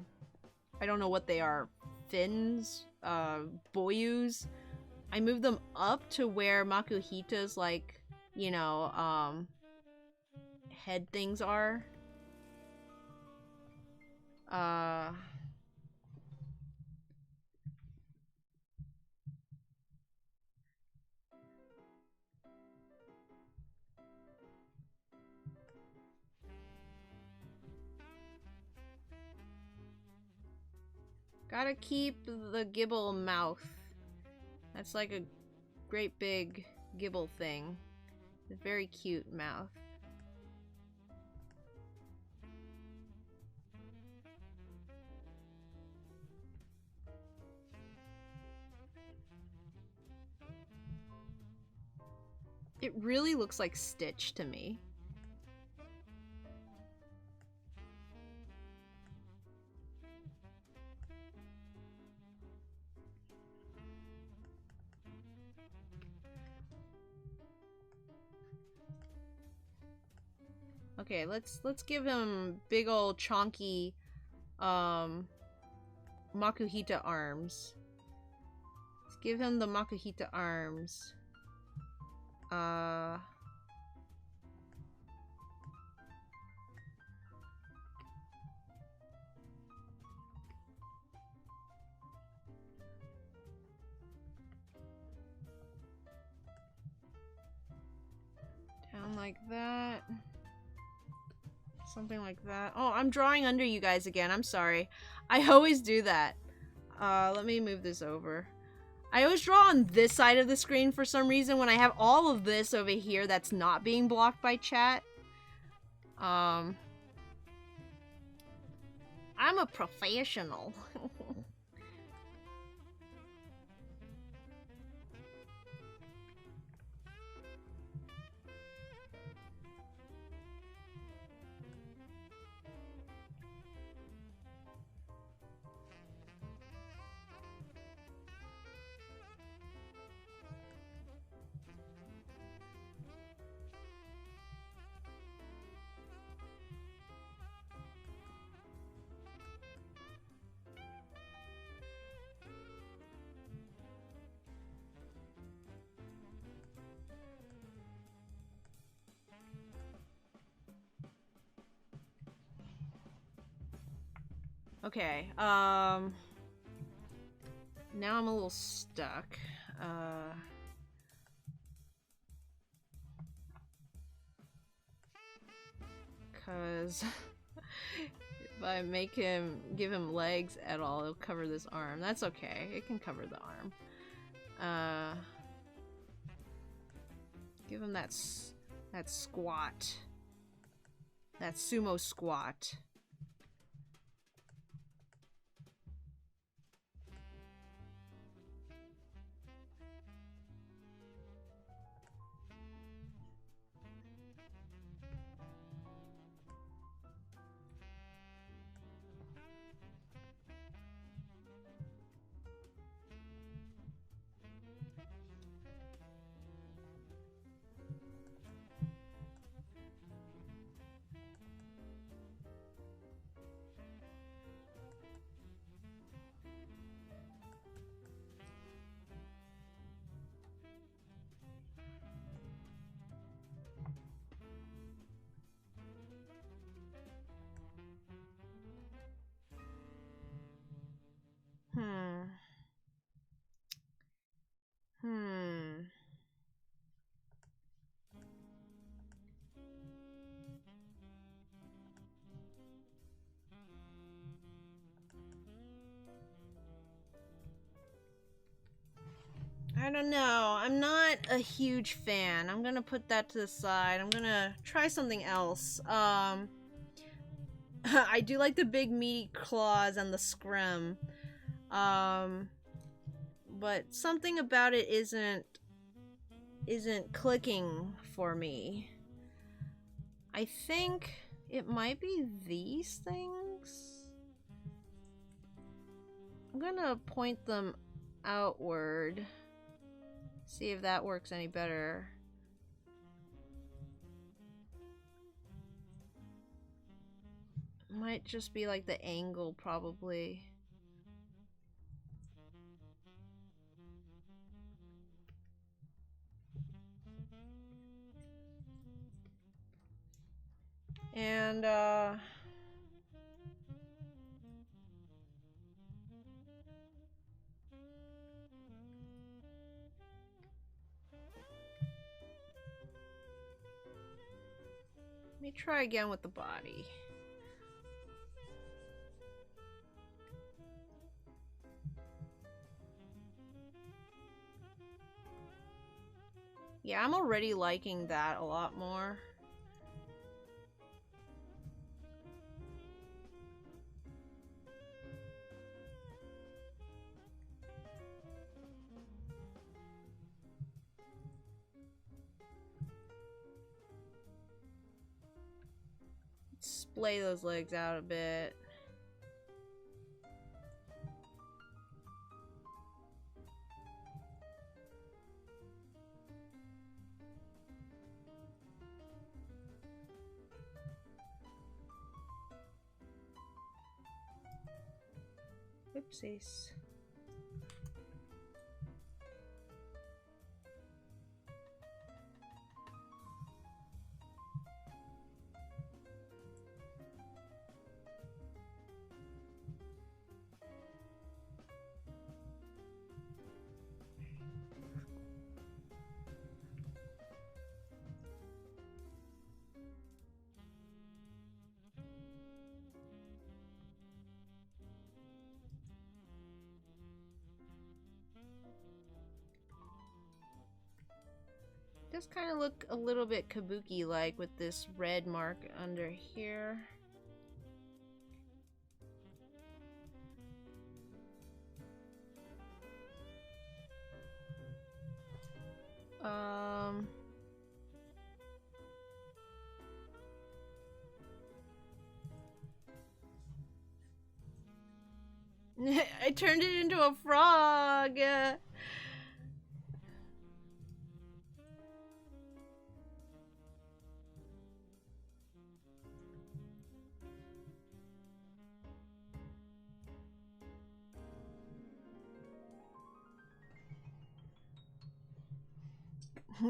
I don't know what they are, fins, boyus. I moved them up to where Makuhita's, like, you know, head things are. Gotta keep the Gibble mouth. That's like a great big Gibble thing. A very cute mouth. It really looks like Stitch to me. Okay, let's give him big old chonky Makuhita arms. Let's give him the Makuhita arms. Down like that. Something like that. Oh, I'm drawing under you guys again. I'm sorry. I always do that. Let me move this over. I always draw on this side of the screen for some reason when I have all of this over here that's not being blocked by chat. I'm a professional. Okay, now I'm a little stuck. Cause if I make him, give him legs at all, it'll cover this arm. That's okay, it can cover the arm. Give him that squat. That sumo squat. I don't know. I'm not a huge fan. I'm gonna put that to the side. I'm gonna try something else. I do like the big meaty claws and the scrim. But something about it isn't clicking for me. I think it might be these things. I'm gonna point them outward. See if that works any better. Might just be like the angle, probably. And let me try again with the body. Yeah, I'm already liking that a lot more. Splay those legs out a bit. Oopsies. Does kind of look a little bit kabuki-like with this red mark under here. I turned it into a frog.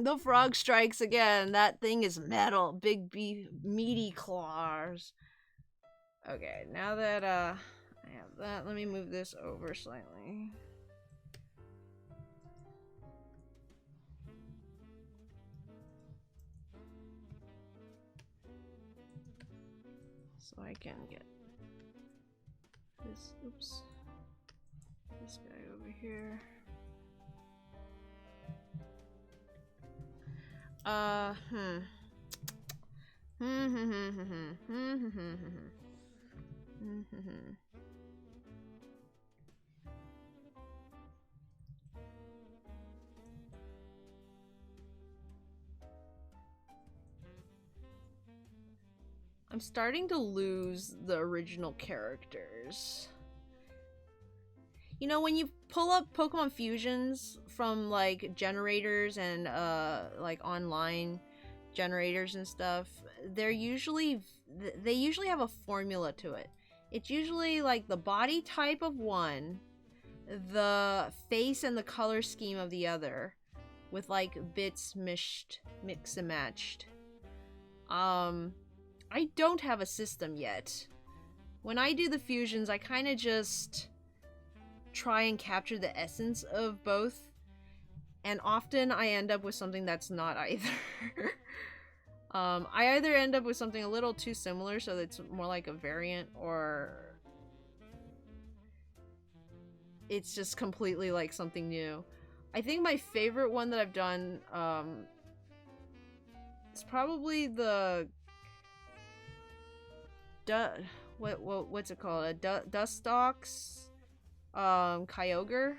The frog strikes again. That thing is metal. Big, meaty claws. Okay, now that I have that, let me move this over slightly. So I can get this, oops, this guy over here. I'm starting to lose the original characters. You know, when you pull up Pokemon Fusions from, like, generators and, like, online generators and stuff, they usually have a formula to it. It's usually, like, the body type of one, the face and the color scheme of the other, with, like, bits mixed and matched. I don't have a system yet. When I do the fusions, I kind of just try and capture the essence of both, and often I end up with something that's not either. I either end up with something a little too similar, so it's more like a variant, or it's just completely like something new. I think my favorite one that I've done is probably the what's it called? A Dustox Kyogre.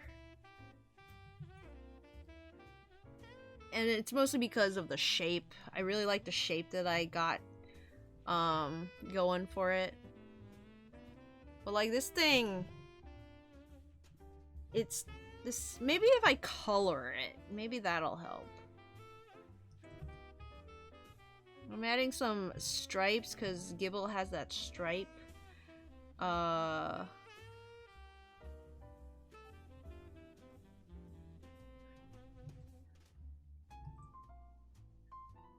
And it's mostly because of the shape. I really like the shape that I got going for it. But like this thing, it's this, maybe if I color it, maybe that'll help. I'm adding some stripes because Gibble has that stripe.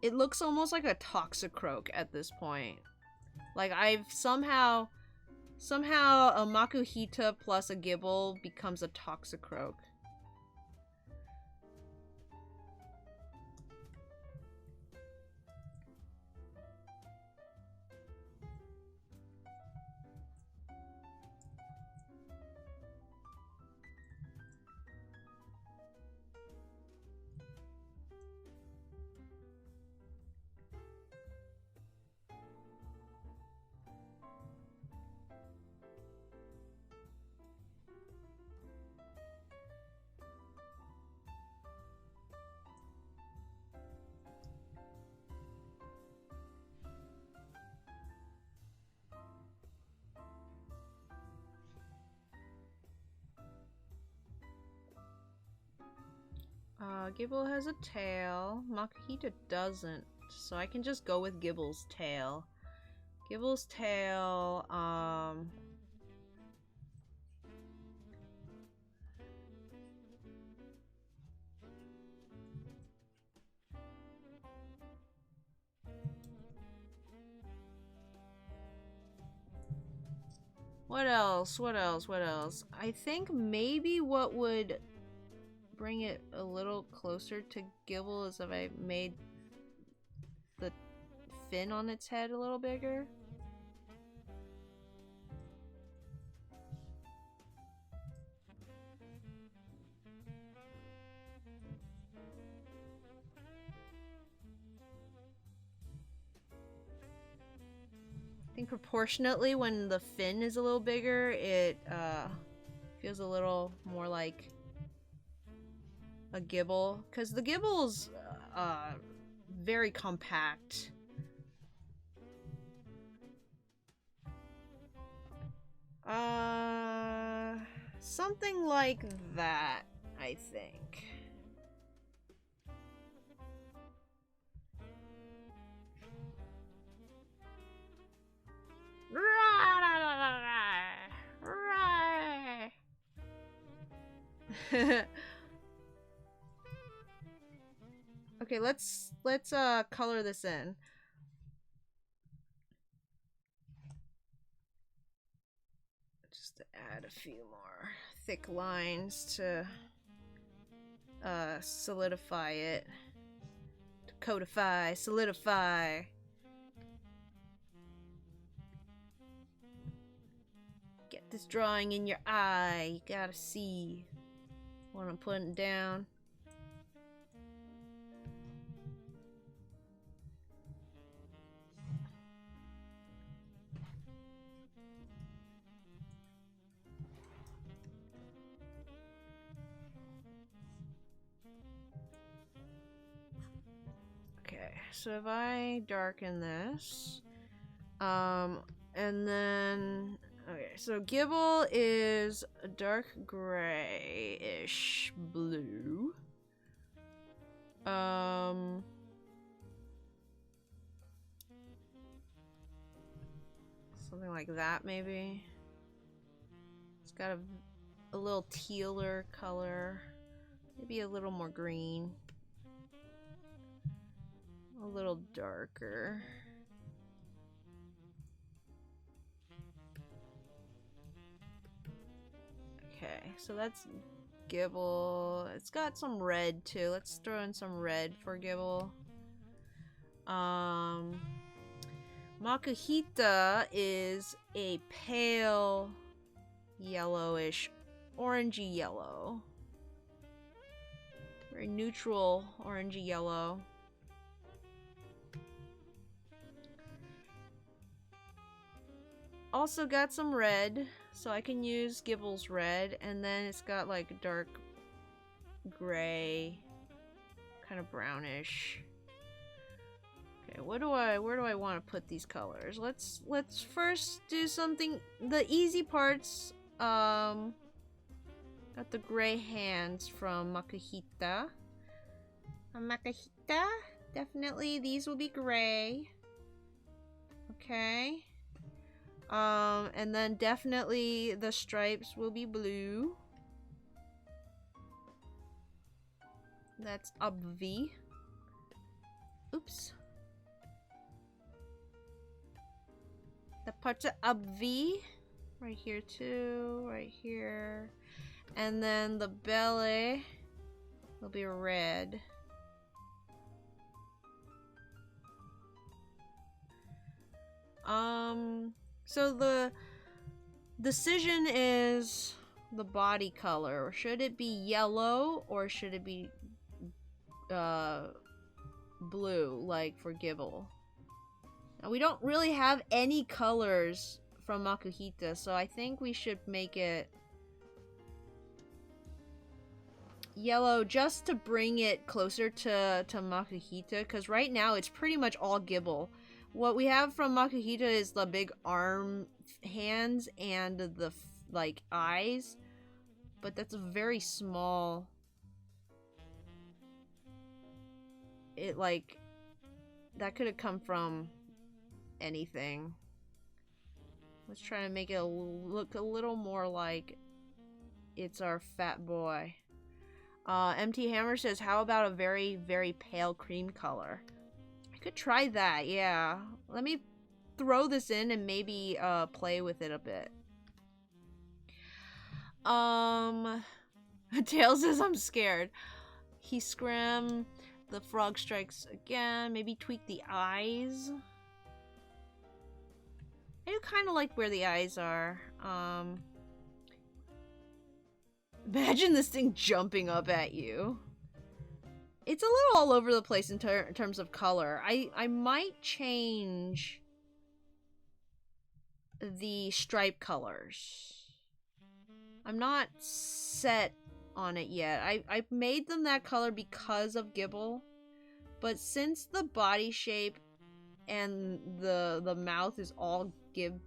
It looks almost like a Toxicroak at this point. Like I've somehow a Makuhita plus a Gible becomes a Toxicroak. Gibble has a tail. Makuhita doesn't. So I can just go with Gibble's tail. Gibble's tail, what else? What else? What else? I think maybe what would bring it a little closer to Gibble is if I made the fin on its head a little bigger. I think proportionately when the fin is a little bigger, it feels a little more like a Gibble, because the Gibble's very compact. Something like that, I think. Okay, let's color this in. Just to add a few more thick lines to solidify it. To codify, solidify. Get this drawing in your eye. You gotta see what I'm putting down. Okay, so if I darken this, and then, okay, so Gibble is a dark gray-ish blue. Something like that, maybe. It's got a little tealer color, maybe a little more green. A little darker. Okay, so that's Gibble. It's got some red too. Let's throw in some red for Gibble. Makuhita is a pale yellowish, orangey yellow. Very neutral orangey yellow. Also got some red, so I can use Gibble's red, and then it's got like dark gray, kind of brownish. Okay, where do I want to put these colors? Let's first do something, the easy parts. Got the gray hands from Makuhita. Makuhita, definitely these will be gray. Okay. And then definitely the stripes will be blue. That's obvi. Oops. The parts of obvi. Right here too. Right here. And then the belly will be red. So the decision is the body color. Should it be yellow or should it be blue, like for Gibble? Now, we don't really have any colors from Makuhita, so I think we should make it yellow just to bring it closer to Makuhita, because right now it's pretty much all Gibble. What we have from Makuhita is the big arm hands and the like eyes, but that's a very small. It like that could have come from anything. Let's try to make it look a little more like it's our fat boy. MT Hammer says, how about a very, very pale cream color? I could try that, yeah. Let me throw this in and maybe play with it a bit. Tails says, I'm scared. He scram. The frog strikes again. Maybe tweak the eyes. I do kind of like where the eyes are. Imagine this thing jumping up at you. It's a little all over the place in terms of color. I might change the stripe colors. I'm not set on it yet. I made them that color because of Gibble, but since the body shape and the mouth is all Gib,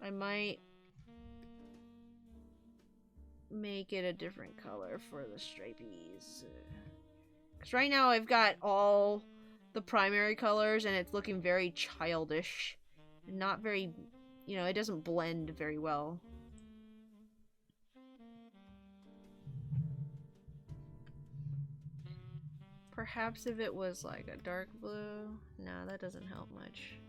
I might make it a different color for the stripies. Because right now I've got all the primary colors and it's looking very childish. Not very, you know, it doesn't blend very well. Perhaps if it was like a dark blue. No, that doesn't help much.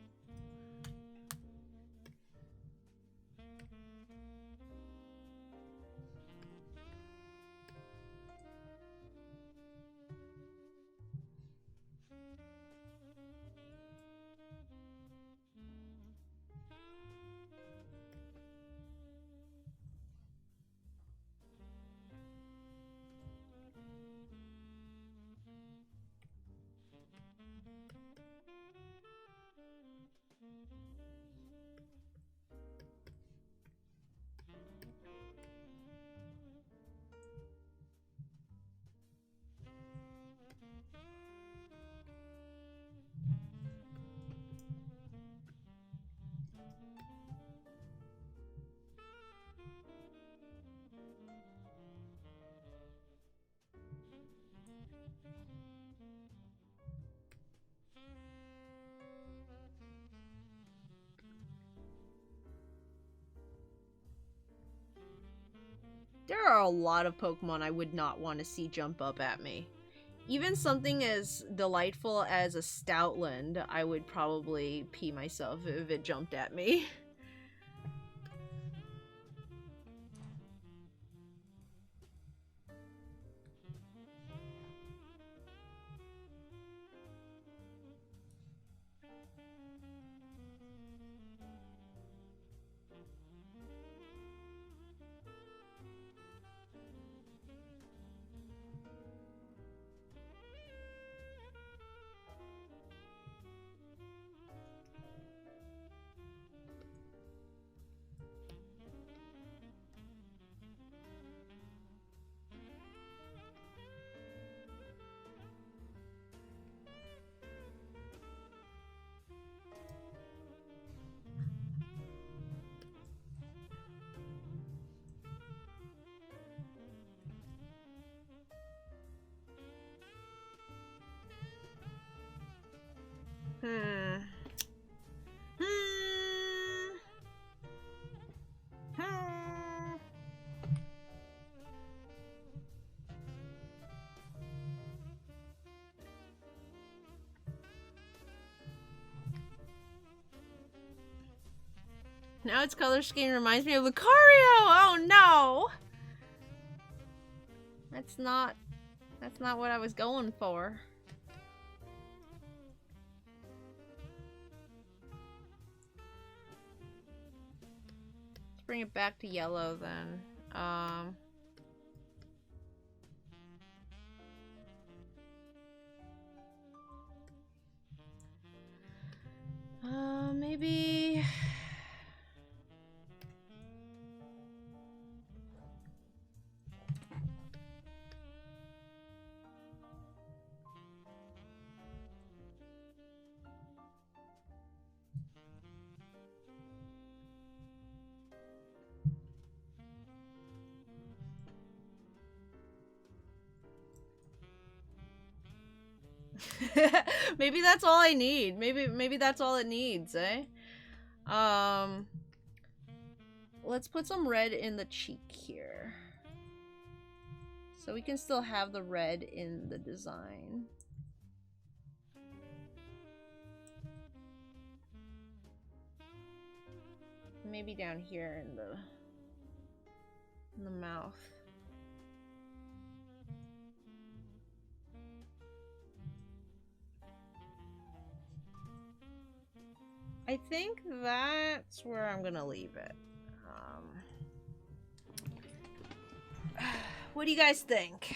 There are a lot of Pokemon I would not want to see jump up at me. Even something as delightful as a Stoutland, I would probably pee myself if it jumped at me. Now its color scheme reminds me of Lucario! Oh no! That's not what I was going for. Let's bring it back to yellow then. Maybe... maybe that's all I need. Maybe that's all it needs, eh? Let's put some red in the cheek here. So we can still have the red in the design. Maybe down here in the mouth. I think that's where I'm gonna leave it. What do you guys think?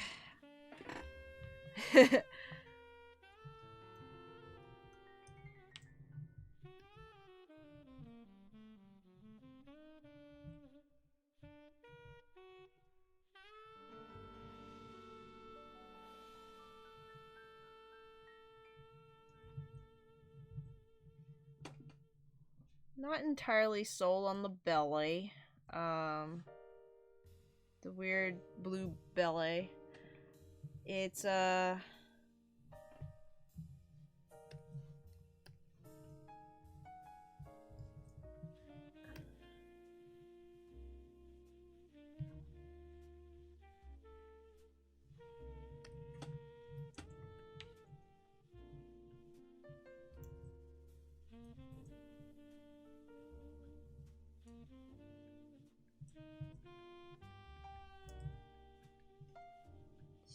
Not entirely sold on the belly. The weird blue belly. It's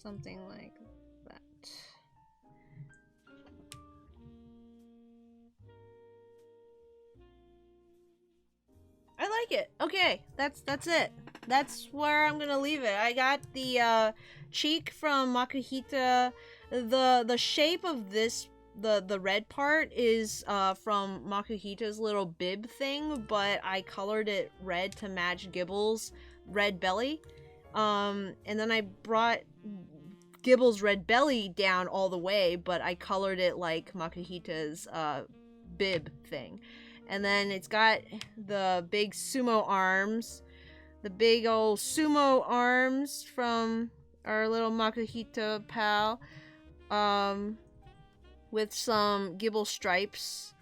something like that. I like it. Okay, that's it. That's where I'm gonna leave it. I got the cheek from Makuhita. The shape of this the red part is from Makuhita's little bib thing, but I colored it red to match Gibble's red belly. And then I brought Gibble's red belly down all the way, but I colored it like Makuhita's bib thing. And then it's got the big sumo arms, the big old sumo arms from our little Makuhita pal, with some Gibble stripes,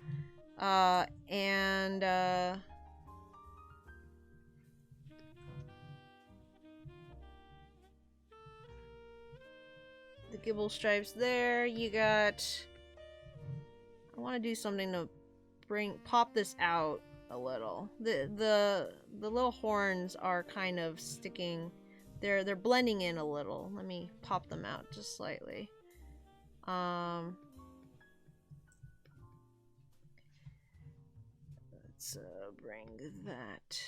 and the Gibble stripes there. You got... I want to do something to pop this out a little. The little horns are kind of sticking. They're blending in a little. Let me pop them out just slightly. Let's bring that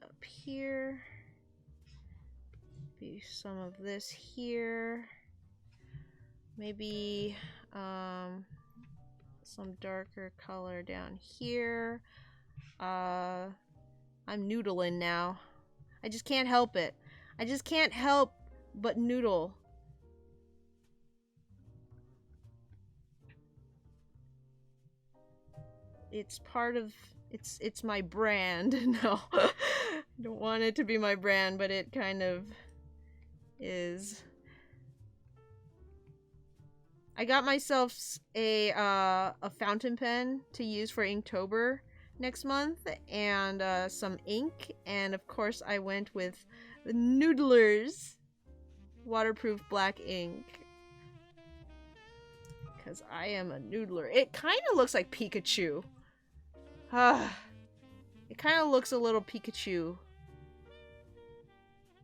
up here. Maybe some of this here. Maybe some darker color down here. I'm noodling now. I just can't help it. I just can't help but noodle. It's part of... It's my brand. No. I don't want it to be my brand, but it kind of is. I got myself a fountain pen to use for Inktober next month, and some ink, and of course I went with the Noodlers waterproof black ink. Because I am a noodler. It kind of looks like Pikachu. It kind of looks a little Pikachu.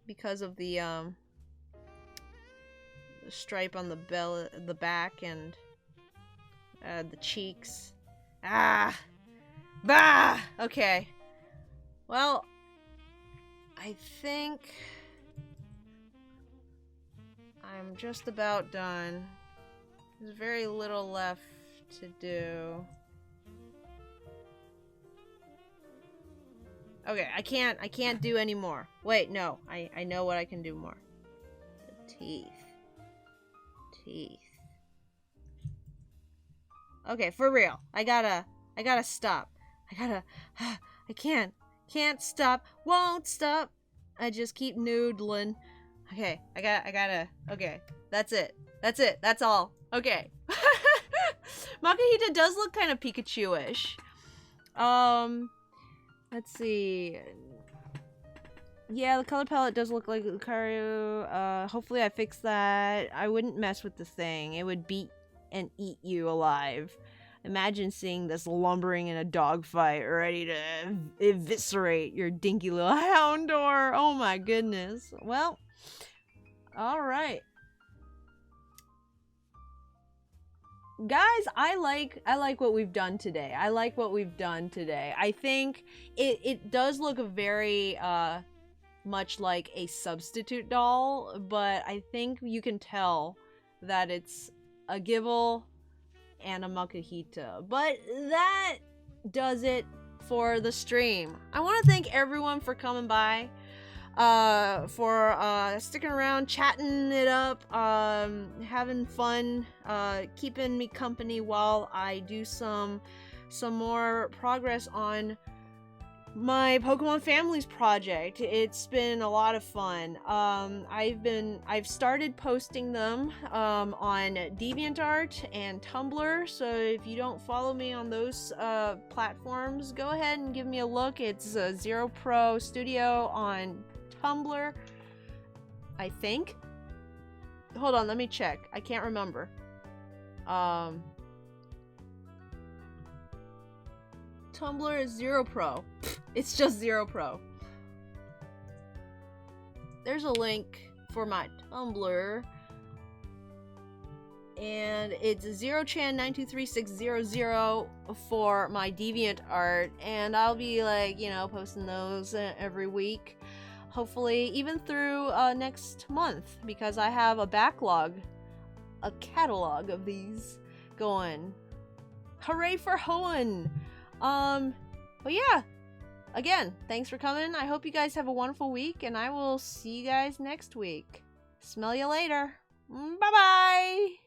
Because of the stripe on the back, and the cheeks. Ah! Bah! Okay. Well, I think I'm just about done. There's very little left to do. Okay, I can't do any more. Wait, no. I know what I can do more. The teeth. Teeth. Okay, for real. I gotta stop. I can't stop. Won't stop. I just keep noodling. Okay, I gotta, okay. That's it. That's all. Okay. Makahita does look kind of Pikachu-ish. Let's see. Yeah, the color palette does look like Lucario. Hopefully I fix that. I wouldn't mess with the thing. It would beat and eat you alive. Imagine seeing this lumbering in a dogfight, ready to eviscerate your dinky little Houndour. Oh my goodness. Well, alright. Guys, I like what we've done today. I think it does look very much like a substitute doll, but I think you can tell that it's a Gible and a Makahita. But that does it for the stream. I want to thank everyone for coming by, for sticking around, chatting it up, having fun, keeping me company while I do some more progress on my Pokemon Families project. It's been a lot of fun. I've started posting them on DeviantArt and Tumblr, so if you don't follow me on those platforms, go ahead and give me a look. It's Zero Pro Studio on Tumblr, I think. Hold on, let me check. I can't remember. Tumblr is Zero Pro. It's just Zero Pro. There's a link for my Tumblr, and it's ZeroChan923600 for my DeviantArt, and I'll be like, you know, posting those every week, hopefully even through next month, because I have a backlog, a catalog of these going. Hooray for Hoenn! But yeah, again, thanks for coming. I hope you guys have a wonderful week, and I will see you guys next week. Smell you later. Bye-bye!